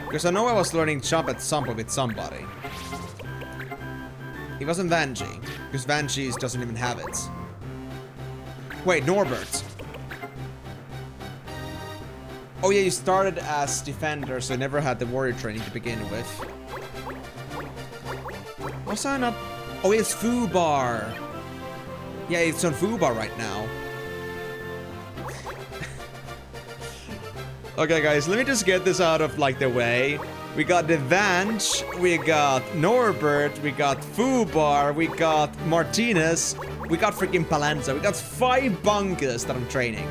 Because I know I was learning jump at some point with somebody. It wasn't Vanjie, because Vanjie doesn't even have it. Wait, Norbert. Oh yeah, you started as Defender, so you never had the Warrior training to begin with. Was I not? Oh, it's Fubar. Yeah, it's on Fubar right now. Okay, guys, let me just get this out of, like, the way. We got the Vange, we got Norbert, we got Fubar, we got Martinez, we got freaking Palanza. We got 5 bunkers that I'm training.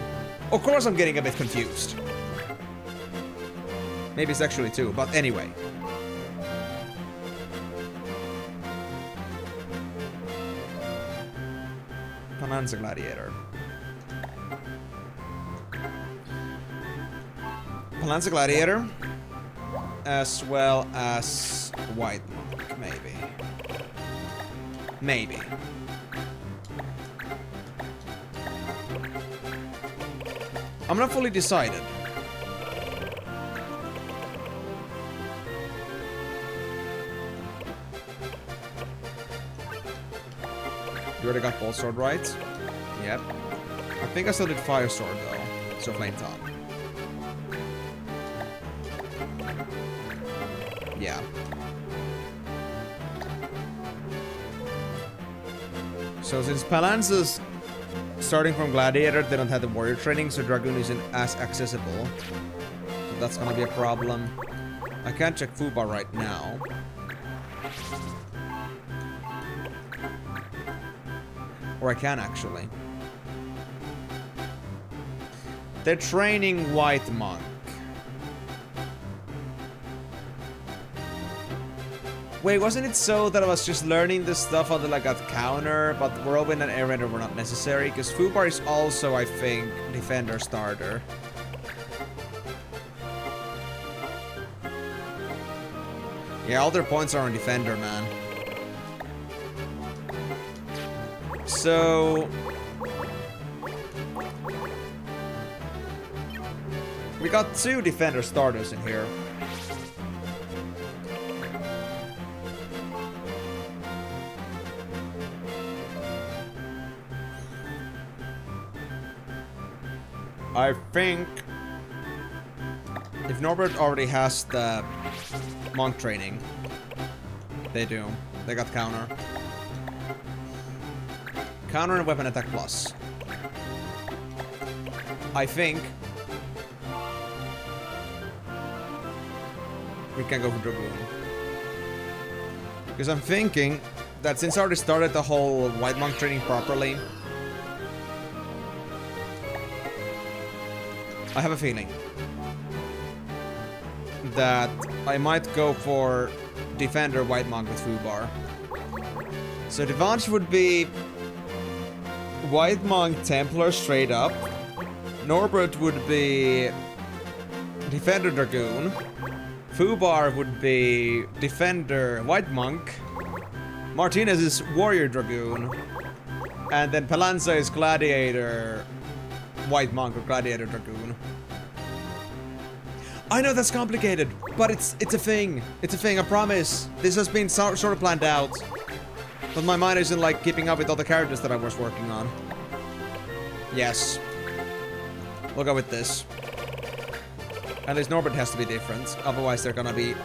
Of course I'm getting a bit confused. Maybe it's actually 2, but anyway. Palanza Gladiator. Palanza Gladiator. As well as White Monk, maybe. Maybe. I'm not fully decided. You already got Bolt Sword, right? Yep. I think I still did Fire Sword though, so Flame Top. Yeah. So since Palanza's starting from Gladiator, they don't have the Warrior training, so Dragoon isn't as accessible. So that's gonna be a problem. I can't check Fubar right now. Or I can actually. They're training White Monk. Wait, wasn't it so that I was just learning this stuff until I got counter, but Whirlwind and Air Raider were not necessary? Because Fubar is also, I think, Defender starter. Yeah, all their points are on Defender, man. So... we got 2 Defender starters in here. I think if Norbert already has the monk training, they do. They got counter. Counter and weapon attack plus. I think we can go for Dragoon. Because I'm thinking that since I already started the whole White Monk training properly, I have a feeling that I might go for Defender White Monk with Fubar. So the advantage would be White Monk Templar straight up. Norbert would be Defender Dragoon. Fubar would be Defender White Monk. Martinez is Warrior Dragoon. And then Palanza is Gladiator White Monk or Gladiator Dragoon. I know that's complicated, but it's a thing. It's a thing, I promise. This has been sort of planned out. But my mind isn't like keeping up with all the characters that I was working on. Yes. We'll go with this. At least Norbert has to be different. Otherwise they're gonna be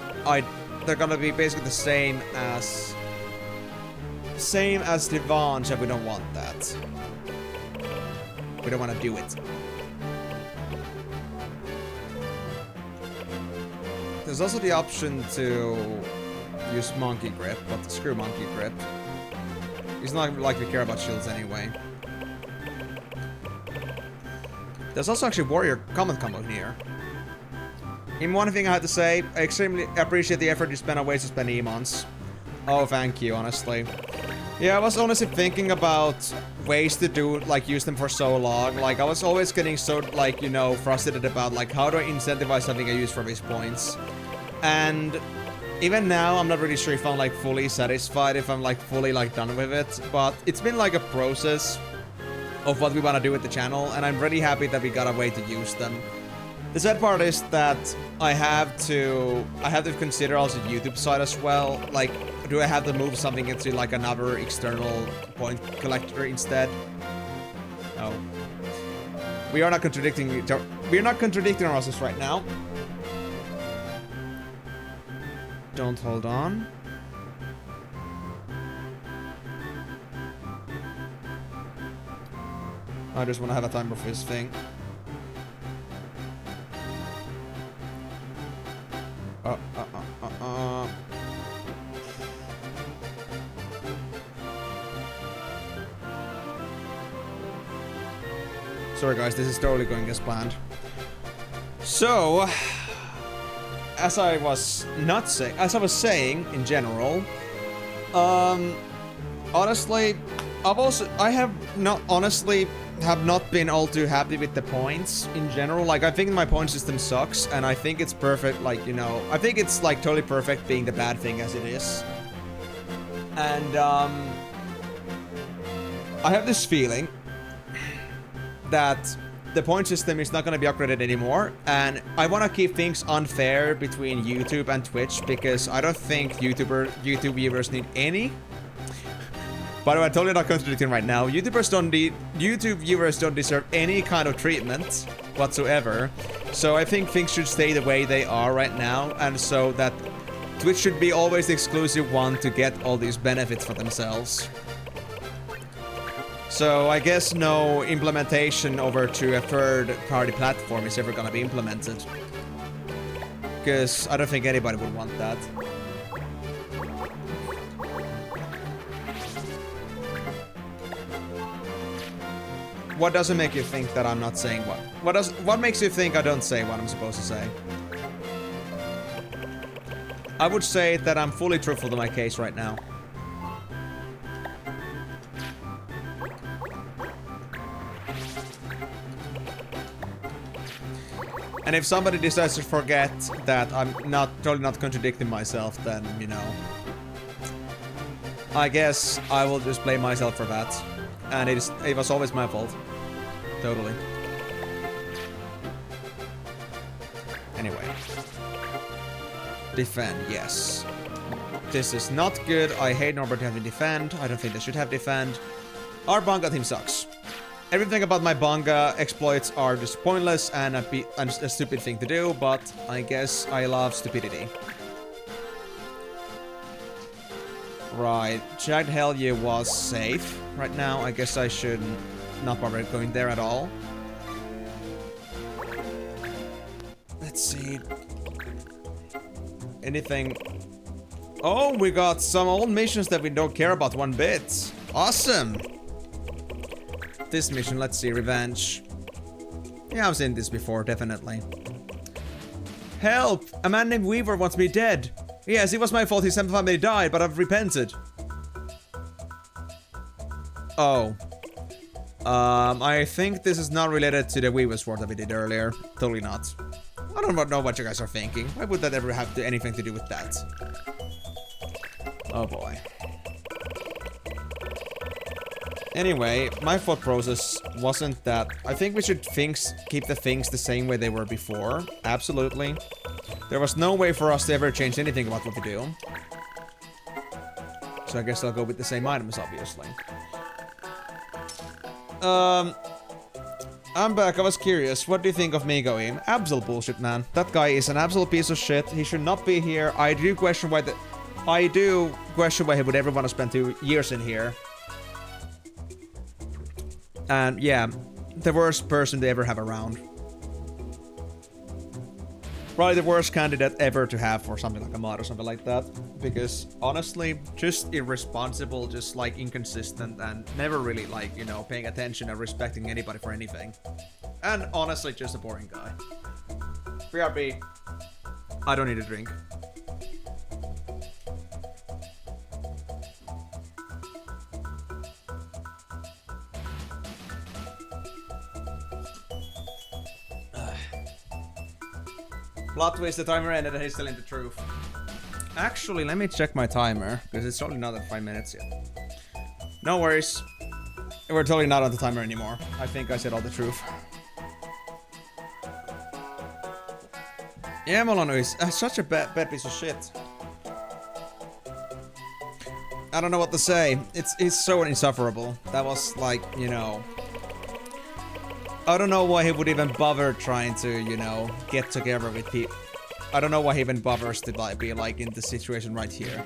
basically the same as Divanche, and we don't want that. We don't want to do it. There's also the option to use Monkey Grip, but screw Monkey Grip. He's not likely to care about shields anyway. There's also actually warrior comment combo here. In one thing I had to say, I extremely appreciate the effort you spend on ways to spend emons. Oh, thank you, honestly. Yeah, I was honestly thinking about ways to do, like, use them for so long. Like, I was always getting so, like, you know, frustrated about, like, how do I incentivize something I use for these points? And even now, I'm not really sure if I'm, like, fully satisfied, if I'm, like, fully, like, done with it. But it's been, like, a process of what we want to do with the channel, and I'm really happy that we got a way to use them. The sad part is that I have to consider also the YouTube side as well. Like, do I have to move something into like another external point collector instead? No. We are not contradicting ourselves right now. Don't hold on. I just want to have a timer for this thing. Sorry guys, this is totally going as planned. So, as I was saying in general, honestly, I have not been all too happy with the points in general. Like, I think my point system sucks, and I think it's perfect, like, you know, I think it's, like, totally perfect being the bad thing as it is. And, I have this feeling that the point system is not going to be upgraded anymore, and I want to keep things unfair between YouTube and Twitch, because I don't think YouTube viewers need any. By the way, I'm totally not contradicting right now. YouTube viewers don't deserve any kind of treatment whatsoever. So I think things should stay the way they are right now, and so that Twitch should be always the exclusive one to get all these benefits for themselves. So I guess no implementation over to a third-party platform is ever gonna be implemented. Because I don't think anybody would want that. What doesn't make you think that I'm not saying what makes you think I don't say what I'm supposed to say? I would say that I'm fully truthful to my case right now. And if somebody decides to forget that I'm totally not contradicting myself, then, you know, I guess I will just blame myself for that. And it was always my fault. Totally. Anyway. Defend, yes. This is not good. I hate Norbert having defend. I don't think they should have defend. Our Banga team sucks. Everything about my Banga exploits are just pointless and a stupid thing to do, but I guess I love stupidity. Right, Jagged Hellier was safe right now. I guess I should not bother going there at all. Let's see. Anything? Oh, we got some old missions that we don't care about one bit. Awesome! This mission, let's see, revenge. Yeah, I've seen this before, definitely. Help! A man named Weaver wants me dead. Yes, it was my fault his family died, but I've repented. Oh. I think this is not related to the Weaver sword that we did earlier. Totally not. I don't know what you guys are thinking. Why would that ever have anything to do with that? Oh boy. Anyway, my thought process wasn't that... I think we should keep the things the same way they were before. Absolutely. There was no way for us to ever change anything about what we do. So I guess I'll go with the same items, obviously. I'm back. I was curious. What do you think of me going? Absolute bullshit, man. That guy is an absolute piece of shit. He should not be here. I do question why he would ever want to spend 2 years in here. And yeah, the worst person they ever have around. Probably the worst candidate ever to have for something like a mod or something like that. Because honestly, just irresponsible, just like inconsistent and never really like, you know, paying attention or respecting anybody for anything. And honestly, just a boring guy. BRB. I don't need a drink. Plot twist, the timer ended and he's telling the truth. Actually, let me check my timer, because it's only not at 5 minutes yet. No worries. We're totally not on the timer anymore. I think I said all the truth. Yeah, Molano is such a bad piece of shit. I don't know what to say. It's so insufferable. That was like, you know... I don't know why he would even bother trying to, you know, get together with people. I don't know why he even bothers to like, be like in the situation right here.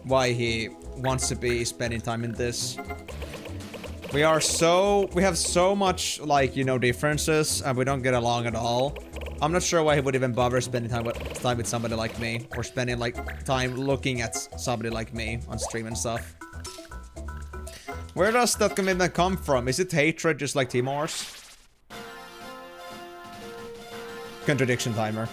Why he wants to be spending time in this. We have so much like, you know, differences and we don't get along at all. I'm not sure why he would even bother spending time with somebody like me, or spending like time looking at somebody like me on stream and stuff. Where does that commitment come from? Is it hatred just like Timor's? Contradiction timer.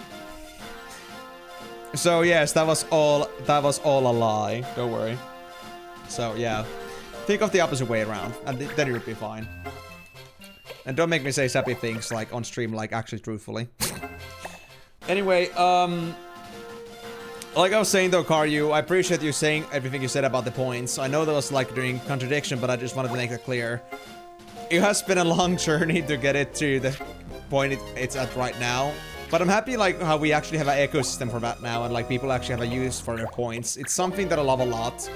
So yes, that was all a lie. Don't worry. So yeah. Think of the opposite way around, and then you'll be fine. And don't make me say sappy things like on stream, like actually truthfully. Anyway, like I was saying though, Karyu, I appreciate you saying everything you said about the points. I know that was like during contradiction, but I just wanted to make it clear. It has been a long journey to get it to the point it's at right now. But I'm happy like how we actually have an ecosystem for that now, and like people actually have a use for their points. It's something that I love a lot.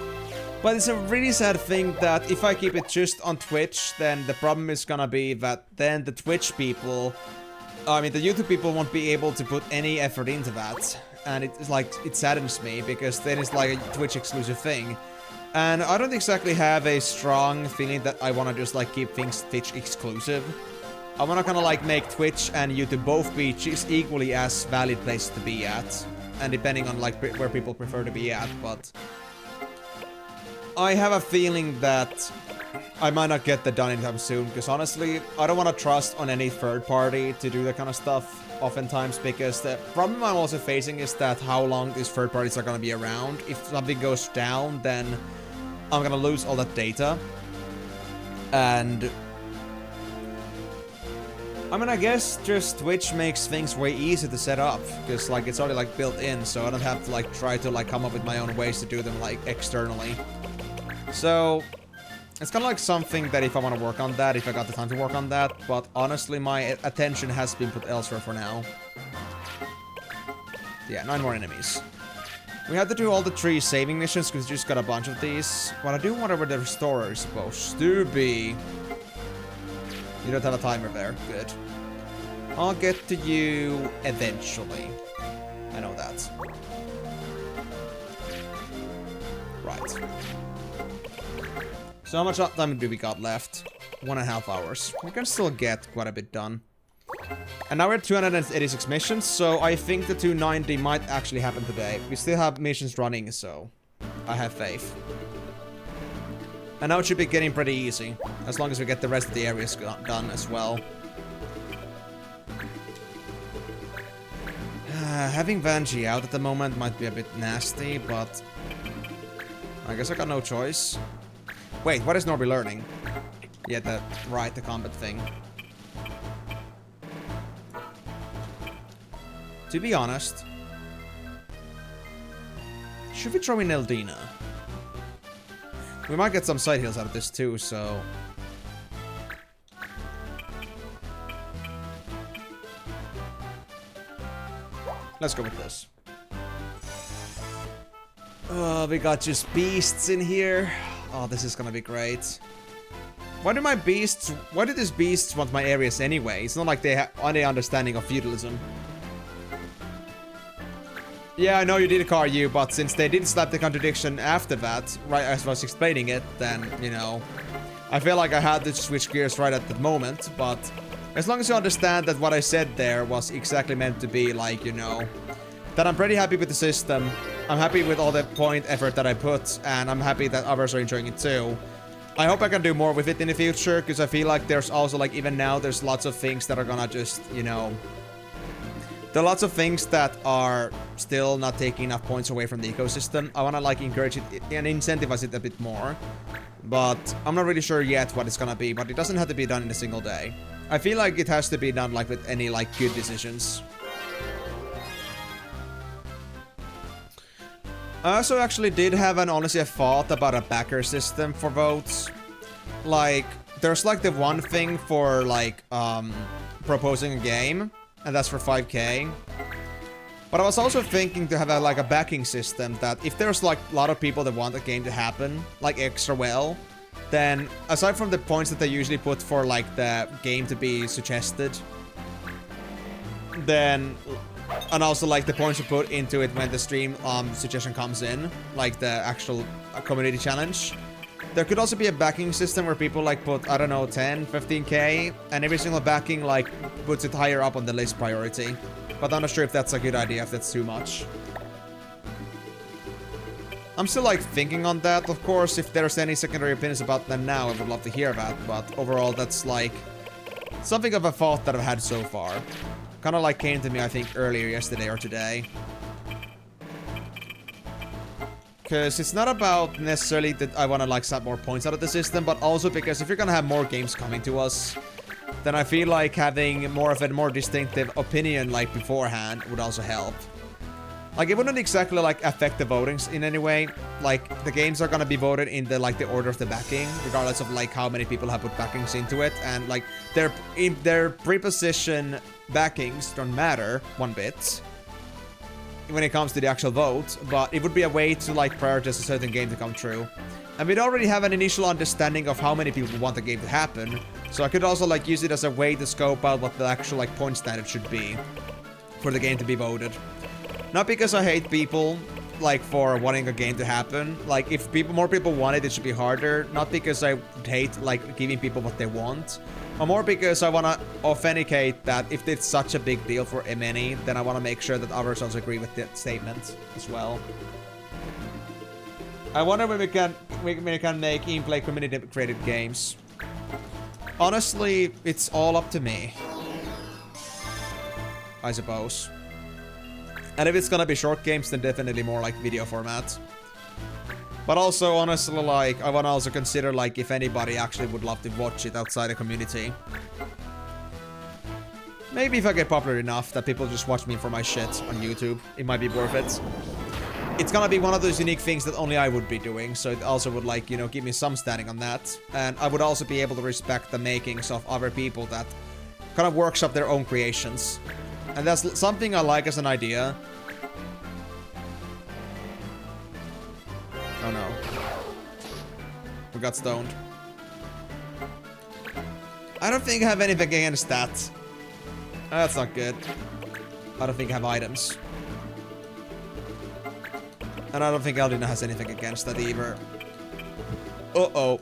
But it's a really sad thing that if I keep it just on Twitch, then the problem is gonna be that then the Twitch people, I mean the YouTube people won't be able to put any effort into that. And it's like, it saddens me because then it's like a Twitch exclusive thing. And I don't exactly have a strong feeling that I want to just like keep things Twitch exclusive. I want to kind of like make Twitch and YouTube both be just equally as valid places to be at. And depending on like where people prefer to be at, but... I have a feeling that I might not get that done anytime soon, because honestly, I don't want to trust on any third party to do that kind of stuff oftentimes, because the problem I'm also facing is that how long these third parties are going to be around. If something goes down, then I'm going to lose all that data. And I mean, I guess just Twitch makes things way easier to set up, because like it's already like built in, so I don't have to like try to like come up with my own ways to do them like externally. So it's kind of like something that if I want to work on that, if I got the time to work on that, but honestly my attention has been put elsewhere for now. Yeah, 9 more enemies. We had to do all the 3 saving missions because we just got a bunch of these, but I do wonder where the restorer is supposed to be. You don't have a timer there, good. I'll get to you eventually. I know that. Right. So how much time do we got left? 1.5 hours. We can still get quite a bit done. And now we're at 286 missions, so I think the 290 might actually happen today. We still have missions running, so I have faith. And now it should be getting pretty easy, as long as we get the rest of the areas done as well. Having Vanjie out at the moment might be a bit nasty, but I guess I got no choice. Wait, what is Norby learning? Yeah, the combat thing. To be honest, should we throw in Eldina? We might get some side heals out of this too, so... let's go with this. Oh, we got just beasts in here. Oh, this is gonna be great. Why do these beasts want my areas anyway? It's not like they have any understanding of feudalism. Yeah, I know you did car you, but since they did slap the contradiction after that, right as I was explaining it, then, you know, I feel like I had to switch gears right at the moment, but as long as you understand that what I said there was exactly meant to be like, you know, that I'm pretty happy with the system, I'm happy with all the point effort that I put, and I'm happy that others are enjoying it too, I hope I can do more with it in the future, because I feel like there's also, like, even now, there's lots of things that are gonna just, you know... There are lots of things that are still not taking enough points away from the ecosystem. I wanna, like, encourage it and incentivize it a bit more. But I'm not really sure yet what it's gonna be, but it doesn't have to be done in a single day. I feel like it has to be done, like, with any, like, good decisions. I also actually did have honestly a thought about a backer system for votes. Like, there's like the one thing for like, proposing a game, and that's for 5K. But I was also thinking to have like a backing system that if there's like a lot of people that want the game to happen, like extra well, then aside from the points that they usually put for like the game to be suggested, then... And also, like, the points you put into it when the stream suggestion comes in, like the actual community challenge. There could also be a backing system where people, like, put, I don't know, 10, 15k, and every single backing, like, puts it higher up on the list priority. But I'm not sure if that's a good idea, if that's too much. I'm still, like, thinking on that. Of course, if there's any secondary opinions about that now, I would love to hear that. But overall, that's, like, something of a thought that I've had so far. Kind of like came to me, I think, earlier yesterday or today. Because it's not about necessarily that I want to like set more points out of the system, but also because if you're gonna have more games coming to us, then I feel like having more of a more distinctive opinion like beforehand would also help. Like, it wouldn't exactly like affect the votings in any way. Like, the games are gonna be voted in the like the order of the backing, regardless of like how many people have put backings into it, and like their pre-position backings don't matter one bit when it comes to the actual vote, but it would be a way to like prioritize a certain game to come true. And we'd already have an initial understanding of how many people want the game to happen, so I could also like use it as a way to scope out what the actual like point standard should be for the game to be voted. Not because I hate people, like, for wanting a game to happen. Like, if more people want it, it should be harder. Not because I hate, like, giving people what they want. But more because I want to authenticate that if it's such a big deal for many, then I want to make sure that others also agree with that statement as well. I wonder when we can make in-play community-created games. Honestly, it's all up to me, I suppose. And if it's gonna be short games, then definitely more like video format. But also, honestly, like, I wanna also consider, like, if anybody actually would love to watch it outside the community. Maybe if I get popular enough that people just watch me for my shit on YouTube, it might be worth it. It's gonna be one of those unique things that only I would be doing, so it also would, like, you know, give me some standing on that. And I would also be able to respect the makings of other people that kind of workshop their own creations. And that's something I like as an idea. Oh no. We got stoned. I don't think I have anything against that. That's not good. I don't think I have items. And I don't think Aldina has anything against that either. Uh-oh.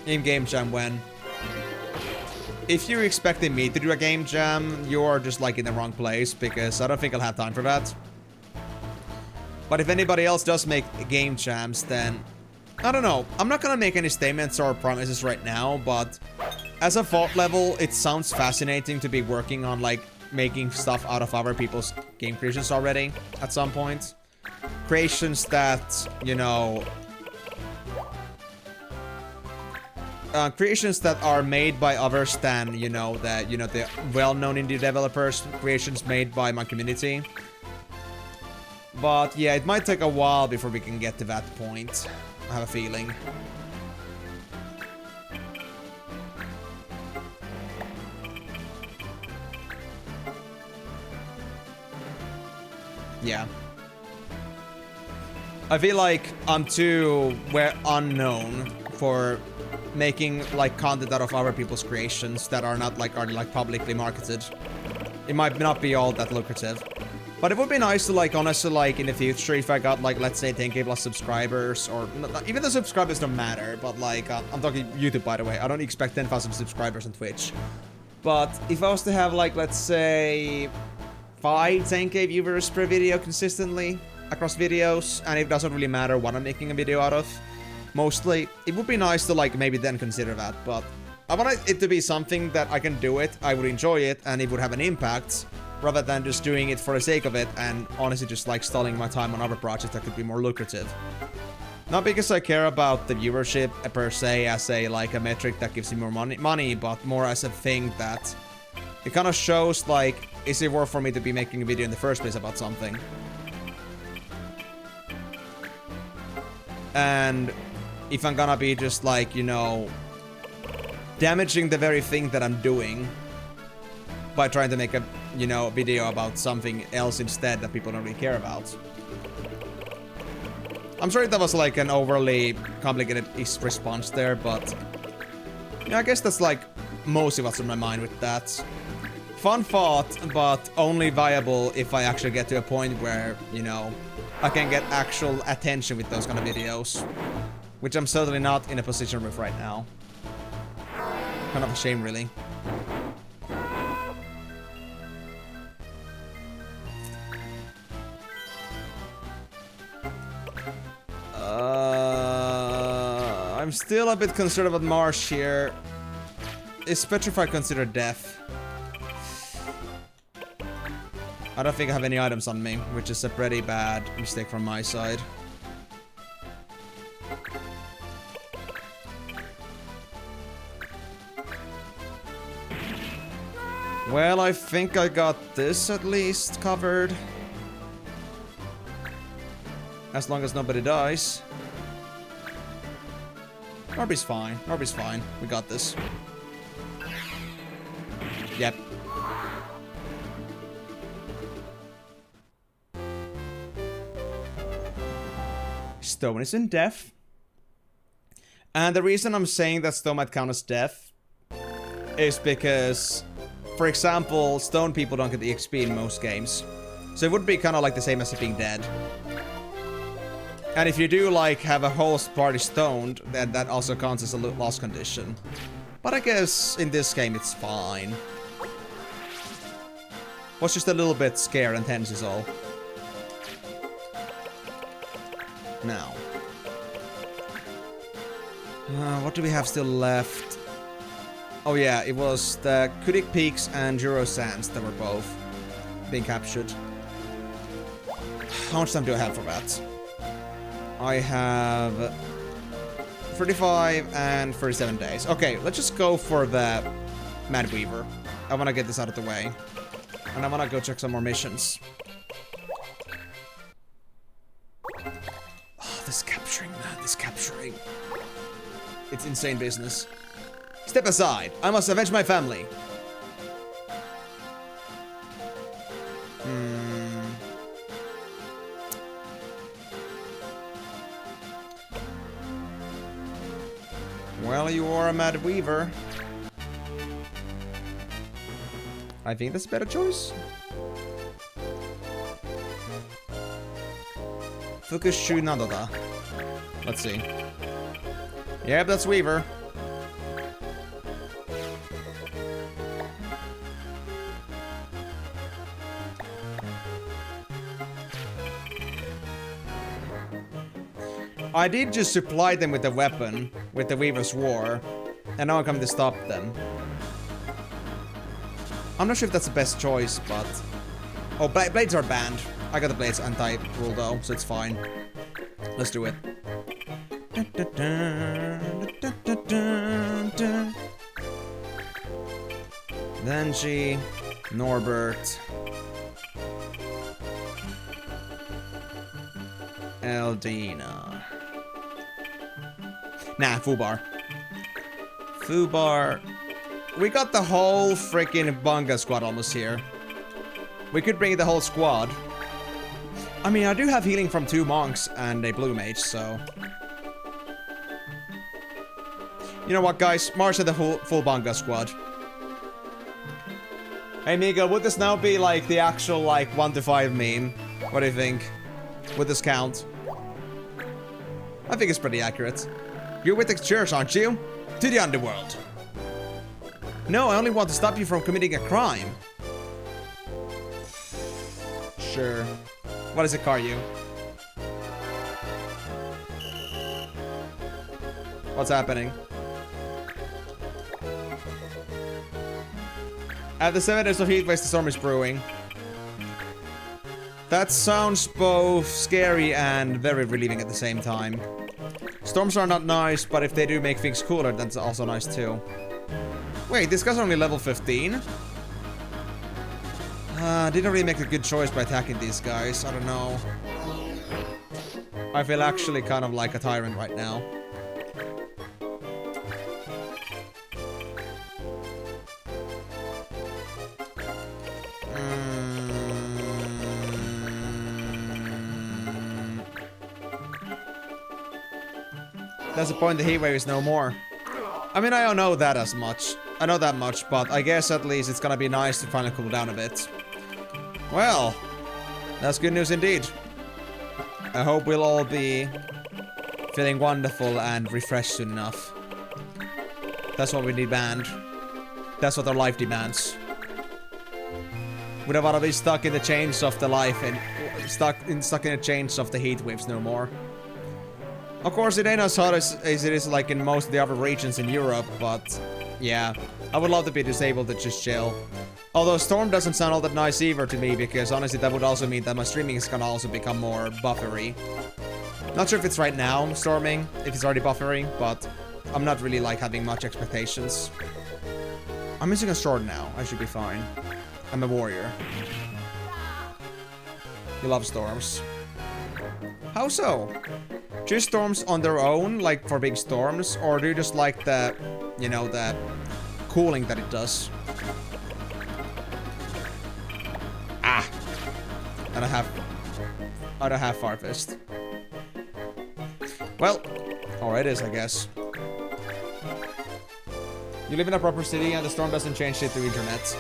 In-game jam when? If you're expecting me to do a game jam, you're just like in the wrong place, because I don't think I'll have time for that. But if anybody else does make game jams, then I don't know. I'm not gonna make any statements or promises right now, but as a thought level, it sounds fascinating to be working on like making stuff out of other people's game creations already at some point. Creations that, you know, creations that are made by others than, you know, the well-known indie developers, creations made by my community. But yeah, it might take a while before we can get to that point. I have a feeling. Yeah. I feel like I'm too unknown for making like content out of other people's creations that are not like publicly marketed. It might not be all that lucrative. But it would be nice to like honestly like in the future if I got like let's say 10k plus subscribers, or even the subscribers don't matter, but like I'm talking YouTube by the way. I don't expect 10,000 subscribers on Twitch. But if I was to have like let's say 10k viewers per video consistently across videos, and it doesn't really matter what I'm making a video out of, mostly. It would be nice to, like, maybe then consider that, but I want it to be something that I can do it, I would enjoy it, and it would have an impact, rather than just doing it for the sake of it, and honestly just, like, stalling my time on other projects that could be more lucrative. Not because I care about the viewership per se as a, like, a metric that gives you more money, but more as a thing that it kind of shows, like, is it worth for me to be making a video in the first place about something? And if I'm gonna be just, like, you know, damaging the very thing that I'm doing by trying to make a, you know, video about something else instead that people don't really care about. I'm sorry that was like an overly complicated response there, but yeah, I guess that's like mostly what's on my mind with that. Fun thought, but only viable if I actually get to a point where, you know, I can get actual attention with those kind of videos. Which I'm certainly not in a position with right now. Kind of a shame, really. I'm still a bit concerned about Marsh here. Especially if I consider death. I don't think I have any items on me, which is a pretty bad mistake from my side. Well, I think I got this at least covered. As long as nobody dies. Norby's fine. Norby's fine. We got this. Yep. Stone is in death. And the reason I'm saying that Stone might count as death is because, for example, Stone people don't get the XP in most games. So it would be kind of like the same as it being dead. And if you do, like, have a whole party stoned, then that also counts as a loss condition. But I guess in this game it's fine. Was just a little bit scared and tense is all. Now. What do we have still left? Oh yeah, it was the Kudik Peaks and Juro Sands that were both being captured. How much time do I have for that? I have 35 and 37 days. Okay, let's just go for the Mad Weaver. I want to get this out of the way. And I want to go check some more missions. Oh, this capturing, man. This capturing. It's insane business. Step aside. I must avenge my family. Well, you are a Mad Weaver. I think that's a better choice. Fukushu Nadoda. Let's see. Yep, that's Weaver. I did just supply them with a weapon, with the Weaver's War, and now I'm coming to stop them. I'm not sure if that's the best choice, but... Oh, blades are banned. I got the blades anti-rule though, so it's fine. Let's do it. Denji, Norbert, Eldina. Nah, Fubar. Fubar. We got the whole freaking Bunga squad almost here. We could bring the whole squad. I mean, I do have healing from 2 monks and a blue mage, so... You know what, guys? March to the full Bunga squad. Hey, Migo, would this now be, like, the actual, like, 1 to 5 meme? What do you think? Would this count? I think it's pretty accurate. You're with the church, aren't you? To the underworld. No, I only want to stop you from committing a crime. Sure. What is it, Karyu? What's happening? At the 7 days of heat waves, the storm is brewing. That sounds both scary and very relieving at the same time. Storms are not nice, but if they do make things cooler, that's also nice too. Wait, this guy's only level 15? Didn't really make a good choice by attacking these guys. I don't know. I feel actually kind of like a tyrant right now. That's the point, the heat wave is no more. I mean, I don't know that as much. I know that much, but I guess at least it's gonna be nice to finally cool down a bit. Well, that's good news indeed. I hope we'll all be feeling wonderful and refreshed soon enough. That's what we demand. That's what our life demands. We don't want to be stuck in the chains of the life and stuck in the chains of the heat waves no more. Of course, it ain't as hot as it is like in most of the other regions in Europe, but yeah, I would love to be just able to just chill. Although Storm doesn't sound all that nice either to me, because honestly that would also mean that my streaming is gonna also become more buffery. Not sure if it's right now storming, if it's already buffering, but I'm not really like having much expectations. I'm using a sword now, I should be fine. I'm a warrior. You love storms. How so? Just storms on their own, like for big storms, or do you just like the, you know, the cooling that it does? Ah! I don't have Fire Fist. Well, or it is, I guess. You live in a proper city and the storm doesn't change shit to internet.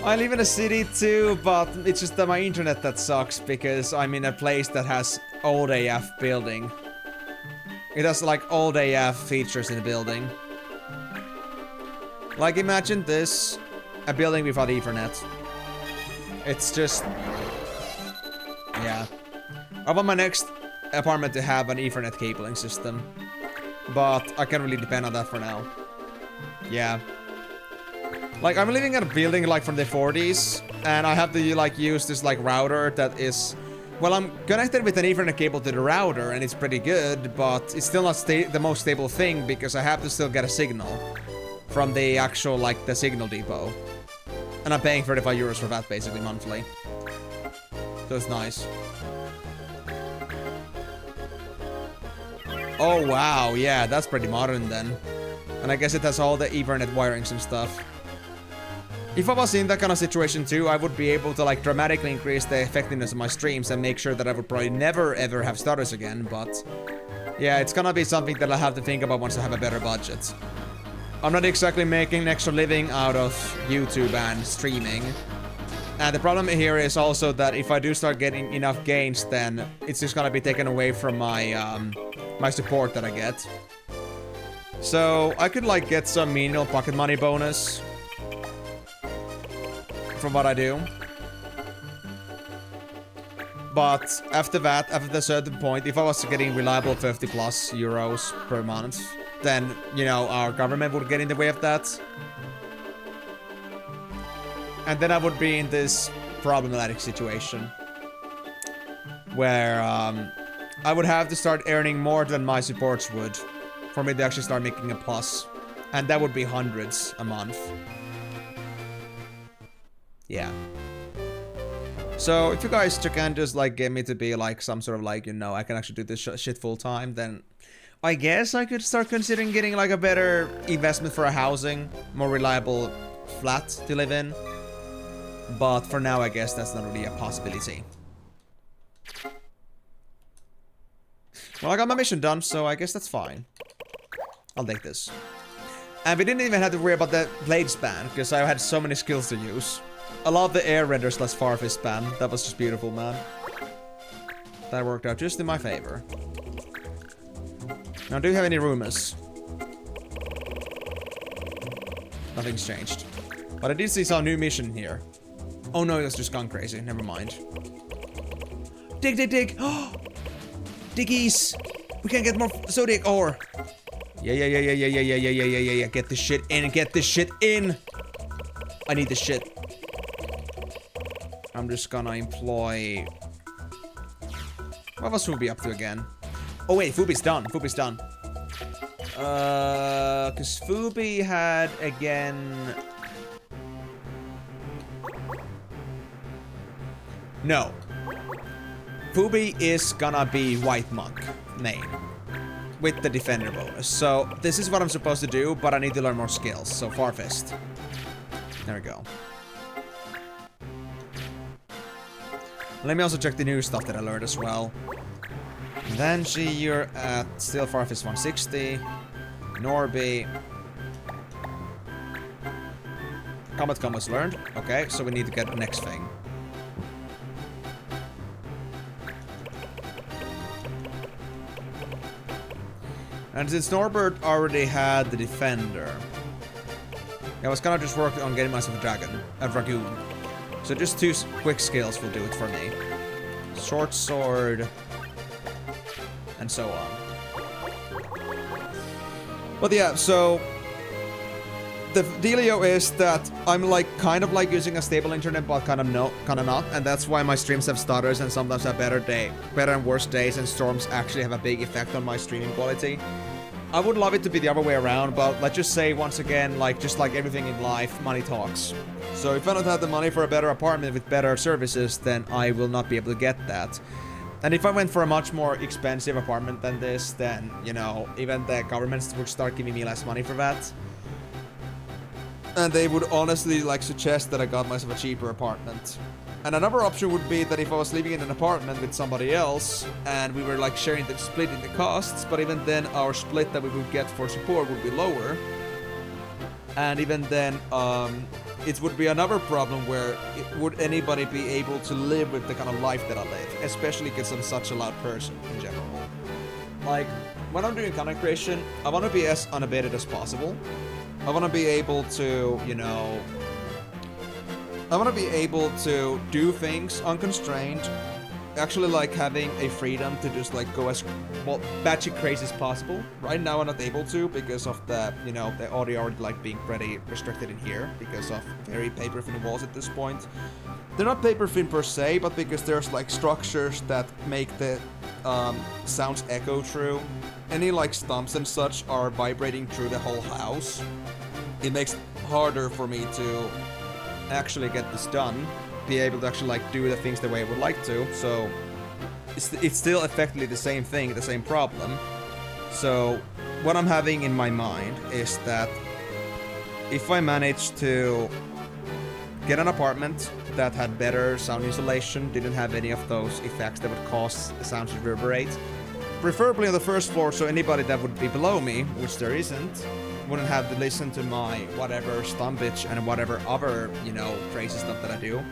I live in a city too, but it's just that my internet that sucks because I'm in a place that has old AF building. It has like old AF features in the building. Like imagine this, a building without Ethernet. It's just... yeah. I want my next apartment to have an Ethernet cabling system. But I can't really depend on that for now. Yeah. Like, I'm living in a building, like, from the 40s, and I have to, like, use this, like, router that is... well, I'm connected with an Ethernet cable to the router, and it's pretty good, but it's still not the most stable thing, because I have to still get a signal from the actual, like, the signal depot. And I'm paying 35 euros for that, basically, monthly. So it's nice. Oh, wow, yeah, that's pretty modern, then. And I guess it has all the Ethernet wirings and stuff. If I was in that kind of situation too, I would be able to like dramatically increase the effectiveness of my streams and make sure that I would probably never ever have stutters again, but yeah, it's gonna be something that I'll have to think about once I have a better budget. I'm not exactly making an extra living out of YouTube and streaming. And the problem here is also that if I do start getting enough gains, then it's just gonna be taken away from my my support that I get. So I could like get some menial pocket money bonus from what I do. But after that, after a certain point, if I was getting reliable 50 plus euros per month, then, you know, our government would get in the way of that. And then I would be in this problematic situation where I would have to start earning more than my supports would for me to actually start making a plus. And that would be hundreds a month. Yeah. So if you guys can just like get me to be like some sort of like, you know, I can actually do this shit full time, then I guess I could start considering getting like a better investment for a housing, more reliable flat to live in. But for now, I guess that's not really a possibility. Well, I got my mission done, so I guess that's fine. I'll take this. And we didn't even have to worry about the blade span, because I had so many skills to use. I love the air render / far fist span. That was just beautiful, man. That worked out just in my favor. Now, do you have any rumors? Nothing's changed. But I did see some new mission here. Oh no, it's just gone crazy. Never mind. Dig, dig, dig! Diggies! We can get more Zodiac ore. Yeah. Get this shit in. Get this shit in. I need this shit. I'm just gonna employ... What was Fubi up to again? Oh wait, Fubi's done. Fubi's done. Cause Fubi had again... No. Fubi is gonna be White Monk main. With the defender bonus. So this is what I'm supposed to do, but I need to learn more skills. So Farfist. There we go. Let me also check the new stuff that I learned as well. Vanji, you're at still Farfist 160. Norby. Combat combos learned. Okay, so we need to get the next thing. And since Norbert already had the defender, I was gonna just work on getting myself a dragoon. So just 2 quick skills will do it for me. Short sword, and so on. But yeah, so the dealio is that I'm like kind of like using a stable internet, but kind of not, and that's why my streams have stutters and sometimes have better and worse days, and storms actually have a big effect on my streaming quality. I would love it to be the other way around, but let's just say once again, like just like everything in life, money talks. So if I don't have the money for a better apartment with better services, then I will not be able to get that. And if I went for a much more expensive apartment than this, then, you know, even the governments would start giving me less money for that. And they would honestly, like, suggest that I got myself a cheaper apartment. And another option would be that if I was living in an apartment with somebody else, and we were, like, splitting the costs, but even then our split that we would get for support would be lower. And even then, it would be another problem where would anybody be able to live with the kind of life that I live, especially because I'm such a loud person in general. Like, when I'm doing content creation, I want to be as unabated as possible. I want to be able to, you know... I want to be able to do things unconstrained. Actually, like, having a freedom to just, like, go as batshit crazy as possible. Right now, I'm not able to because of the, you know, the audio already, like, being pretty restricted in here because of very paper-thin walls at this point. They're not paper-thin per se, but because there's, like, structures that make the sounds echo through. Any, like, stumps and such are vibrating through the whole house. It makes it harder for me to actually get this done. Be able to actually like do the things the way I would like to, so it's still effectively the same thing, the same problem. So what I'm having in my mind is that if I manage to get an apartment that had better sound insulation, didn't have any of those effects that would cause the sound to reverberate, preferably on the first floor, so anybody that would be below me, which there isn't, wouldn't have to listen to my whatever stumpage and whatever other, you know, crazy stuff that I do.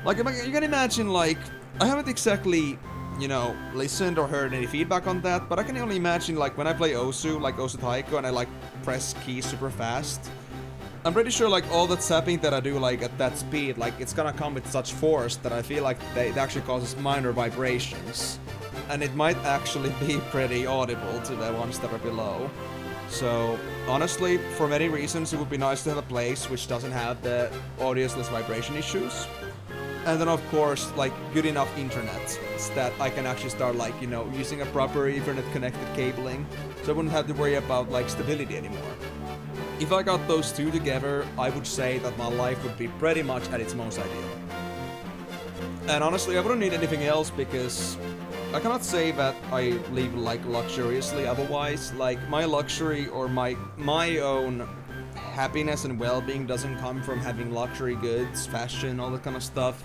Like, you can imagine, like, I haven't exactly, you know, listened or heard any feedback on that, but I can only imagine, like, when I play Osu, like Osu Taiko, and I, like, press keys super fast, I'm pretty sure, like, all that tapping that I do, like, at that speed, like, it's gonna come with such force that I feel like it actually causes minor vibrations. And it might actually be pretty audible to the ones that are below. So, honestly, for many reasons, it would be nice to have a place which doesn't have the audio/less vibration issues. And then, of course, like, good enough internet so that I can actually start, like, you know, using a proper Ethernet-connected cabling, so I wouldn't have to worry about, like, stability anymore. If I got those two together, I would say that my life would be pretty much at its most ideal. And honestly, I wouldn't need anything else because I cannot say that I live, like, luxuriously otherwise. Like, my luxury or my own happiness and well-being doesn't come from having luxury goods, fashion, all that kind of stuff.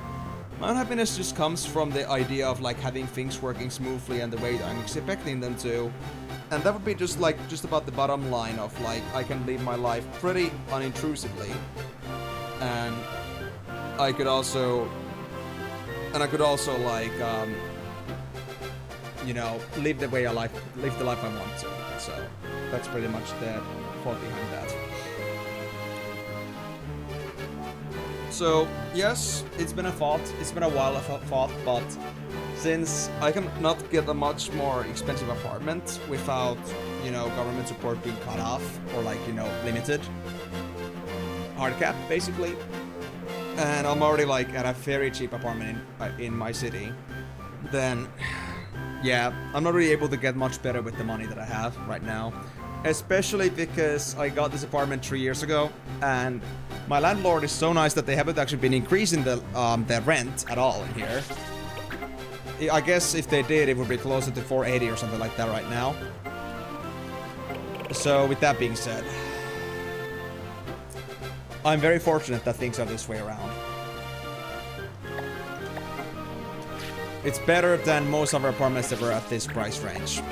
My own happiness just comes from the idea of, like, having things working smoothly and the way I'm expecting them to. And that would be just, like, just about the bottom line of, like, I can live my life pretty unintrusively. And I could also, like, you know, live the life I want to. So that's pretty much the thought behind that. So yes, it's been a thought. It's been a while of a thought, but since I cannot get a much more expensive apartment without, you know, government support being cut off or like, you know, limited. Hard cap, basically. And I'm already like at a very cheap apartment in my city. Then, yeah, I'm not really able to get much better with the money that I have right now. Especially because I got this apartment 3 years ago, and my landlord is so nice that they haven't actually been increasing the rent at all in here. I guess if they did, it would be closer to 480 or something like that right now. So with that being said, I'm very fortunate that things are this way around. It's better than most of our apartments that were at this price range.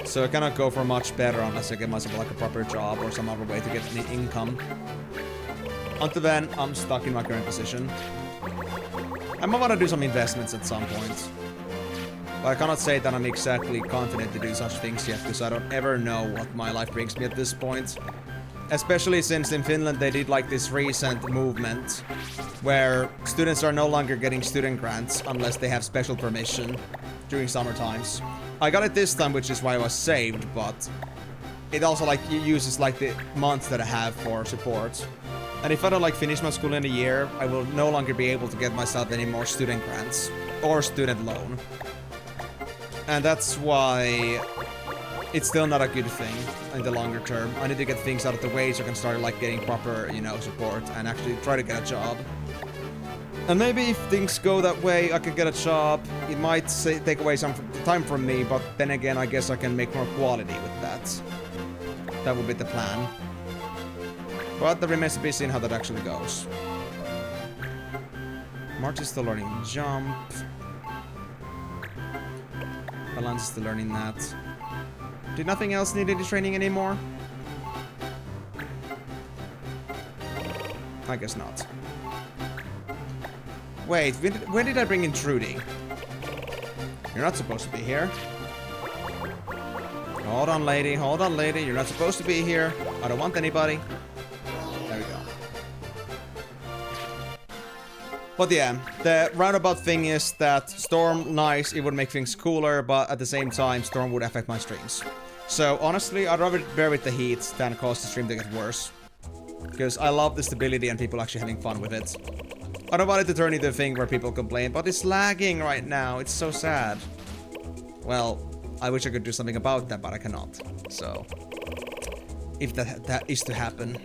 So I cannot go for much better unless I get myself like a proper job or some other way to get any income. Until then, I'm stuck in my current position. I might want to do some investments at some point. But I cannot say that I'm exactly confident to do such things yet, because I don't ever know what my life brings me at this point. Especially since in Finland they did like this recent movement where students are no longer getting student grants unless they have special permission during summer times. I got it this time, which is why I was saved, but it also like uses like the months that I have for support. And if I don't like finish my school in a year, I will no longer be able to get myself any more student grants or student loan. And that's why it's still not a good thing in the longer term. I need to get things out of the way so I can start like getting proper, you know, support and actually try to get a job. And maybe if things go that way, I can get a job. It might take away some time from me, but then again, I guess I can make more quality with that. That would be the plan. But there remains to be seen how that actually goes. March is still learning jump. Balance is still learning that. Did nothing else need any training anymore? I guess not. Wait, when did I bring in Trudy? You're not supposed to be here. Hold on, lady. Hold on, lady. You're not supposed to be here. I don't want anybody. There we go. But yeah, the roundabout thing is that Storm, nice, it would make things cooler, but at the same time, Storm would affect my streams. So honestly, I'd rather bear with the heat than cause the stream to get worse. Because I love the stability and people actually having fun with it. I don't want it to turn into a thing where people complain, but it's lagging right now, it's so sad. Well, I wish I could do something about that, but I cannot. So, if that is to happen.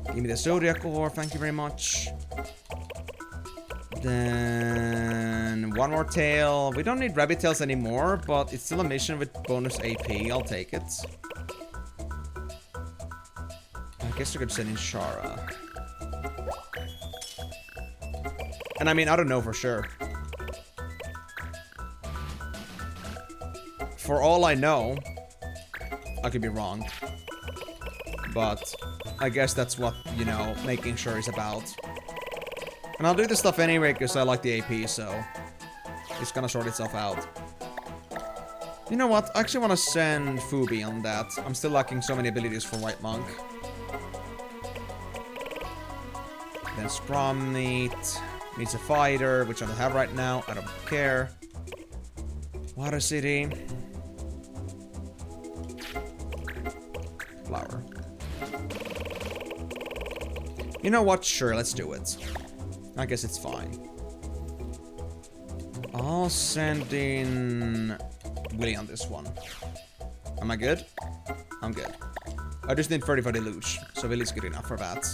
Give me the Zodiac ore, thank you very much. Then one more tail. We don't need rabbit tails anymore, but it's still a mission with bonus AP. I'll take it. I guess I could send in Shara. And I mean, I don't know for sure. For all I know, I could be wrong. But I guess that's what, you know, making sure is about. And I'll do this stuff anyway because I like the AP, so it's gonna sort itself out. You know what? I actually want to send Fubi on that. I'm still lacking so many abilities for White Monk. Then Scrum Meat. Needs a fighter, which I don't have right now. I don't care. Water City. Flower. You know what? Sure, let's do it. I guess it's fine. I'll send in Willy on this one. Am I good? I'm good. I just need 30 for the luge, so Willy's good enough for that.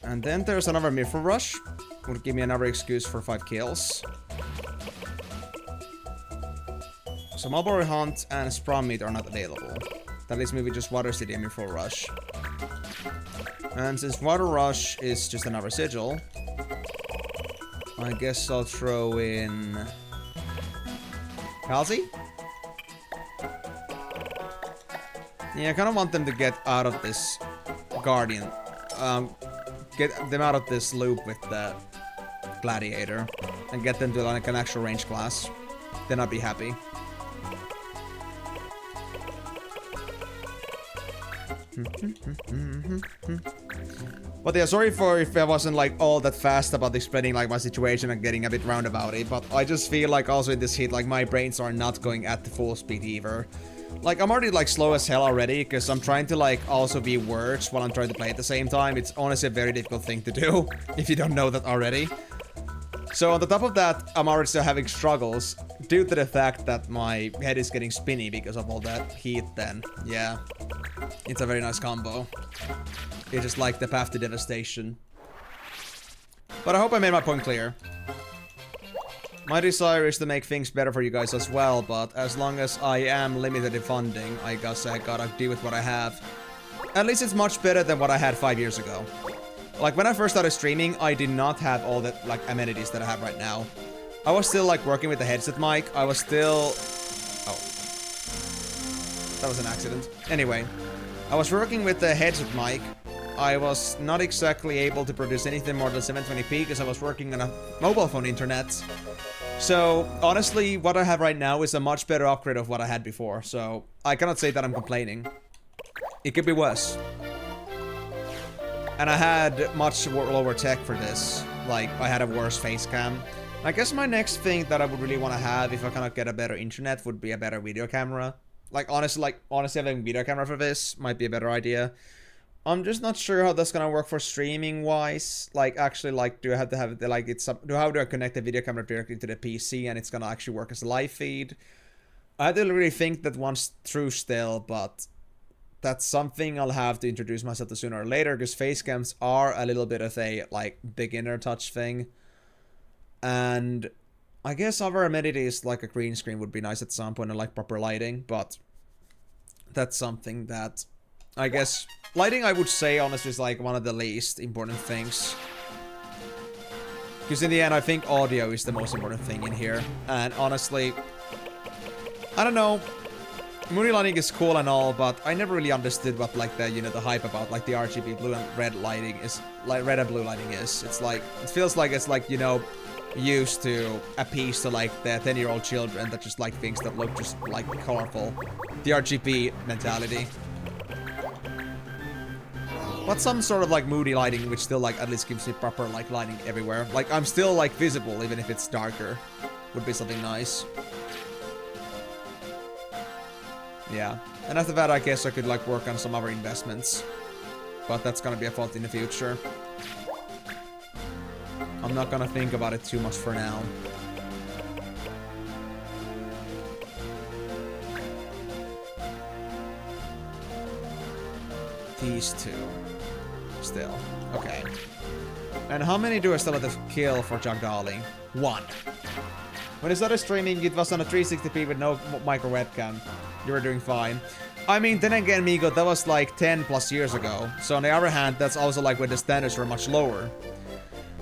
And then there's another Mirror Rush. Would give me another excuse for 5 kills. So Mulberry Hunt and Sprawn Meat are not available. That leaves me with just Water City and Mirror Rush. And since Water Rush is just another sigil, I guess I'll throw in Halsey? Yeah, I kind of want them to get out of this Guardian. Get them out of this loop with the Gladiator and get them to like an actual range class. Then I'd be happy. But yeah, sorry for if I wasn't like all that fast about explaining like my situation and getting a bit roundabout it, but I just feel like also in this heat, like my brains are not going at the full speed either. Like I'm already like slow as hell already because I'm trying to like also be words while I'm trying to play at the same time. It's honestly a very difficult thing to do if you don't know that already. So on the top of that, I'm already still having struggles due to the fact that my head is getting spinny because of all that heat then. Yeah, it's a very nice combo. It's just like the path to devastation. But I hope I made my point clear. My desire is to make things better for you guys as well, but as long as I am limited in funding, I guess I gotta deal with what I have. At least it's much better than what I had 5 years ago. Like when I first started streaming, I did not have all the like amenities that I have right now. I was still like working with the headset mic. I was still... Oh. That was an accident. Anyway. I was working with the headset mic. I was not exactly able to produce anything more than 720p because I was working on a mobile phone internet. So, honestly, what I have right now is a much better upgrade of what I had before. So, I cannot say that I'm complaining. It could be worse. And I had much lower tech for this. Like, I had a worse face cam. I guess my next thing that I would really want to have if I cannot get a better internet would be a better video camera. Honestly having a video camera for this might be a better idea. I'm just not sure how that's gonna work for streaming wise. Like, actually, like, do I have to have it, like, how do I connect the video camera directly to the PC and it's gonna actually work as a live feed? I don't really think that one's true still, but that's something I'll have to introduce myself to sooner or later, because face cams are a little bit of a, like, beginner touch thing. And I guess other amenities, like a green screen, would be nice at some point and, like, proper lighting, but that's something that, I guess, lighting, I would say, honestly, is, like, one of the least important things. Because in the end, I think audio is the most important thing in here. And honestly, I don't know. Moody lighting is cool and all, but I never really understood what, like, the, you know, the hype about, like, the RGB blue and red lighting is, like, red and blue lighting is. It's like, it feels like it's, like, you know, used to appease to, like, the 10-year-old children that just like things that look just, like, colorful. The RGB mentality. But some sort of, like, moody lighting, which still, like, at least gives me proper, like, lighting everywhere. Like, I'm still, like, visible, even if it's darker. Would be something nice. Yeah. And after that, I guess I could, like, work on some other investments. But that's gonna be a fault in the future. I'm not gonna think about it too much for now. These two. Still. Okay. And how many do I still have to kill for Jagdali? 1. When I started streaming, it was on a 360p with no micro webcam. You were doing fine. I mean, then again, Migo, that was like 10 plus years ago. So on the other hand, that's also like when the standards were much lower.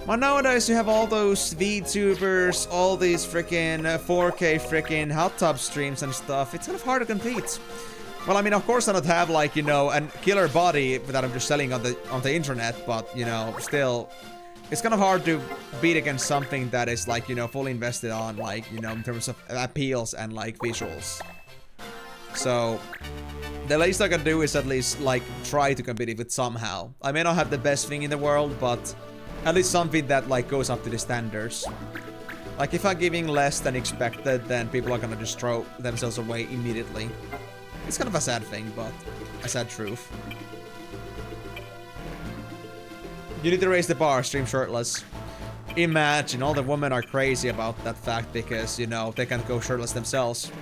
But nowadays you have all those VTubers, all these freaking 4K freaking hot tub streams and stuff. It's kind of hard to compete. Well, I mean, of course I don't have, like, you know, a killer body that I'm just selling on the internet, but, you know, still, it's kind of hard to beat against something that is, like, you know, fully invested on, like, you know, in terms of appeals and, like, visuals. So, the least I can do is at least, like, try to compete with it somehow. I may not have the best thing in the world, but at least something that, like, goes up to the standards. Like, if I'm giving less than expected, then people are gonna just throw themselves away immediately. It's kind of a sad thing, but a sad truth. You need to raise the bar, stream shirtless. Imagine, all the women are crazy about that fact because, you know, they can't go shirtless themselves.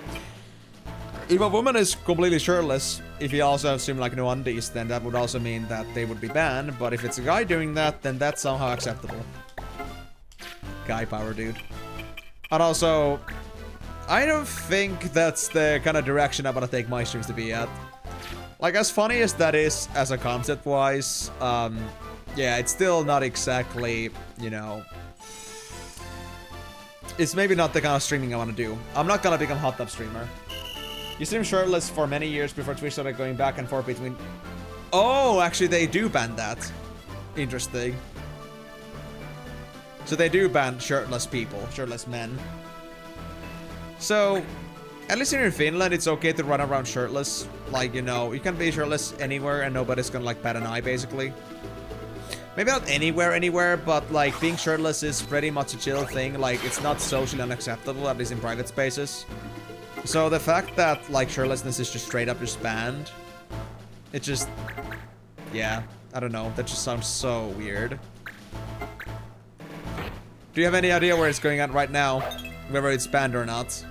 If a woman is completely shirtless, if you also assume, like, no undies, then that would also mean that they would be banned. But if it's a guy doing that, then that's somehow acceptable. Guy power, dude. And also, I don't think that's the kind of direction I want to take my streams to be at. Like, as funny as that is, as a concept-wise, yeah, it's still not exactly, you know... It's maybe not the kind of streaming I want to do. I'm not gonna become a hot tub streamer. You streamed shirtless for many years before Twitch started going back and forth between... Oh, actually, they do ban that. Interesting. So they do ban shirtless people, shirtless men. So, at least here in Finland, it's okay to run around shirtless. Like, you know, you can be shirtless anywhere and nobody's gonna, like, bat an eye, basically. maybe not anywhere, but like being shirtless is pretty much a chill thing. Like it's not socially unacceptable, at least in private spaces. So the fact that like shirtlessness is just straight up just banned, it just, yeah, I don't know. That just sounds so weird. Do you have any idea where it's going on right now? Whether it's banned or not?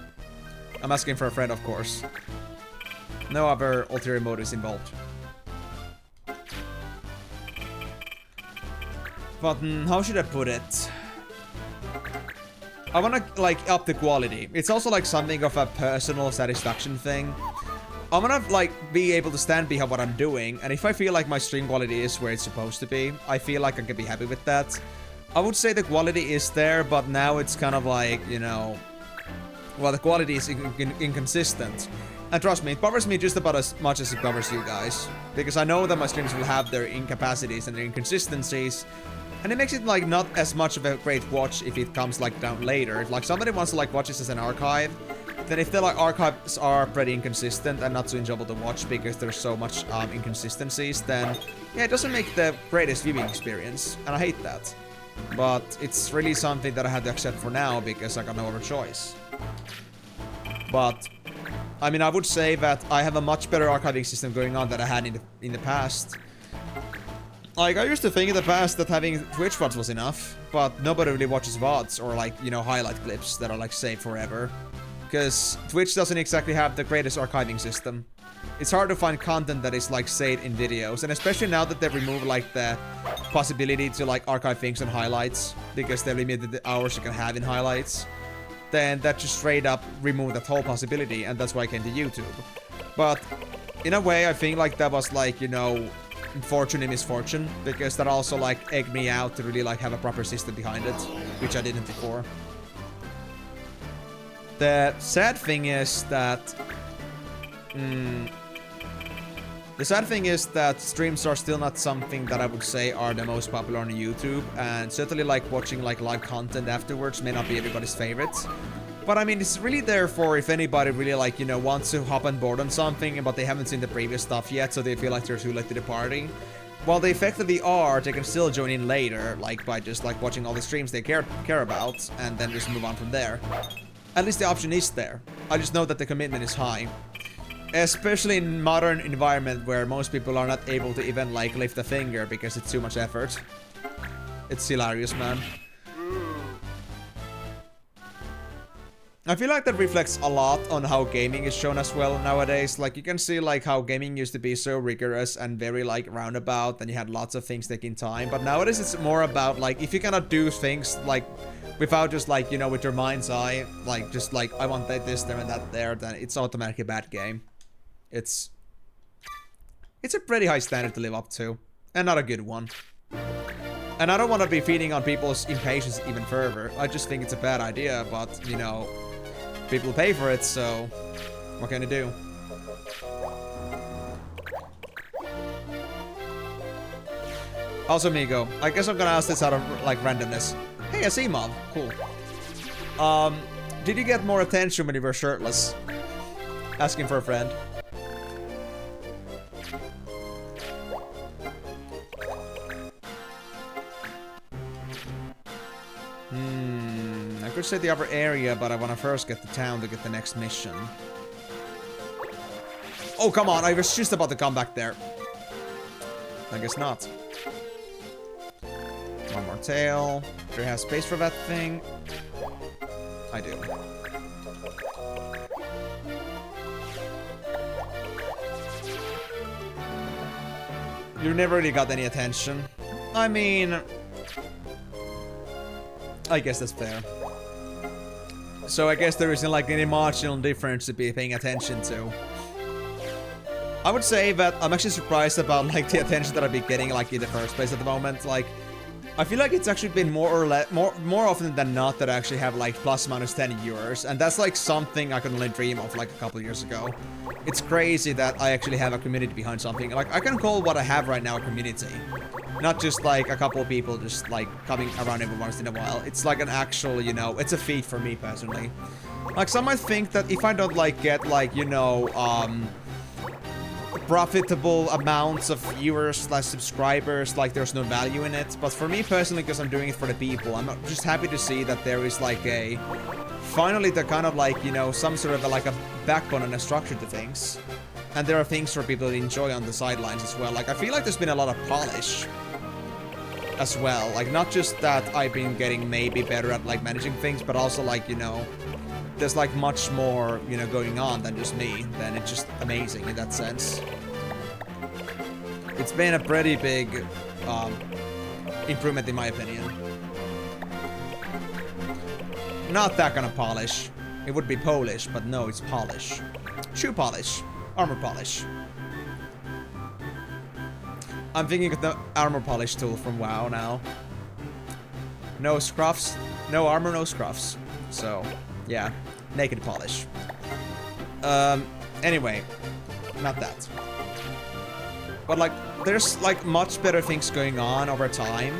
I'm asking for a friend, of course. No other ulterior motives involved. But how should I put it? I wanna like up the quality. It's also like something of a personal satisfaction thing. I wanna like be able to stand behind what I'm doing, and if I feel like my stream quality is where it's supposed to be, I feel like I can be happy with that. I would say the quality is there, but now it's kind of like, you know, well, the quality is inconsistent. And trust me, it bothers me just about as much as it bothers you guys. Because I know that my streams will have their incapacities and their inconsistencies. And it makes it like not as much of a great watch if it comes like down later. If like somebody wants to like watch this as an archive, then if the like archives are pretty inconsistent and not so enjoyable to watch because there's so much inconsistencies, then yeah, it doesn't make the greatest viewing experience. And I hate that. But it's really something that I had to accept for now because I got no other choice. But I mean, I would say that I have a much better archiving system going on than I had in the past. Like, I used to think in the past that having Twitch VODs was enough, but nobody really watches VODs or like, you know, highlight clips that are like saved forever. Because Twitch doesn't exactly have the greatest archiving system. It's hard to find content that is like saved in videos, and especially now that they've removed like the possibility to like archive things on highlights, because they limited the hours you can have in highlights. Then that just straight up removed that whole possibility, and that's why I came to YouTube. But in a way, I think like that was like, you know, fortune and misfortune, because that also like egged me out to really like have a proper system behind it, which I didn't before. The sad thing is that streams are still not something that I would say are the most popular on YouTube, and certainly like watching like live content afterwards may not be everybody's favorites. But I mean, it's really there for if anybody really like, you know, wants to hop on board on something, but they haven't seen the previous stuff yet, so they feel like they're too late to the party. While they effectively are, they can still join in later, like by just like watching all the streams they care about, and then just move on from there. At least the option is there. I just know that the commitment is high. Especially in modern environment where most people are not able to even like lift a finger because it's too much effort. It's hilarious, man. I feel like that reflects a lot on how gaming is shown as well nowadays. Like you can see like how gaming used to be so rigorous and very like roundabout, and you had lots of things taking time. But nowadays it's more about like if you cannot do things like without just like, you know, with your mind's eye, like just like I want that this there and that there, then it's automatically a bad game. It's a pretty high standard to live up to, and not a good one. And I don't want to be feeding on people's impatience even further. I just think it's a bad idea, but, you know, people pay for it, so what can you do? Also, Migo, I guess I'm gonna ask this out of, like, randomness. Hey, I see Mob. Cool. Did you get more attention when you were shirtless? Asking for a friend. I could say the upper area, but I want to first get to town to get the next mission. Oh, come on, I was just about to come back there. I guess not. One more tail. Do I have space for that thing? I do. You never really got any attention. I mean, I guess that's fair. So I guess there isn't like any marginal difference to be paying attention to. I would say that I'm actually surprised about like the attention that I've been getting like in the first place at the moment. Like, I feel like it's actually been more or less, more often than not that I actually have like plus minus 10 viewers, and that's like something I could only dream of like a couple years ago. It's crazy that I actually have a community behind something. Like, I can call what I have right now a community. Not just like a couple of people just like coming around every once in a while. It's like an actual, you know, it's a feat for me personally. Like, some might think that if I don't like get like, you know, profitable amounts of viewers slash subscribers, like there's no value in it. But for me personally, because I'm doing it for the people, I'm just happy to see that there is like a, finally the kind of like, you know, some sort of like a backbone and a structure to things. And there are things for people to enjoy on the sidelines as well. Like I feel like there's been a lot of polish as well. Like not just that I've been getting maybe better at like managing things, but also like, you know, there's like much more, you know, going on than just me. Then it's just amazing in that sense. It's been a pretty big improvement in my opinion. Not that kind of polish. It would be Polish, but no, it's polish. Shoe polish. Armor polish. I'm thinking of the armor polish tool from WoW now. No scruffs. No armor, no scruffs. So, yeah. Naked polish. Anyway. Not that. But, like, there's, like, much better things going on over time.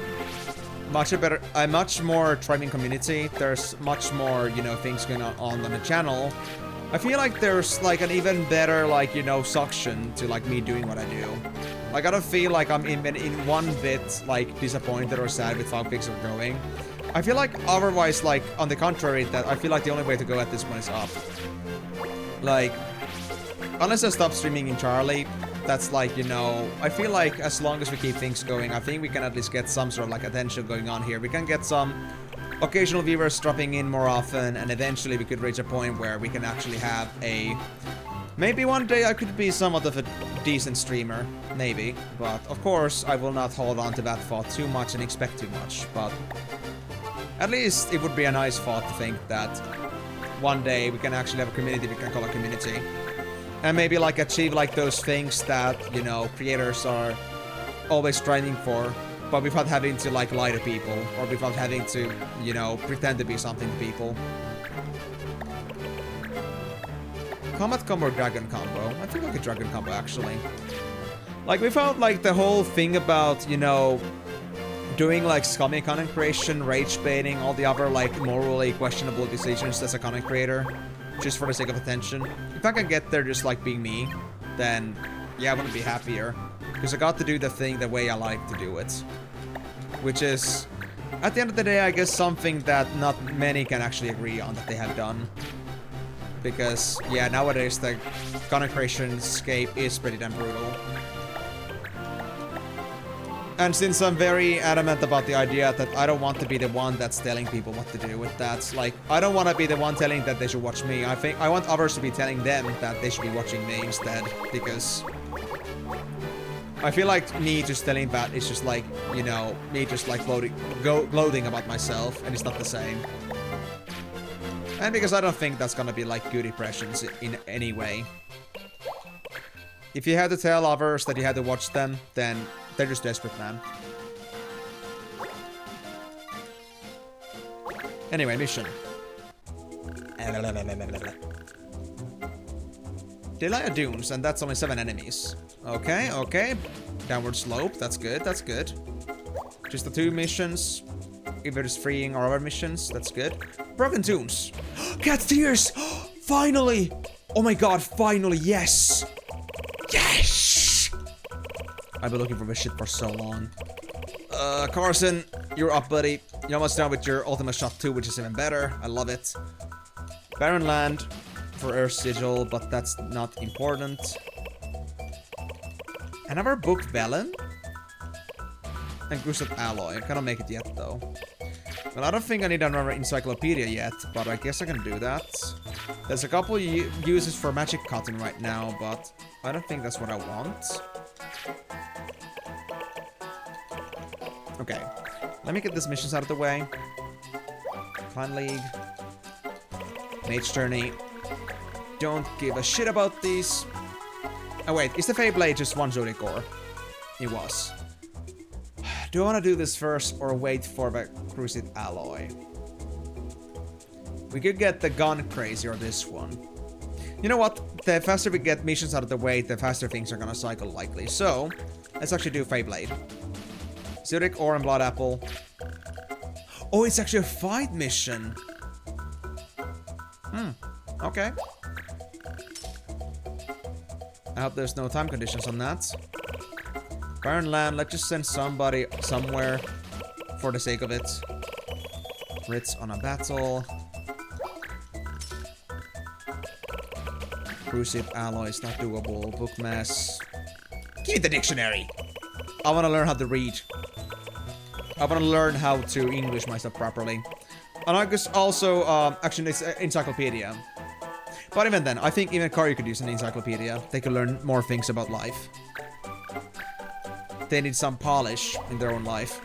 A much more thriving community. There's much more, you know, things going on the channel. I feel like there's, like, an even better, like, you know, suction to, like, me doing what I do. Like, I don't feel like I'm in one bit, like, disappointed or sad with how things are going. I feel like, otherwise, like, on the contrary, that I feel like the only way to go at this point is up. Like, unless I stop streaming entirely, that's like, you know, I feel like as long as we keep things going, I think we can at least get some sort of, like, attention going on here. We can get some occasional viewers dropping in more often, and eventually we could reach a point where we can actually have a... Maybe one day I could be somewhat of a decent streamer. Maybe. But, of course, I will not hold on to that thought too much and expect too much. But at least it would be a nice thought to think that one day we can actually have a community we can call a community. And maybe, like, achieve, like, those things that, you know, creators are always striving for, but without having to, like, lie to people, or without having to, you know, pretend to be something to people. Combat combo or dragon combo? I think like a dragon combo, actually. Like, without, like, the whole thing about, you know, doing, like, scummy content creation, rage baiting, all the other, like, morally questionable decisions as a content creator, just for the sake of attention. If I can get there just, like, being me, then, yeah, I wouldn't be happier. Because I got to do the thing the way I like to do it. Which is, at the end of the day, I guess something that not many can actually agree on that they have done. Because, yeah, nowadays the content creation scape is pretty damn brutal. And since I'm very adamant about the idea that I don't want to be the one that's telling people what to do with that, like, I don't want to be the one telling that they should watch me. I think I want others to be telling them that they should be watching me instead, because I feel like me just telling that is just like, you know, me just like gloating about myself, and it's not the same. And because I don't think that's gonna be like good impressions in any way. If you had to tell others that you had to watch them, then they're just desperate, man. Anyway, mission. Delaya Dunes, and that's only 7 enemies. Okay, okay. Downward slope, that's good, that's good. Just the 2 missions. Either just freeing or other missions, that's good. Broken Dunes. Cat's Tears! Finally! Oh my god, finally, yes! Yes! I've been looking for this shit for so long. Carson, you're up, buddy. You're almost done with your ultimate shot 2, which is even better. I love it. Barren Land for Earth Sigil, but that's not important. Another book Velen? And Gruset Alloy. I cannot make it yet, though. Well, I don't think I need another encyclopedia yet, but I guess I can do that. There's a couple uses for magic cotton right now, but I don't think that's what I want. Okay, let me get these missions out of the way. Clan League. Mage Journey. Don't give a shit about these. Oh wait, is the Feyblade just one Zodiac ore? It was. Do I want to do this first or wait for the Cruciate Alloy? We could get the Gun Crazy or this one. You know what? The faster we get missions out of the way, the faster things are gonna cycle likely. So, let's actually do Feyblade. Zodiac Ore and Blood Apple. Oh, it's actually a fight mission. Okay. I hope there's no time conditions on that. Barren land, let's just send somebody somewhere for the sake of it. Ritz on a battle. Crucive alloy is not doable. Book mess. Give me the dictionary! I want to learn how to read. I want to learn how to English myself properly. And I guess also, actually, it's encyclopedia. But even then, I think even Karyu could use an encyclopedia. They could learn more things about life. They need some polish in their own life.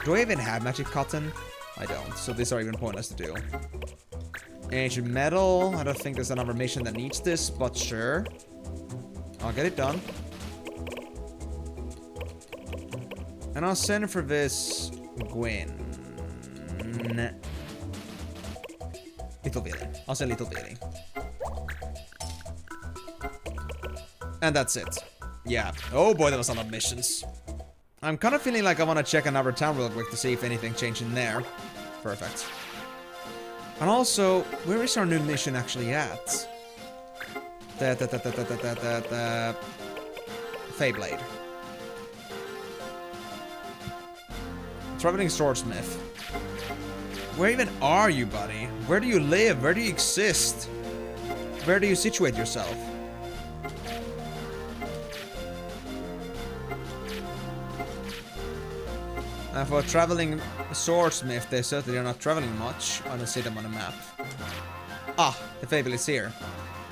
Do I even have magic cotton? I don't, so these are even pointless to do. Ancient metal. I don't think there's another mission that needs this, but sure. I'll get it done. And I'll send for this Gwen. Little Billy. I'll send Little Billy. And that's it. Yeah. Oh boy, that was a lot of missions. I'm kind of feeling like I want to check another town real quick to see if anything changed in there. Perfect. And also, where is our new mission actually at? Feyblade. Traveling swordsmith. Where even are you, buddy? Where do you live? Where do you exist? Where do you situate yourself? For a traveling swordsmith, they certainly are not traveling much. I don't see them on the map. Ah, the Fable is here.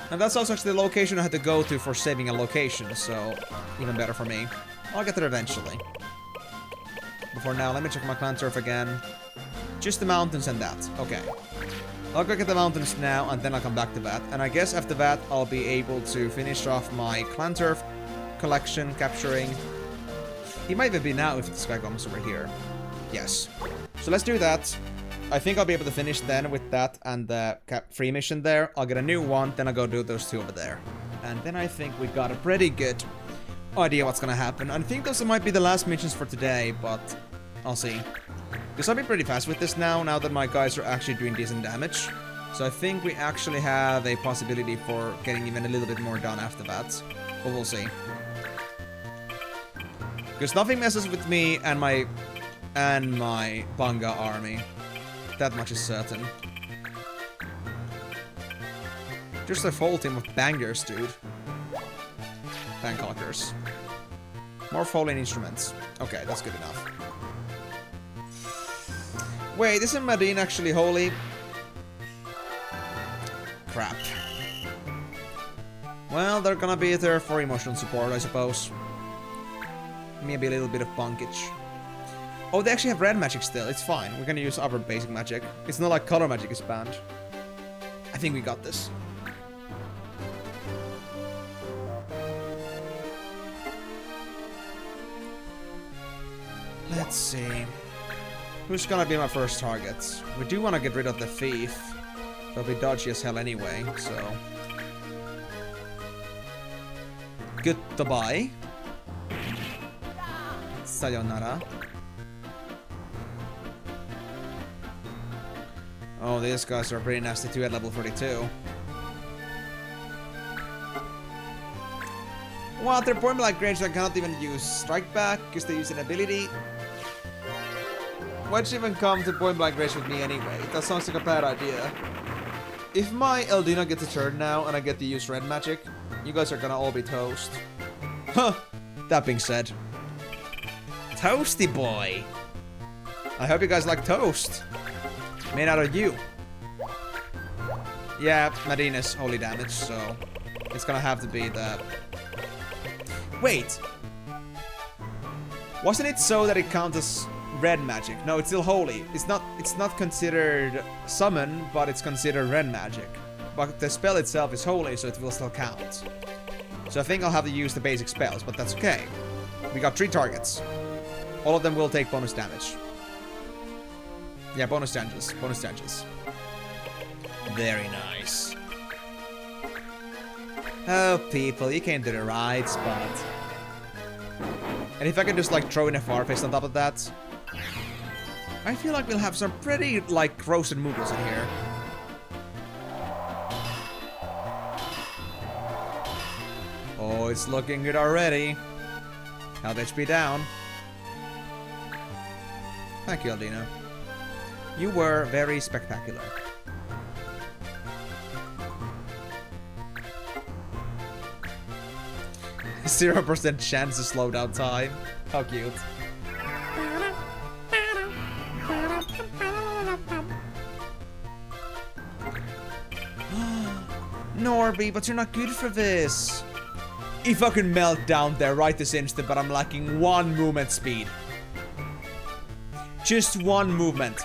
And that's also actually the location I had to go to for saving a location, so even better for me. I'll get there eventually. But for now, let me check my clan turf again. Just the mountains and that. Okay. I'll go get the mountains now, and then I'll come back to that. And I guess after that, I'll be able to finish off my clan turf collection, capturing... He might even be now if this guy comes over here. Yes. So let's do that. I think I'll be able to finish then with that and the free mission there. I'll get a new one, then I'll go do those two over there. And then I think we got a pretty good idea what's gonna happen. I think those might be the last missions for today, but I'll see. Because I'll be pretty fast with this now that my guys are actually doing decent damage. So I think we actually have a possibility for getting even a little bit more done after that. But we'll see. Because nothing messes with me and my Banga army. That much is certain. Just a whole team of bangers, dude. Bangcockers. More falling instruments. Okay, that's good enough. Wait, isn't Madine actually holy? Crap. Well, they're gonna be there for emotional support, I suppose. Maybe a little bit of punkage. Oh, they actually have red magic still. It's fine. We're gonna use our basic magic. It's not like color magic is banned. I think we got this. Let's see. Who's gonna be my first target? We do want to get rid of the thief. They'll be dodgy as hell anyway, so... Goodbye. Sayonara. Oh, these guys are pretty nasty too at level 42. What? They're point blank range, I cannot even use strike back because they use an ability. Why'd you even come to point blank range with me anyway? That sounds like a bad idea. If my Eldina gets a turn now and I get to use red magic, you guys are gonna all be toast. Huh! That being said. Toasty boy! I hope you guys like toast. Made out of you. Yeah, Madina's holy damage, so it's gonna have to be the... Wait! Wasn't it so that it counts as red magic? No, it's still holy. It's not considered summon, but it's considered red magic. But the spell itself is holy, so it will still count. So I think I'll have to use the basic spells, but that's okay. We got 3 targets. All of them will take bonus damage. Yeah, bonus damages. Bonus damages. Very nice. Oh, people, you came to the right spot. And if I can just, like, throw in a Farface on top of that... I feel like we'll have some pretty, like, roasted noodles in here. it's looking good already. Health HP down. Thank you, Aldino. You were very spectacular. %0 chance to slow down time. How cute. Norby, but you're not good for this. If I can melt down there right this instant, but I'm lacking 1 movement speed. Just 1 movement.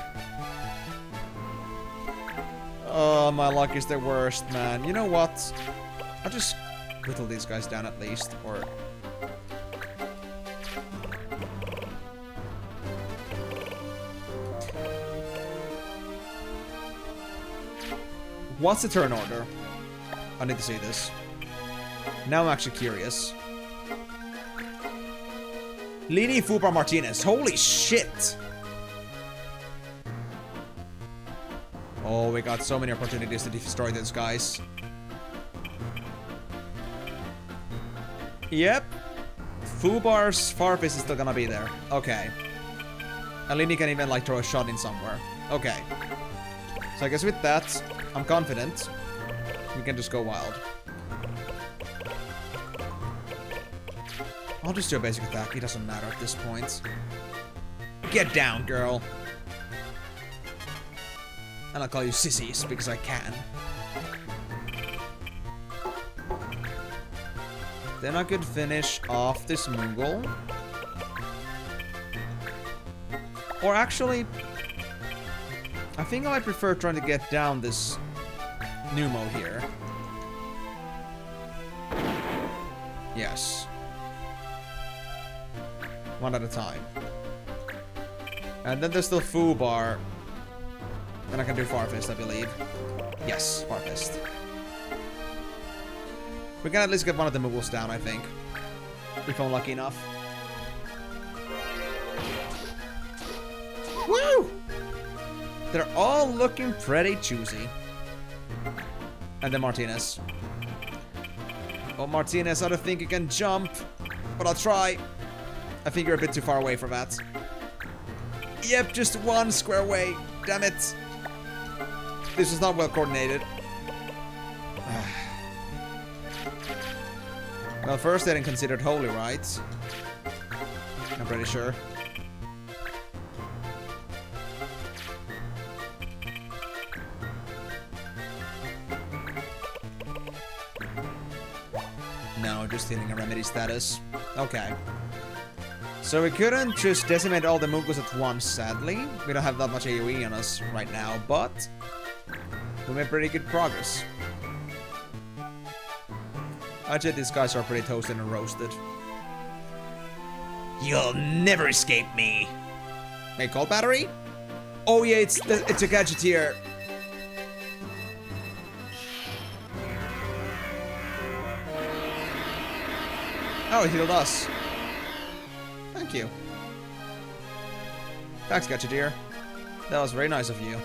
Oh, my luck is the worst, man. You know what? I'll just whittle these guys down at least, or... What's the turn order? I need to see this. Now I'm actually curious. Lini, Fubar, Martinez. Holy shit! Oh, we got so many opportunities to destroy these guys. Yep. Fubar's Farfist is still gonna be there. Okay. And Lini can even, like, throw a shot in somewhere. Okay. So I guess with that, I'm confident we can just go wild. I'll just do a basic attack. It doesn't matter at this point. Get down, girl. And I'll call you sissies because I can. Then I could finish off this Moogle. Or actually, I think I might prefer trying to get down this Numo here. Yes. 1 at a time. And then there's still Fubar. And I can do Farfist, I believe. Yes, Farfist. We can at least get one of the Moogles down, I think. If I'm lucky enough. Woo! They're all looking pretty choosy. And then Martinez. Oh, Martinez, I don't think you can jump. But I'll try. I think you're a bit too far away for that. Yep, just 1 square away. Damn it. This is not well coordinated. Well, first they didn't consider it holy, right? I'm pretty sure. No, just healing a remedy status. Okay. So we couldn't just decimate all the Moogles at once, sadly. We don't have that much AoE on us right now, but we made pretty good progress. I'd say these guys are pretty toasted and roasted. You'll never escape me. Wait, Cold Battery? Oh yeah, it's a Gadgeteer. Oh, it healed us. Thank you. Thanks, Gadgeteer. That was very nice of you.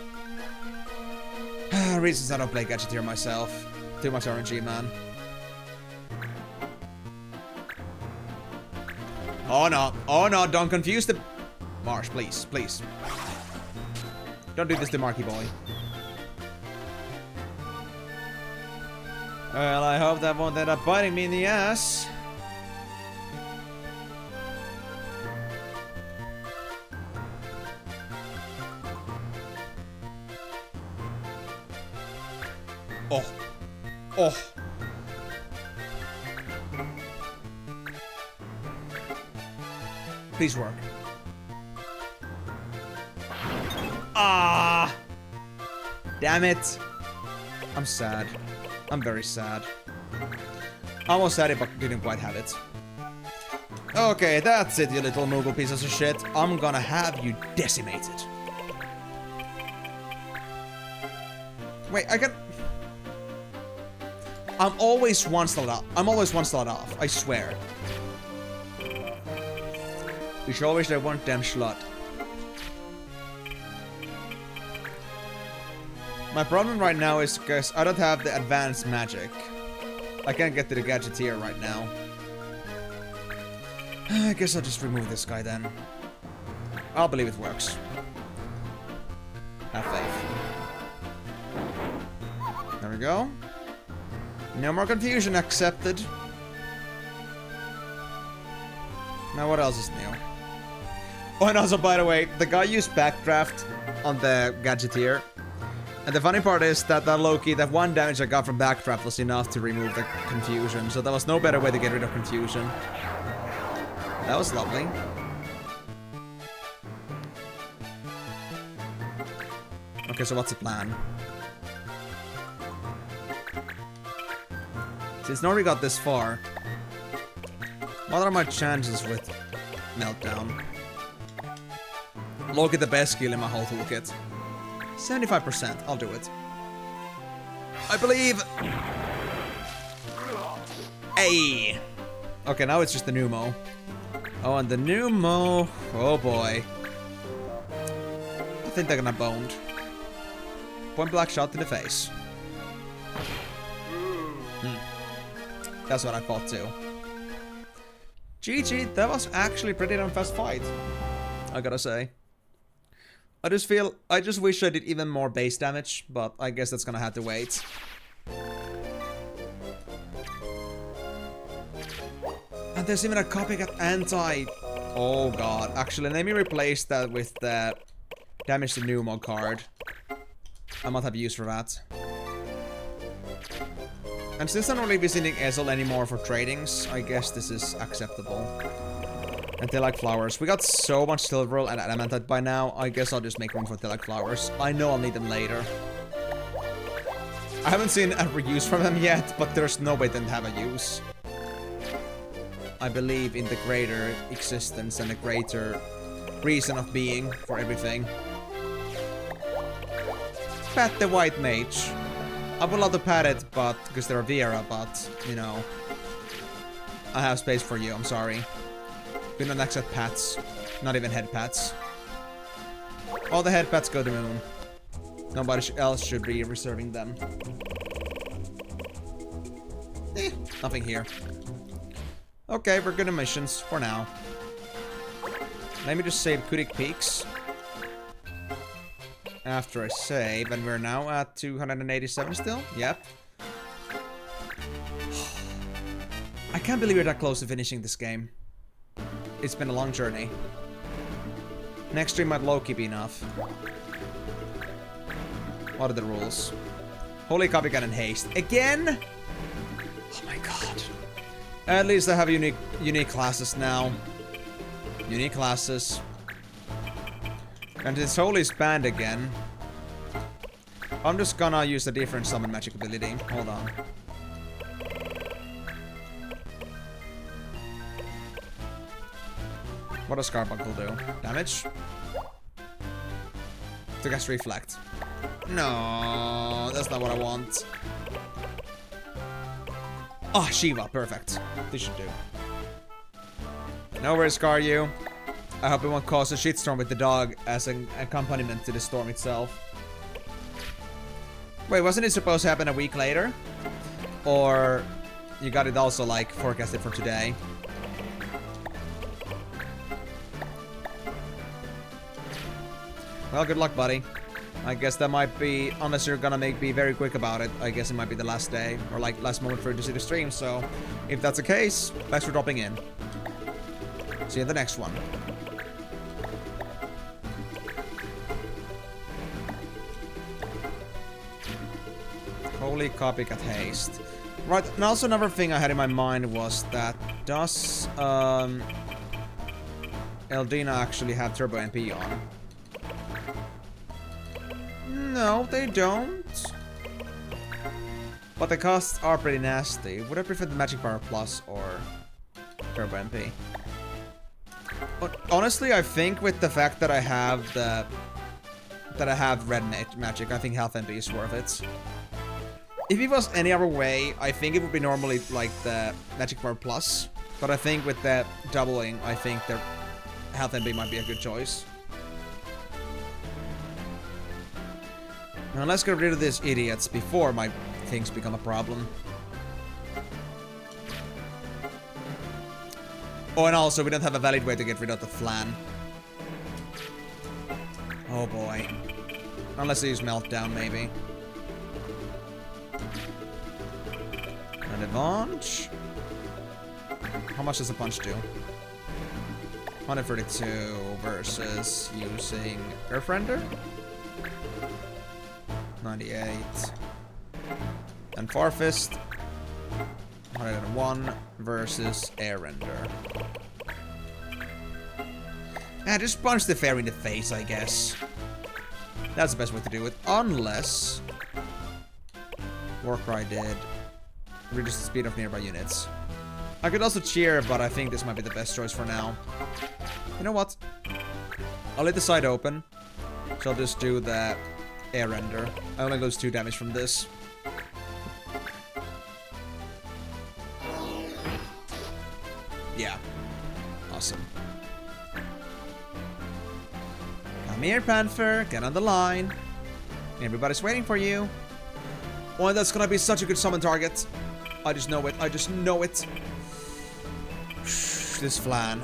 Reasons I don't play Gadgeteer myself. Too much RNG, man. Oh no, don't confuse the... Marsh, please, please. Don't do this to Marky Boy. Well, I hope that won't end up biting me in the ass. Oh. Oh. Please work. Ah! Damn it. I'm sad. I'm very sad. Almost had it, but didn't quite have it. Okay, that's it, you little Moogle pieces of shit. I'm gonna have you decimated. Wait, I can... I'm always one slot off. I'm always one slot off, I swear. You should always have one damn slot. My problem right now is because I don't have the advanced magic. I can't get to the Gadgeteer right now. I guess I'll just remove this guy then. I'll believe it works. Have faith. There we go. No more confusion accepted. Now what else is new? Oh, and also, by the way, the guy used backdraft on the Gadgeteer. And the funny part is that low-key, that one damage I got from backdraft was enough to remove the confusion. So there was no better way to get rid of confusion. That was lovely. Okay, so what's the plan? Since nobody got this far, what are my chances with Meltdown? Look at the best skill in my whole toolkit. 75%, I'll do it. I believe! Hey! Okay, now it's just the Numo. Oh, and the Numo... Oh boy. I think they're gonna boned. Point blank shot in the face. That's what I thought too. GG, that was actually pretty damn fast fight. I gotta say. I just wish I did even more base damage, but I guess that's gonna have to wait. And there's even a copycat anti... Oh god. Actually, let me replace that with the damage to Numo card. I might have use for that. And since I'm not really visiting Ezel anymore for tradings, I guess this is acceptable. And they like flowers. We got so much silver and adamantite by now, I guess I'll just make room for they like flowers. I know I'll need them later. I haven't seen a use from them yet, but there's no way they didn't have a use. I believe in the greater existence and the greater reason of being for everything. Pat the white mage. I would love to pat it, but because they're a Viera, but you know, I have space for you. I'm sorry. We don't accept pats, not even head pats. All the head pats go to Moon. Nobody else should be reserving them. Nothing here. Okay, we're good on missions for now. Let me just save Kudik Peaks. After I save, and we're now at 287 still? Yep. I can't believe we're that close to finishing this game. It's been a long journey. Next stream might low-key be enough. What are the rules? Holy Copycat and Haste. Again? Oh my god. At least I have unique classes now. Unique classes. And it's Holy Banned again. I'm just gonna use a different summon magic ability. Hold on. What does Carbuncle do? Damage? To cast Reflect. No, that's not what I want. Ah, oh, Shiva, perfect. This should do. Nowhere to scar you. I hope it won't cause a shitstorm with the dog as an accompaniment to the storm itself. Wait, wasn't it supposed to happen a week later? Or you got it also, like, forecasted for today? Well, good luck, buddy. I guess that might be, unless you're gonna be very quick about it, I guess it might be the last day, or like last moment for you to see the stream, so if that's the case, thanks for dropping in. See you in the next one. Holy Copycat Haste. Right, and also another thing I had in my mind was that, does Eldina actually have Turbo MP on? No, they don't. But the costs are pretty nasty. Would I prefer the Magic Power Plus or Turbo MP? But honestly, I think with the fact that I have Red Magic, I think Health MP is worth it. If it was any other way, I think it would be normally like the Magic Power Plus. But I think with the doubling, I think the Health MP might be a good choice. Now let's get rid of these idiots before my things become a problem. Oh, and also, we don't have a valid way to get rid of the flan. Oh boy. Unless I use Meltdown, maybe. An advantage. How much does a punch do? 132 versus using Earthrender. 98. And Farfist. 101 versus Airrender. Yeah, just punch the fairy in the face, I guess. That's the best way to do it. Unless... Warcry did. Reduce the speed of nearby units. I could also cheer, but I think this might be the best choice for now. You know what? I'll leave the side open. So I'll just do the air render. I only lose 2 damage from this. Yeah. Awesome. Come here, Panther. Get on the line. Everybody's waiting for you. Oh, that's gonna be such a good summon target. I just know it. I just know it. This flan.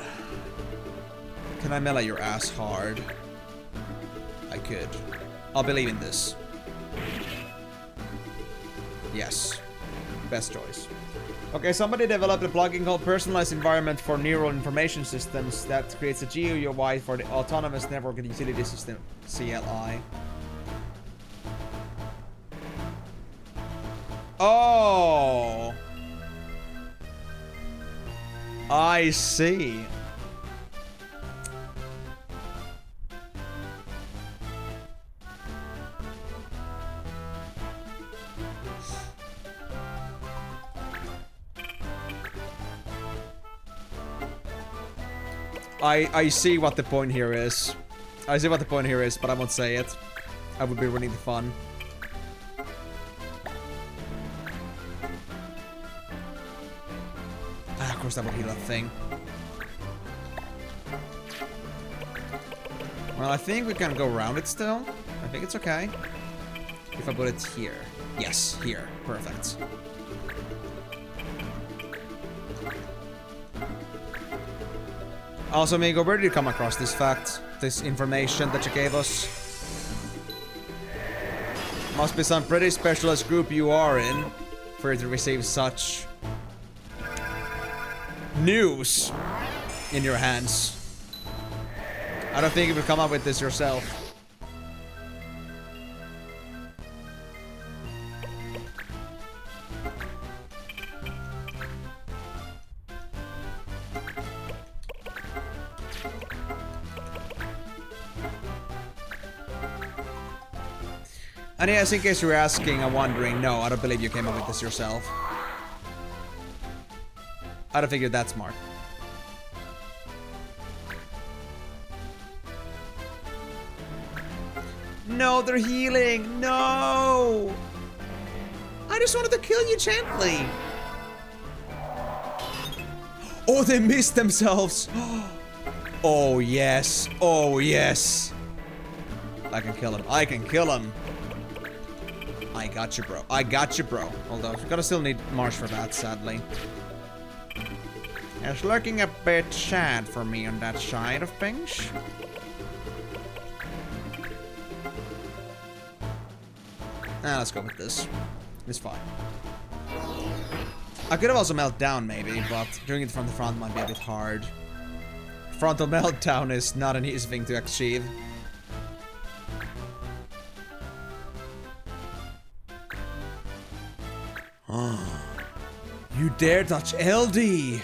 Can I melee your ass hard? I could. I'll believe in this. Yes. Best choice. Okay, somebody developed a plugin called Personalized Environment for Neural Information Systems that creates a GUI for the Autonomous Network and Utility System, CLI. Oh! I see. I see what the point here is. I see what the point here is, but I won't say it. I would be ruining the fun. Ah, of course that would heal that thing. Well, I think we can go around it still. I think it's okay. If I put it here. Yes, here. Perfect. Also, Migo, where did you come across this fact? This information that you gave us? Must be some pretty specialist group you are in for you to receive such news in your hands. I don't think you would come up with this yourself. And yes, in case you're asking and wondering, no, I don't believe you came up with this yourself. I don't think you're that smart. No, they're healing. No! I just wanted to kill you gently. Oh, they missed themselves. Oh, yes. Oh, yes. I can kill him. I can kill him. I got you, bro. I got you, bro. Although, we're gonna still need Marsh for that, sadly. It's looking a bit sad for me on that side of things. Let's go with this. It's fine. I could have also melted down, maybe, but doing it from the front might be a bit hard. Frontal meltdown is not an easy thing to achieve. You dare touch LD!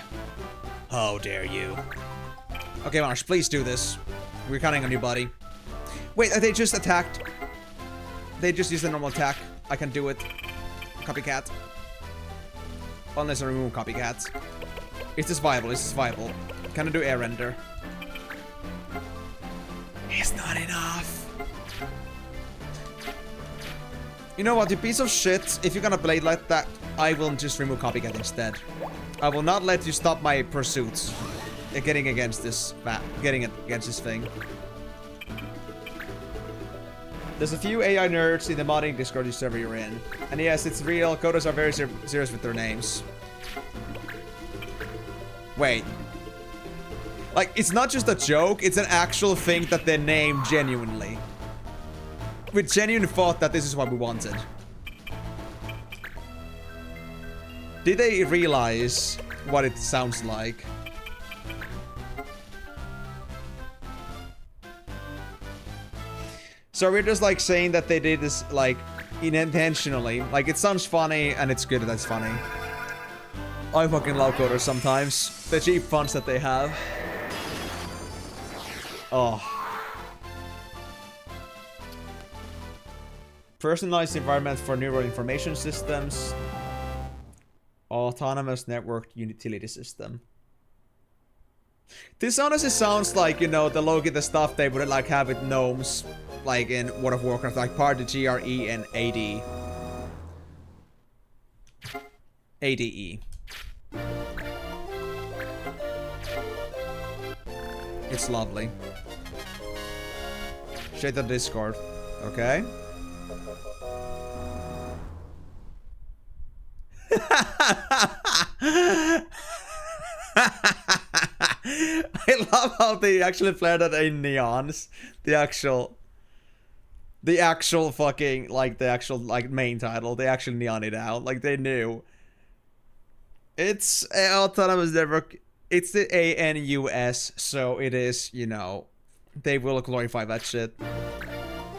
How dare you? Okay, Marsh, please do this. We're counting on you, buddy. Wait, they just attacked. They just used the normal attack. I can do it. Copycat. Unless I remove copycats. Is this viable? Is this viable? Can I do air render? It's not enough. You know what, you piece of shit. If you're gonna play like that, I will just remove copycat instead. I will not let you stop my pursuits. Getting against this thing. There's a few AI nerds in the modding Discord server you're in. And yes, it's real. Coders are very serious with their names. Wait. Like, it's not just a joke, it's an actual thing that they named genuinely. With genuine thought that this is what we wanted. Did they realize what it sounds like? So we're just like saying that they did this like unintentionally. Like it sounds funny and it's good that it's funny. I fucking love coders sometimes. The cheap fonts that they have. Oh. Personalized environment for neural information systems. Autonomous network utility system. This honestly sounds like, you know, the Loki, the stuff they would like have with gnomes. Like in World of Warcraft, like part of the GRE and AD. ADE. It's lovely. Straight to Discord. Okay. I love how they actually flared that in neons. The actual fucking, like, the actual, like, main title. They actually neon it out. Like, they knew. It's Autonomous Network. It's the ANUS, so it is, you know, they will glorify that shit.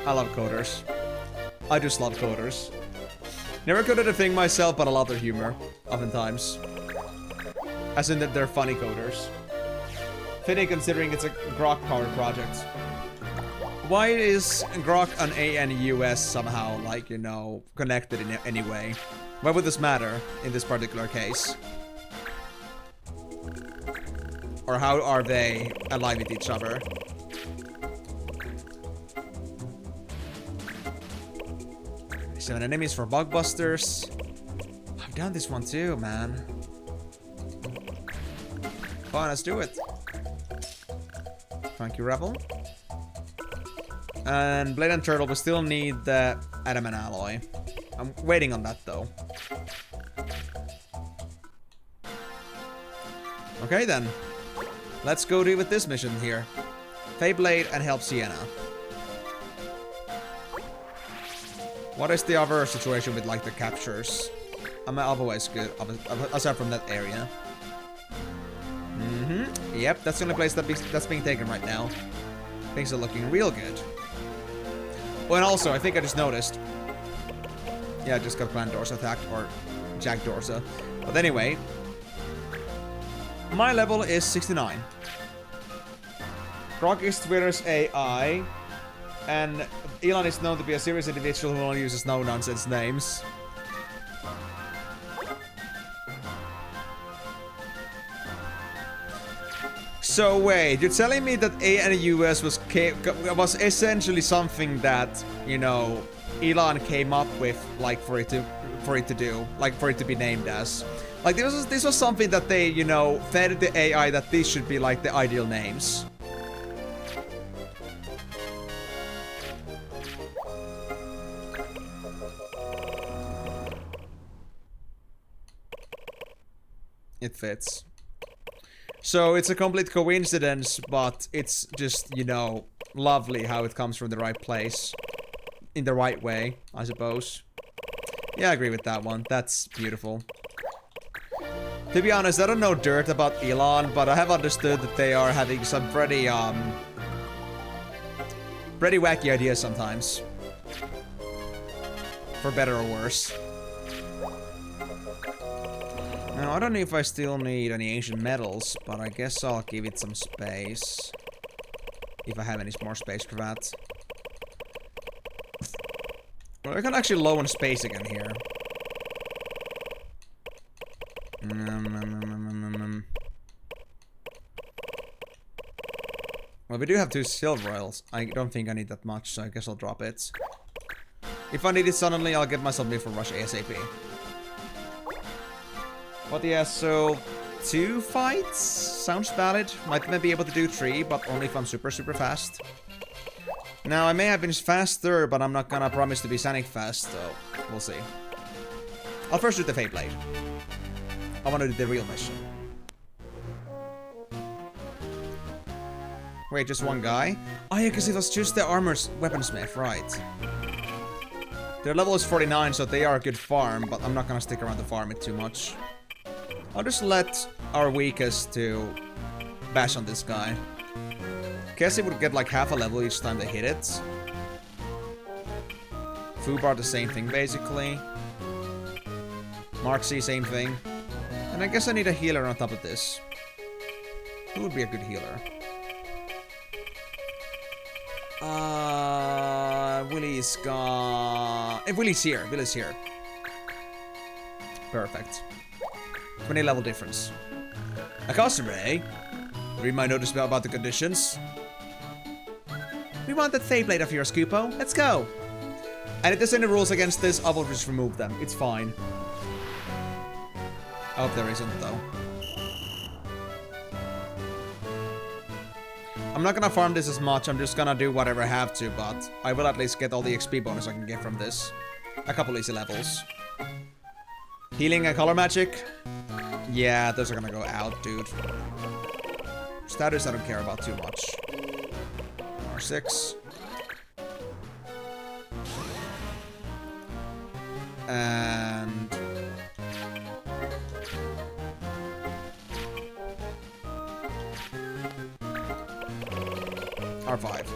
I love coders. I just love coders. Never coded a thing myself, but I love their humor, oftentimes. As in that they're funny coders. Fitting considering it's a Grok-powered project. Why is Grok an ANUS somehow, like, you know, connected in any way? Why would this matter in this particular case? Or how are they aligned with each other? Seven enemies for Bugbusters. I've done this one too, man. Fine, let's do it. Thank you, Rebel. And Blade and Turtle, we still need the adamant alloy. I'm waiting on that though. Okay then. Let's go deal with this mission here. Feyblade and help Sienna. What is the other situation with like the captures? I'm otherwise good, aside from that area. Yep, that's the only place that's being taken right now. Things are looking real good. Oh, and also, I think I just noticed. Yeah, I just got Clan Dorsa attacked, or Jack Dorsa. But anyway, my level is 69. Grok is Twitter's AI, and Elon is known to be a serious individual who only uses no-nonsense names. So wait, you're telling me that ANUS was essentially something that, you know, Elon came up with, like, for it to do, like, for it to be named as. Like, this was something that they, you know, fed the AI that these should be, like, the ideal names. It fits. So it's a complete coincidence, but it's just, you know, lovely how it comes from the right place. In the right way, I suppose. Yeah, I agree with that one. That's beautiful. To be honest, I don't know dirt about Elon, but I have understood that they are having some pretty wacky ideas sometimes. For better or worse. Now, I don't know if I still need any ancient metals, but I guess I'll give it some space. If I have any more space for that. Well, I can actually low on space again here. Well, we do have 2 silver oils. I don't think I need that much, so I guess I'll drop it. If I need it suddenly, I'll get myself ready for rush ASAP. But yeah, so 2 fights sounds valid. Might even be able to do 3, but only if I'm super fast. Now, I may have been faster, but I'm not gonna promise to be Sonic fast, so we'll see. I'll first do the Feyblade. I wanna do the real mission. Wait, just one guy? Oh yeah, because it was just the weaponsmith, right. Their level is 49, so they are a good farm, but I'm not gonna stick around to farm it too much. I'll just let our weakest to bash on this guy. Guess it would get like half a level each time they hit it. Fubar, the same thing, basically. Marksy, same thing. And I guess I need a healer on top of this. Who would be a good healer? Willie's gone. Willie's here. Willie's here. Perfect. 20 level difference. A customer, eh? Read my notice about the conditions. We want that Fey Blade of yours, Kupo. Let's go. And if there's any rules against this, I will just remove them. It's fine. I hope there isn't, though. I'm not gonna farm this as much, I'm just gonna do whatever I have to, but I will at least get all the XP bonus I can get from this. A couple easy levels. Healing and color magic? Yeah, those are gonna go out, dude. Status I don't care about too much. R6. And... R5.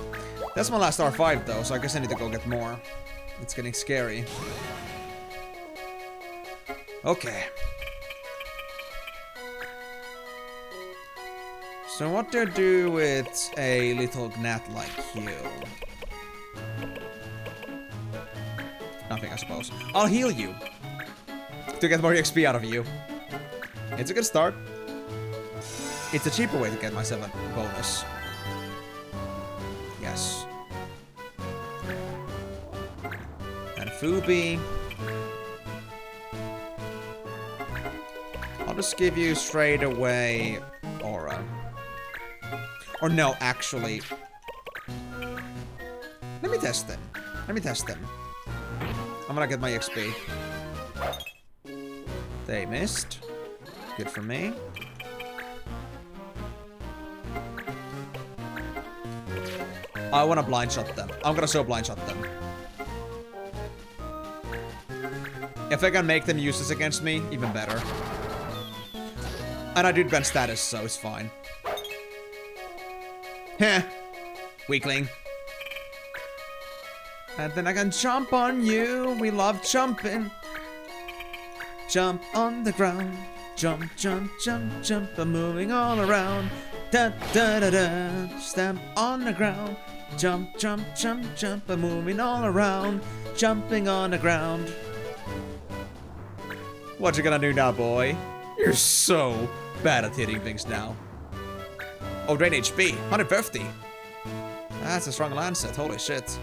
That's my last R5 though, so I guess I need to go get more. It's getting scary. Okay. So what do I do with a little gnat like you? Nothing, I suppose. I'll heal you. To get more XP out of you. It's a good start. It's a cheaper way to get myself a bonus. Yes. And Fubi. I'll just give you straight away Aura. Or no, actually. Let me test them. Let me test them. I'm gonna get my XP. They missed. Good for me. I wanna blind shot them. I'm gonna so blind shot them. If I can make them use this against me, even better. And I did ban status, so it's fine. Heh. Weakling. And then I can jump on you. We love jumping. Jump on the ground. Jump, jump, jump, jump. I'm moving all around. Da da da da. Stamp on the ground. Jump, jump, jump, jump. I'm moving all around. Jumping on the ground. What you gonna do now, boy? You're so bad at hitting things now. Oh, drain HP. 150. That's a strong Lancet. Holy shit.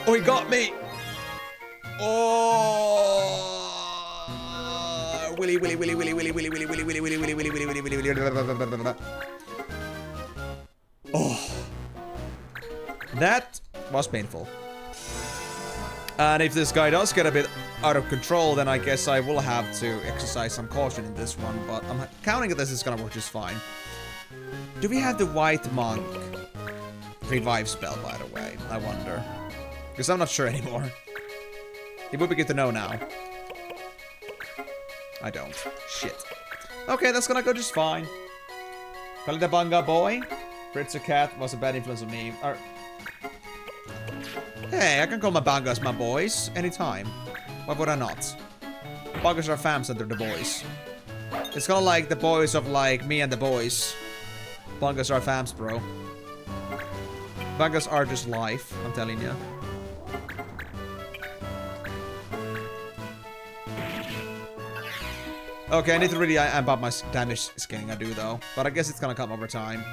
Oh, he got me. Oh. Willy, willy, willy, willy, willy, willy, willy, willy, willy, willy, willy, willy, willy, willy, willy, willy. Oh. That was painful. And if this guy does get a bit out of control, then I guess I will have to exercise some caution in this one. But I'm counting that this is gonna work just fine. Do we have the White Monk revive spell, by the way? I wonder. Because I'm not sure anymore. It would be good to know now. I don't. Shit. Okay, that's gonna go just fine. Kalidabanga boy. Fritz the cat was a bad influence on me. Hey, I can call my bangas my boys anytime. Why would I not? Bangas are fams and they're the boys. It's kind of like the boys of like me and the boys. Bangas are fams, bro. Bangas are just life, I'm telling you. Okay, I need to really amp up my damage scaling, I do though. But I guess it's gonna come over time.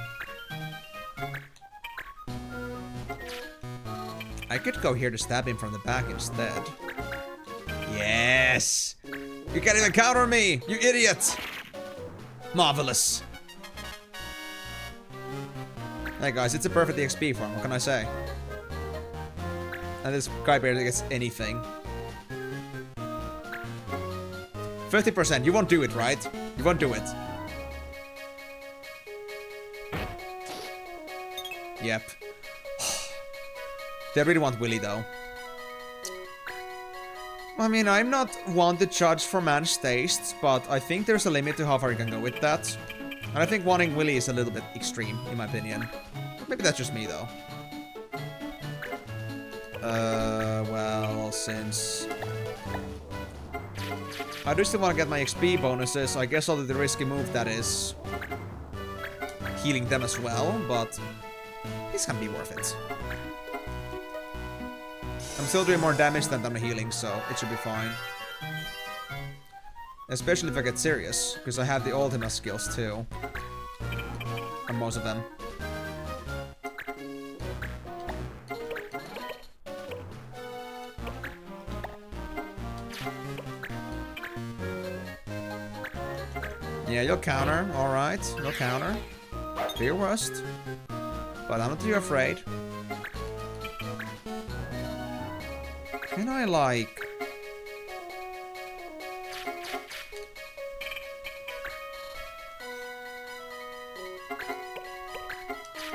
I could go here to stab him from the back instead. Yes! You can't even counter me, you idiot! Marvelous. Hey guys, it's a perfect XP farm, what can I say? And this guy barely gets anything. 50%, you won't do it, right? You won't do it. Yep. They really want Willy, though. I mean, I'm not one to judge for man's tastes, but I think there's a limit to how far you can go with that. And I think wanting Willy is a little bit extreme, in my opinion. Maybe that's just me, though. Well, since I do still want to get my XP bonuses, I guess I'll do the risky move that is healing them as well, but this can be worth it. I'm still doing more damage than I'm healing, so it should be fine. Especially if I get serious, because I have the ultimate skills too. On most of them. Yeah, you'll counter, alright. You'll counter. Do your worst. But I'm not too afraid. Can I, like...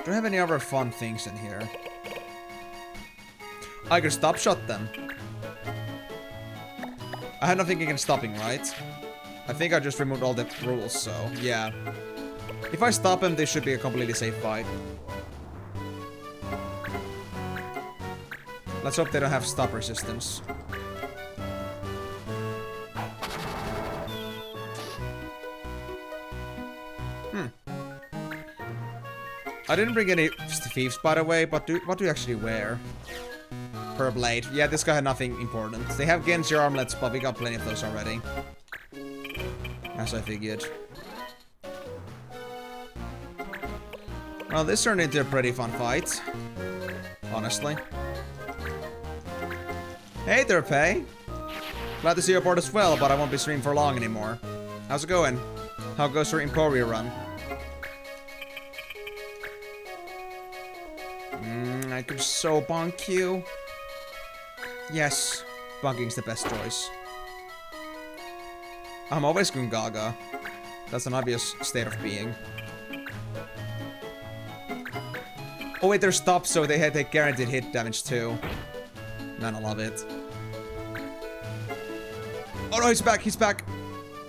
Do I have any other fun things in here? I can stop shot them. I had nothing against stopping, right? I think I just removed all the rules, so yeah. If I stop them, this should be a completely safe fight. Let's hope they don't have stop resistance. I didn't bring any thieves, by the way, but what do you actually wear? Per blade. Yeah, this guy had nothing important. They have Genji armlets, but we got plenty of those already. As I figured. Well, this turned into a pretty fun fight. Honestly. Hey there, Pei. Glad to see you aboard as well, but I won't be streaming for long anymore. How's it going? How goes your Emporia run? I could so bonk you. Yes, bunking's the best choice. I'm always Gungaga. That's an obvious state of being. Oh wait, they're stopped, so they take guaranteed hit damage too. Man, I love it. Oh no, he's back, he's back.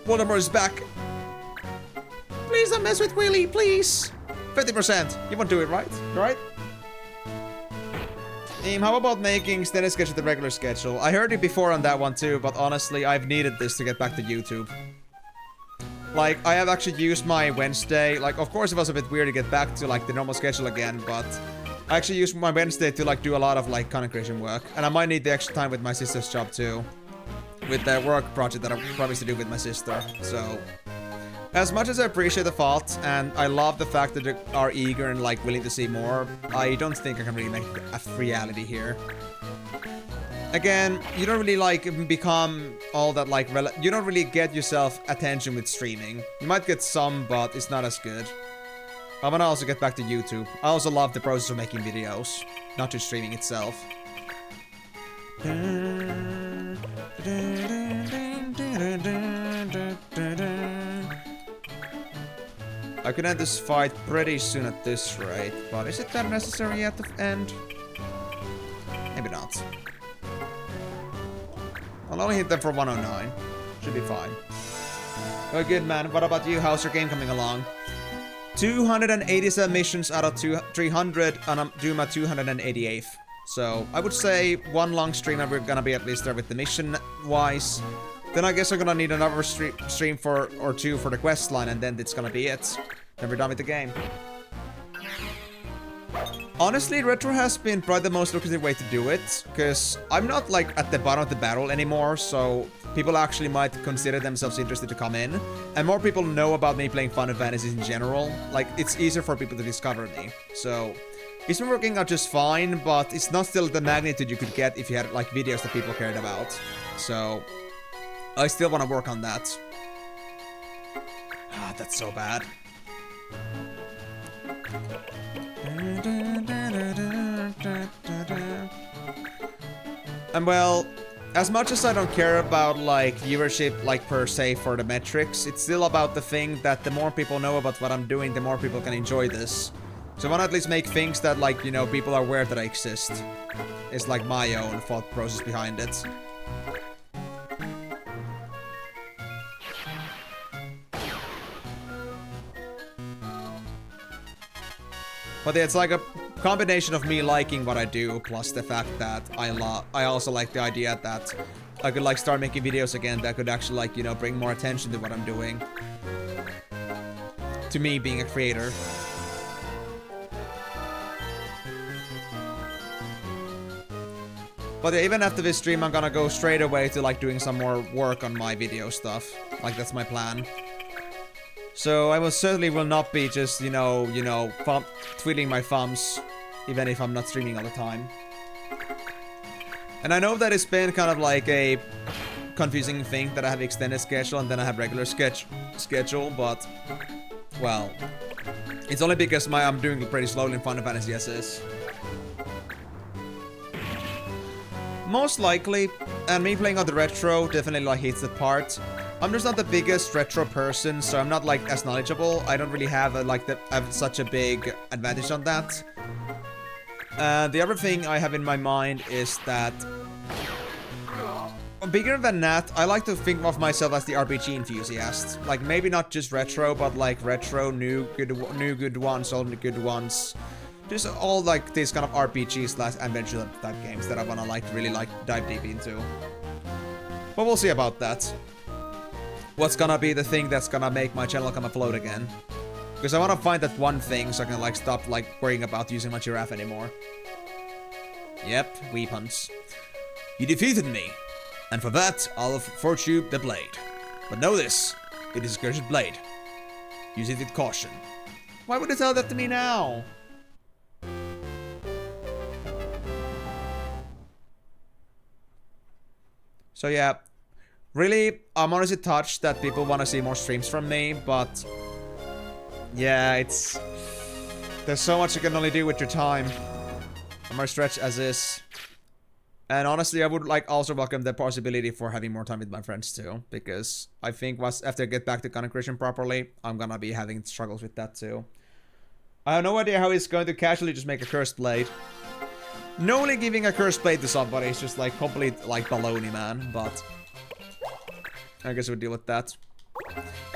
Voldemort is back. Please don't mess with Willy, please. 50%. You won't do it, right? Right? How about making standard schedule the regular schedule? I heard it before on that one too, but honestly, I've needed this to get back to YouTube. Like, I have actually used my Wednesday. Like, of course it was a bit weird to get back to, like, the normal schedule again, but I actually used my Wednesday to, like, do a lot of, like, content creation work. And I might need the extra time with my sister's job too. With the work project that I promised to do with my sister, so... As much as I appreciate the thought, and I love the fact that they are eager and, like, willing to see more, I don't think I can really make a reality here. Again, you don't really, like, become all that, like, you don't really get yourself attention with streaming. You might get some, but it's not as good. I wanna also get back to YouTube. I also love the process of making videos, not just streaming itself. I could end this fight pretty soon at this rate, but is it that necessary at the end? Maybe not. I'll only hit them for 109. Should be fine. Oh, good man. What about you? How's your game coming along? 287 missions out of 300, and I'm doing my 288th. So, I would say one long stream and we're gonna be at least there with the mission-wise. Then I guess I'm gonna need another stream or two for the quest line, and then it's gonna be it. Then we're done with the game. Honestly, retro has been probably the most lucrative way to do it, because I'm not, like, at the bottom of the barrel anymore, so people actually might consider themselves interested to come in. And more people know about me playing Final Fantasy in general. Like, it's easier for people to discover me. So, it's been working out just fine, but it's not still the magnitude you could get if you had, like, videos that people cared about. So... I still want to work on that. Ah, that's so bad. And well, as much as I don't care about, like, viewership, like, per se for the metrics, it's still about the thing that the more people know about what I'm doing, the more people can enjoy this. So I want to at least make things that, like, you know, people are aware that I exist. It's like my own thought process behind it. But it's like a combination of me liking what I do, plus the fact that I also like the idea that I could like start making videos again that could actually like, you know, bring more attention to what I'm doing. To me being a creator. But even after this stream, I'm gonna go straight away to like doing some more work on my video stuff. Like, that's my plan. So I will certainly will not be just, you know, twiddling my thumbs, even if I'm not streaming all the time. And I know that it's been kind of like a confusing thing that I have extended schedule and then I have regular schedule, but, well, it's only because I'm doing pretty slowly in Final Fantasy SS. Most likely, and me playing on the retro definitely like hits that part. I'm just not the biggest retro person, so I'm not like as knowledgeable. I don't really have such a big advantage on that. The other thing I have in my mind is that bigger than that, I like to think of myself as the RPG enthusiast. Like maybe not just retro, but like retro, new good ones, old good ones. Just all like these kind of RPG/adventure type games that I wanna like really like dive deep into. But we'll see about that. What's gonna be the thing that's gonna make my channel come afloat again? Because I wanna find that one thing so I can like stop like worrying about using my giraffe anymore. Yep, weapons. You defeated me, and for that I'll afford you the blade. But know this, it is a cursed blade. Use it with caution. Why would you tell that to me now? So yeah. Really, I'm honestly touched that people want to see more streams from me, but yeah, there's so much you can only do with your time. I'm more stretched as is. And honestly, I would like also welcome the possibility for having more time with my friends too, because I think after I get back to content creation properly, I'm gonna be having struggles with that too. I have no idea how he's going to casually just make a cursed blade. Normally giving a cursed blade to somebody is just like complete like baloney, man, but I guess we'll deal with that.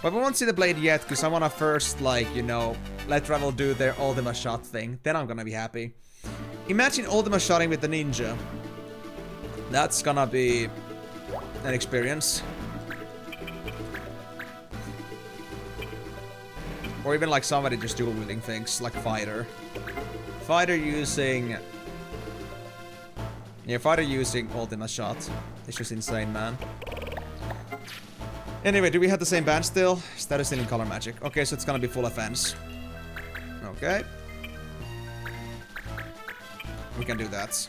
But we won't see the blade yet, because I want to first, like, you know, let Travel do their Ultima shot thing. Then I'm gonna be happy. Imagine Ultima shotting with the ninja. That's gonna be an experience. Or even like somebody just dual wielding things, like Fighter. Fighter using... Yeah, Fighter using Ultima shot. It's just insane, man. Anyway, do we have the same band still? Status still in color magic. Okay, so it's gonna be full offense. Okay. We can do that.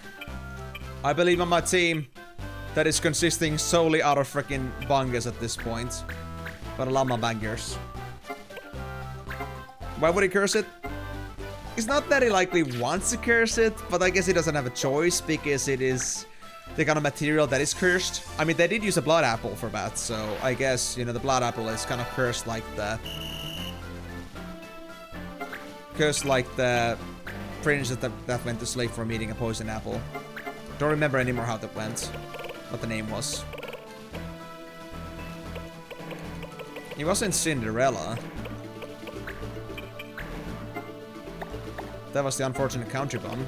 I believe on my team that is consisting solely out of freaking bangers at this point. But I love my bangers. Why would he curse it? It's not that he likely wants to curse it, but I guess he doesn't have a choice because it is the kind of material that is cursed. I mean, they did use a blood apple for that, so I guess, you know, the blood apple is kind of cursed like the... Cursed like the princess that went to sleep from eating a poison apple. Don't remember anymore how that went. What the name was. He wasn't Cinderella. That was the unfortunate country bomb.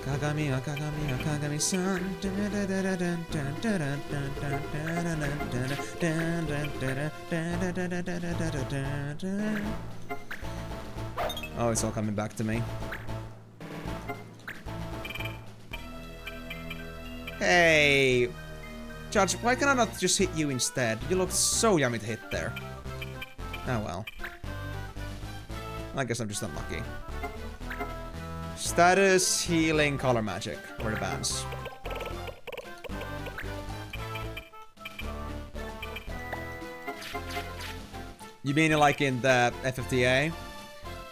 Kagami, Kagami, Kagami-san. Oh, it's all coming back to me. Hey! Judge, why can I not just hit you instead? You looked so yummy to hit there. Oh well. I guess I'm just unlucky. Status, healing, color magic. Or the bands. You mean like in the FFTA?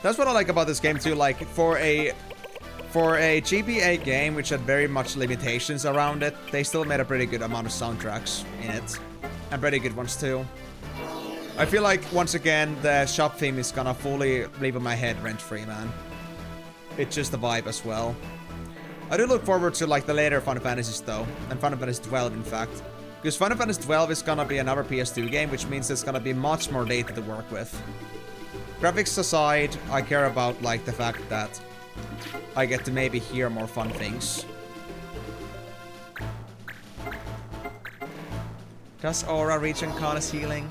That's what I like about this game too. Like for a GBA game which had very much limitations around it, they still made a pretty good amount of soundtracks in it. And pretty good ones too. I feel like, once again, the shop theme is gonna fully live in my head rent-free, man. It's just the vibe as well. I do look forward to, like, the later Final Fantasies, though. And Final Fantasy 12, in fact. Because Final Fantasy 12 is gonna be another PS2 game, which means there's gonna be much more data to work with. Graphics aside, I care about, like, the fact that I get to maybe hear more fun things. Does Aura region count as healing?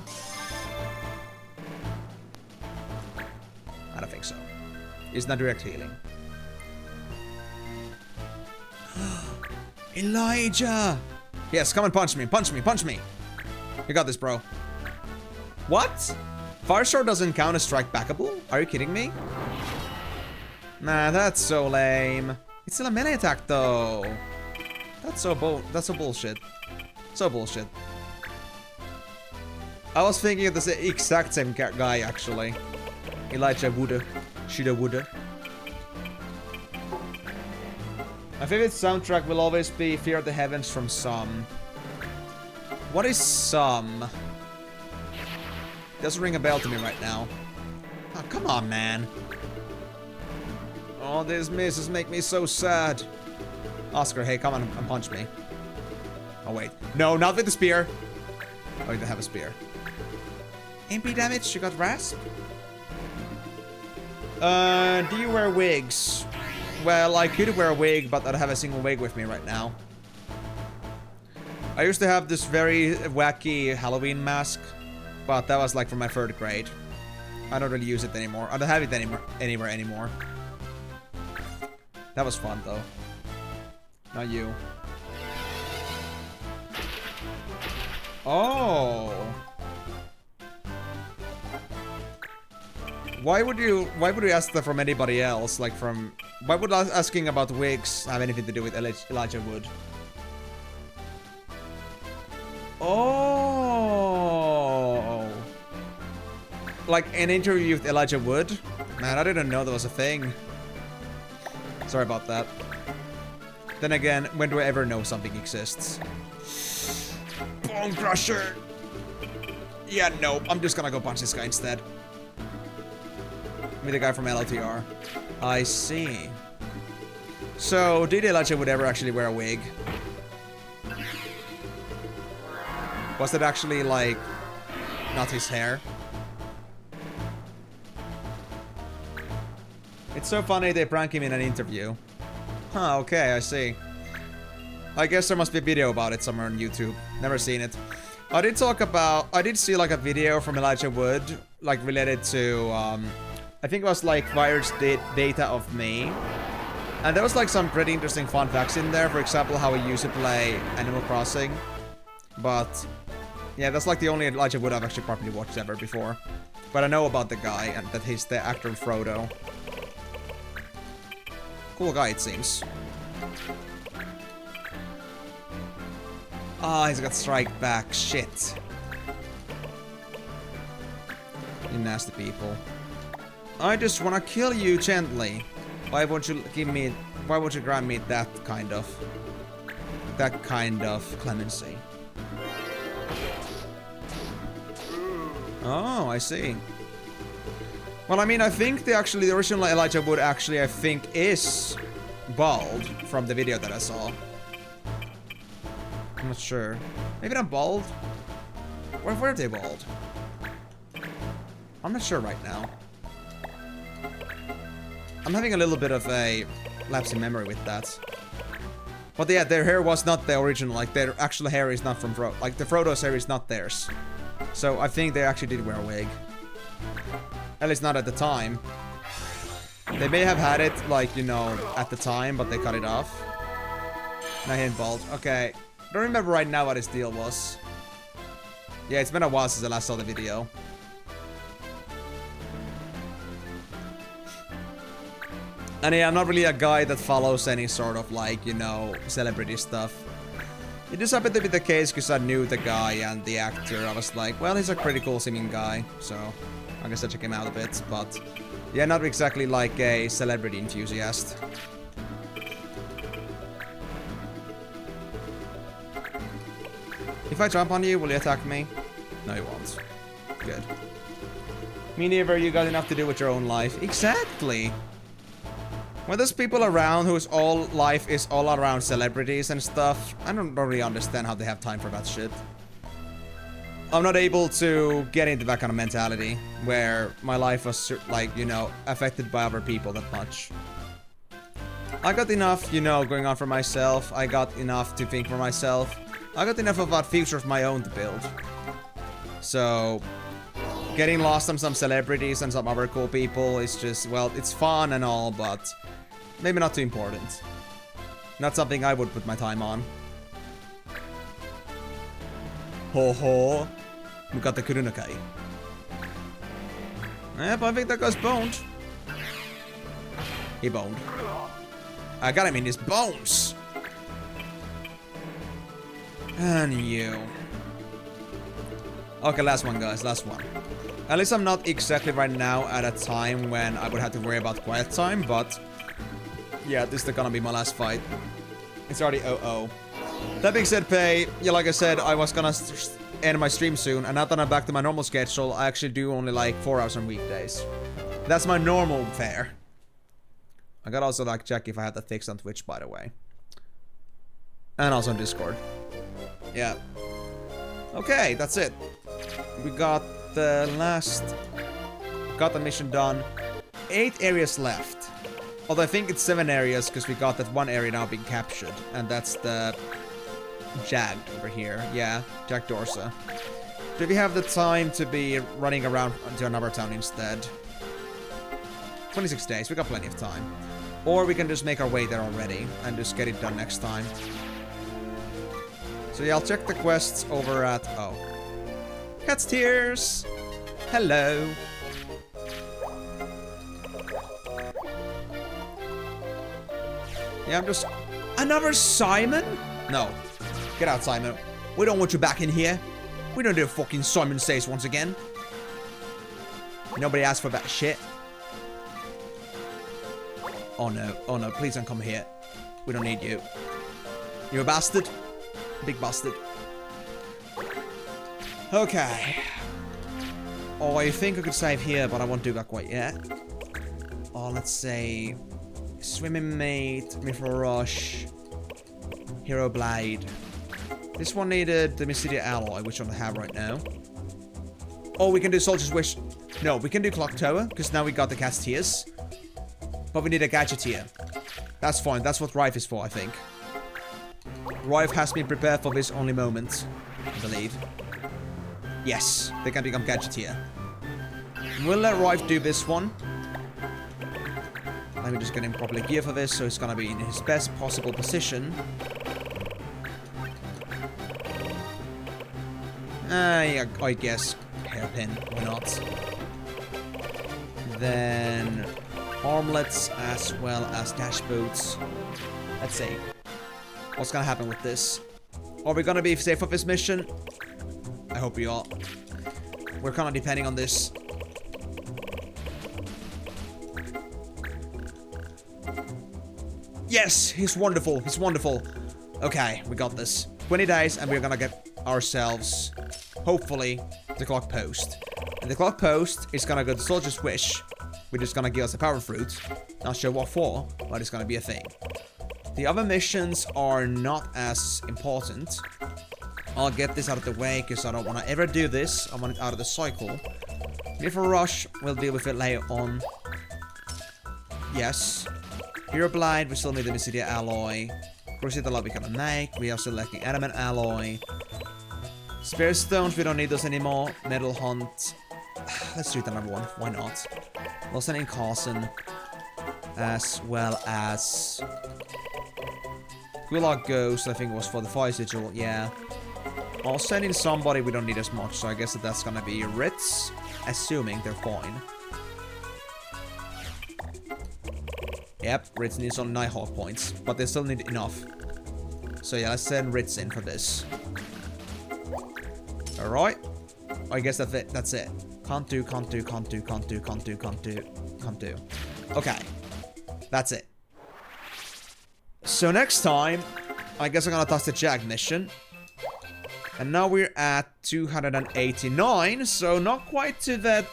I don't think so. It's not direct healing. Elijah! Yes, come and punch me, punch me, punch me! You got this, bro. What? Fire Sword doesn't count as strike backable? Are you kidding me? Nah, that's so lame. It's still a melee attack, though. That's so bullshit. So bullshit. I was thinking of the exact same guy, actually. Elijah woulda. Shoulda woulda. My favorite soundtrack will always be Fear of the Heavens from Some. What is Some? Doesn't ring a bell to me right now. Oh, come on, man. Oh, these misses make me so sad. Oscar, hey, come on and punch me. Oh, wait. No, not with the spear. Oh, you don't have a spear. MP damage, you got rasp? Do you wear wigs? Well, I could wear a wig, but I don't have a single wig with me right now. I used to have this very wacky Halloween mask, but that was like from my 3rd grade. I don't really use it anymore. I don't have it anywhere anymore. That was fun, though. Not you. Oh. Why would you ask that from anybody else? Like from... Why would asking about wigs have anything to do with Elijah Wood? Oh. Like an interview with Elijah Wood? Man, I didn't know that was a thing. Sorry about that. Then again, when do I ever know something exists? Bone Crusher! Yeah, nope. I'm just gonna go punch this guy instead. Meet the guy from LLTR. I see. So, did Elijah Wood ever actually wear a wig? Was it actually, like, not his hair? It's so funny they prank him in an interview. Huh, okay, I see. I guess there must be a video about it somewhere on YouTube. Never seen it. I did see like a video from Elijah Wood, like related to, I think it was like virus data of me. And there was like some pretty interesting fun facts in there. For example, how he used to play Animal Crossing. But, yeah, that's like the only Elijah Wood I've actually properly watched ever before. But I know about the guy, and that he's the actor Frodo. Cool guy, it seems. Ah, he's got strike back. Shit. You nasty people. I just wanna kill you gently. Why won't you grant me that kind of clemency? Oh, I see. Well, I mean, I think the original Elijah Wood actually, I think, is bald from the video that I saw. I'm not sure. Maybe not bald? Or were they bald? I'm not sure right now. I'm having a little bit of a lapse in memory with that. But yeah, their hair was not the original. Like, their actual hair is not from Frodo. Like, the Frodo's hair is not theirs. So I think they actually did wear a wig. At least not at the time. They may have had it, like, you know, at the time, but they cut it off. Now he ain't bald. Okay. Don't remember right now what his deal was. Yeah, it's been a while since I last saw the video. And yeah, I'm not really a guy that follows any sort of, like, you know, celebrity stuff. It just happened to be the case because I knew the guy and the actor. I was like, well, he's a pretty cool seeming guy, so I guess I check him out a bit. But yeah, not exactly like a celebrity enthusiast. If I jump on you, will you attack me? No, you won't. good. Me neither, you got enough to do with your own life. Exactly. When there's people around whose all life is all around celebrities and stuff, I don't really understand how they have time for that shit. I'm not able to get into that kind of mentality where my life was, like, you know, affected by other people that much. I got enough, you know, going on for myself. I got enough to think for myself. I got enough of a future of my own to build. So, getting lost on some celebrities and some other cool people is just, well, it's fun and all, but maybe not too important. Not something I would put my time on. Ho ho. We got the Kurunakai. Yep, I think that guy's boned. He boned. I got him in his bones. And you. Okay, last one, guys. Last one. At least I'm not exactly right now at a time when I would have to worry about quiet time, but yeah, this is gonna be my last fight. It's already 0-0. That being said, Pei, yeah, like I said, I was gonna end my stream soon, and now that I'm back to my normal schedule, I actually do only like 4 hours on weekdays. That's my normal fare. I gotta also like check if I have that fixed on Twitch, by the way. And also on Discord. Yeah. Okay, that's it. We got the mission done. 8 areas left. Although I think it's 7 areas because we got that one area now being captured. And that's the Jag over here. Yeah, Jag Dorsa. Do we have the time to be running around to another town instead? 26 days, we got plenty of time. Or we can just make our way there already and just get it done next time. So yeah, I'll check the quests over at... Oh. Cat's Tears! Hello! Yeah, I'm just... Another Simon? No. Get out, Simon. We don't want you back in here. We don't do fucking Simon Says once again. Nobody asked for that shit. Oh no, please don't come here. We don't need you. You're a bastard. Big bastard. Okay. Oh, I think I could save here, but I won't do that quite yet. Oh, let's say... Swimming Mate, Mithral Rush, Hero Blade. This one needed the Mysteria Alloy, which I don't have right now. Oh, we can do Soldier's Wish. No, we can do Clock Tower, because now we got the Casteers. But we need a Gadgeteer. That's fine, that's what Rife is for, I think. Rife has been prepared for this only moment, I believe. Yes, they can become Gadgeteer. We'll let Rife do this one. Let me just get him properly gear for this, so he's gonna be in his best possible position. Yeah, I guess Hairpin, why not? Then armlets as well as dash boots. Let's see. What's gonna happen with this? Are we gonna be safe with this mission? I hope we are. We're kinda depending on this. Yes, he's wonderful. He's wonderful. Okay, we got this. 20 days and we're gonna get ourselves, hopefully, the Clock Post. And the Clock Post is gonna go to Soldier's Wish, which is gonna give us a power fruit. Not sure what for, but it's gonna be a thing. The other missions are not as important. I'll get this out of the way because I don't want to ever do this. I want it out of the cycle. Mithral Rush, we'll deal with it later on. Yes. Hero Blade, we still need the Mysteria Alloy. Crusader Love we're gonna make. We are selecting Adamant Alloy. Spare Stones, we don't need those anymore. Metal Hunt. Let's do another one. Why not? We'll send in Carson. As well as... Gulag Ghost, I think it was for the Fire Sigil. Yeah. I'll send in somebody we don't need as much. So I guess that's gonna be Ritz. Assuming they're fine. Yep, Ritz needs only 9 Hawk points, but they still need enough. So yeah, let's send Ritz in for this. Alright. I guess that's it. That's it. Can't do. Okay. That's it. So next time, I guess I'm gonna touch the Jag mission. And now we're at 289, so not quite to the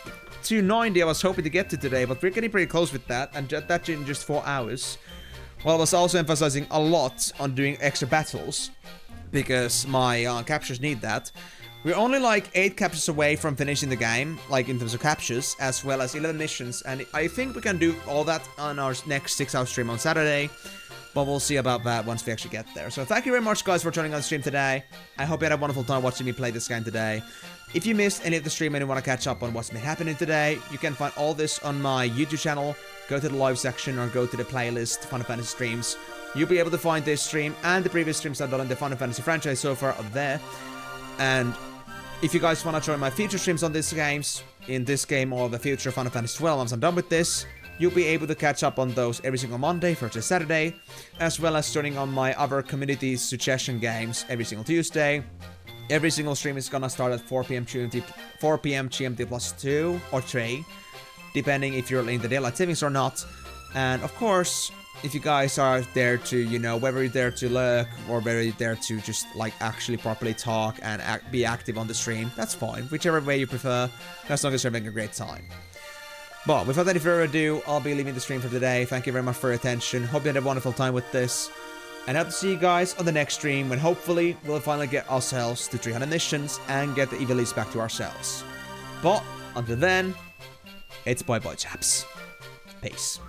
290 I was hoping to get to today, but we're getting pretty close with that, and that in just 4 hours. Well, I was also emphasizing a lot on doing extra battles, because my captures need that. We're only like 8 captures away from finishing the game, like in terms of captures, as well as 11 missions, and I think we can do all that on our next 6-hour stream on Saturday, but we'll see about that once we actually get there. So thank you very much, guys, for joining on the stream today. I hope you had a wonderful time watching me play this game today. If you missed any of the stream and you want to catch up on what's been happening today, you can find all this on my YouTube channel. Go to the live section or go to the playlist, Final Fantasy streams. You'll be able to find this stream and the previous streams I've done in the Final Fantasy franchise so far up there. And if you guys want to join my future streams on these games, in this game or the future Final Fantasy 12, once I'm done with this, you'll be able to catch up on those every single Monday, Thursday, Saturday, as well as joining on my other community suggestion games every single Tuesday. Every single stream is gonna start at 4 p.m. GMT plus 2 or 3, depending if you're in the daylight savings or not. And of course, if you guys are there to, you know, whether you're there to lurk or whether you're there to just like actually properly talk and be active on the stream, that's fine. Whichever way you prefer, as long as you're having a great time. But without any further ado, I'll be leaving the stream for today. Thank you very much for your attention. Hope you had a wonderful time with this. And I hope to see you guys on the next stream when hopefully we'll finally get ourselves to 300 missions and get the Evilis back to ourselves. But until then, it's bye-bye, chaps. Peace.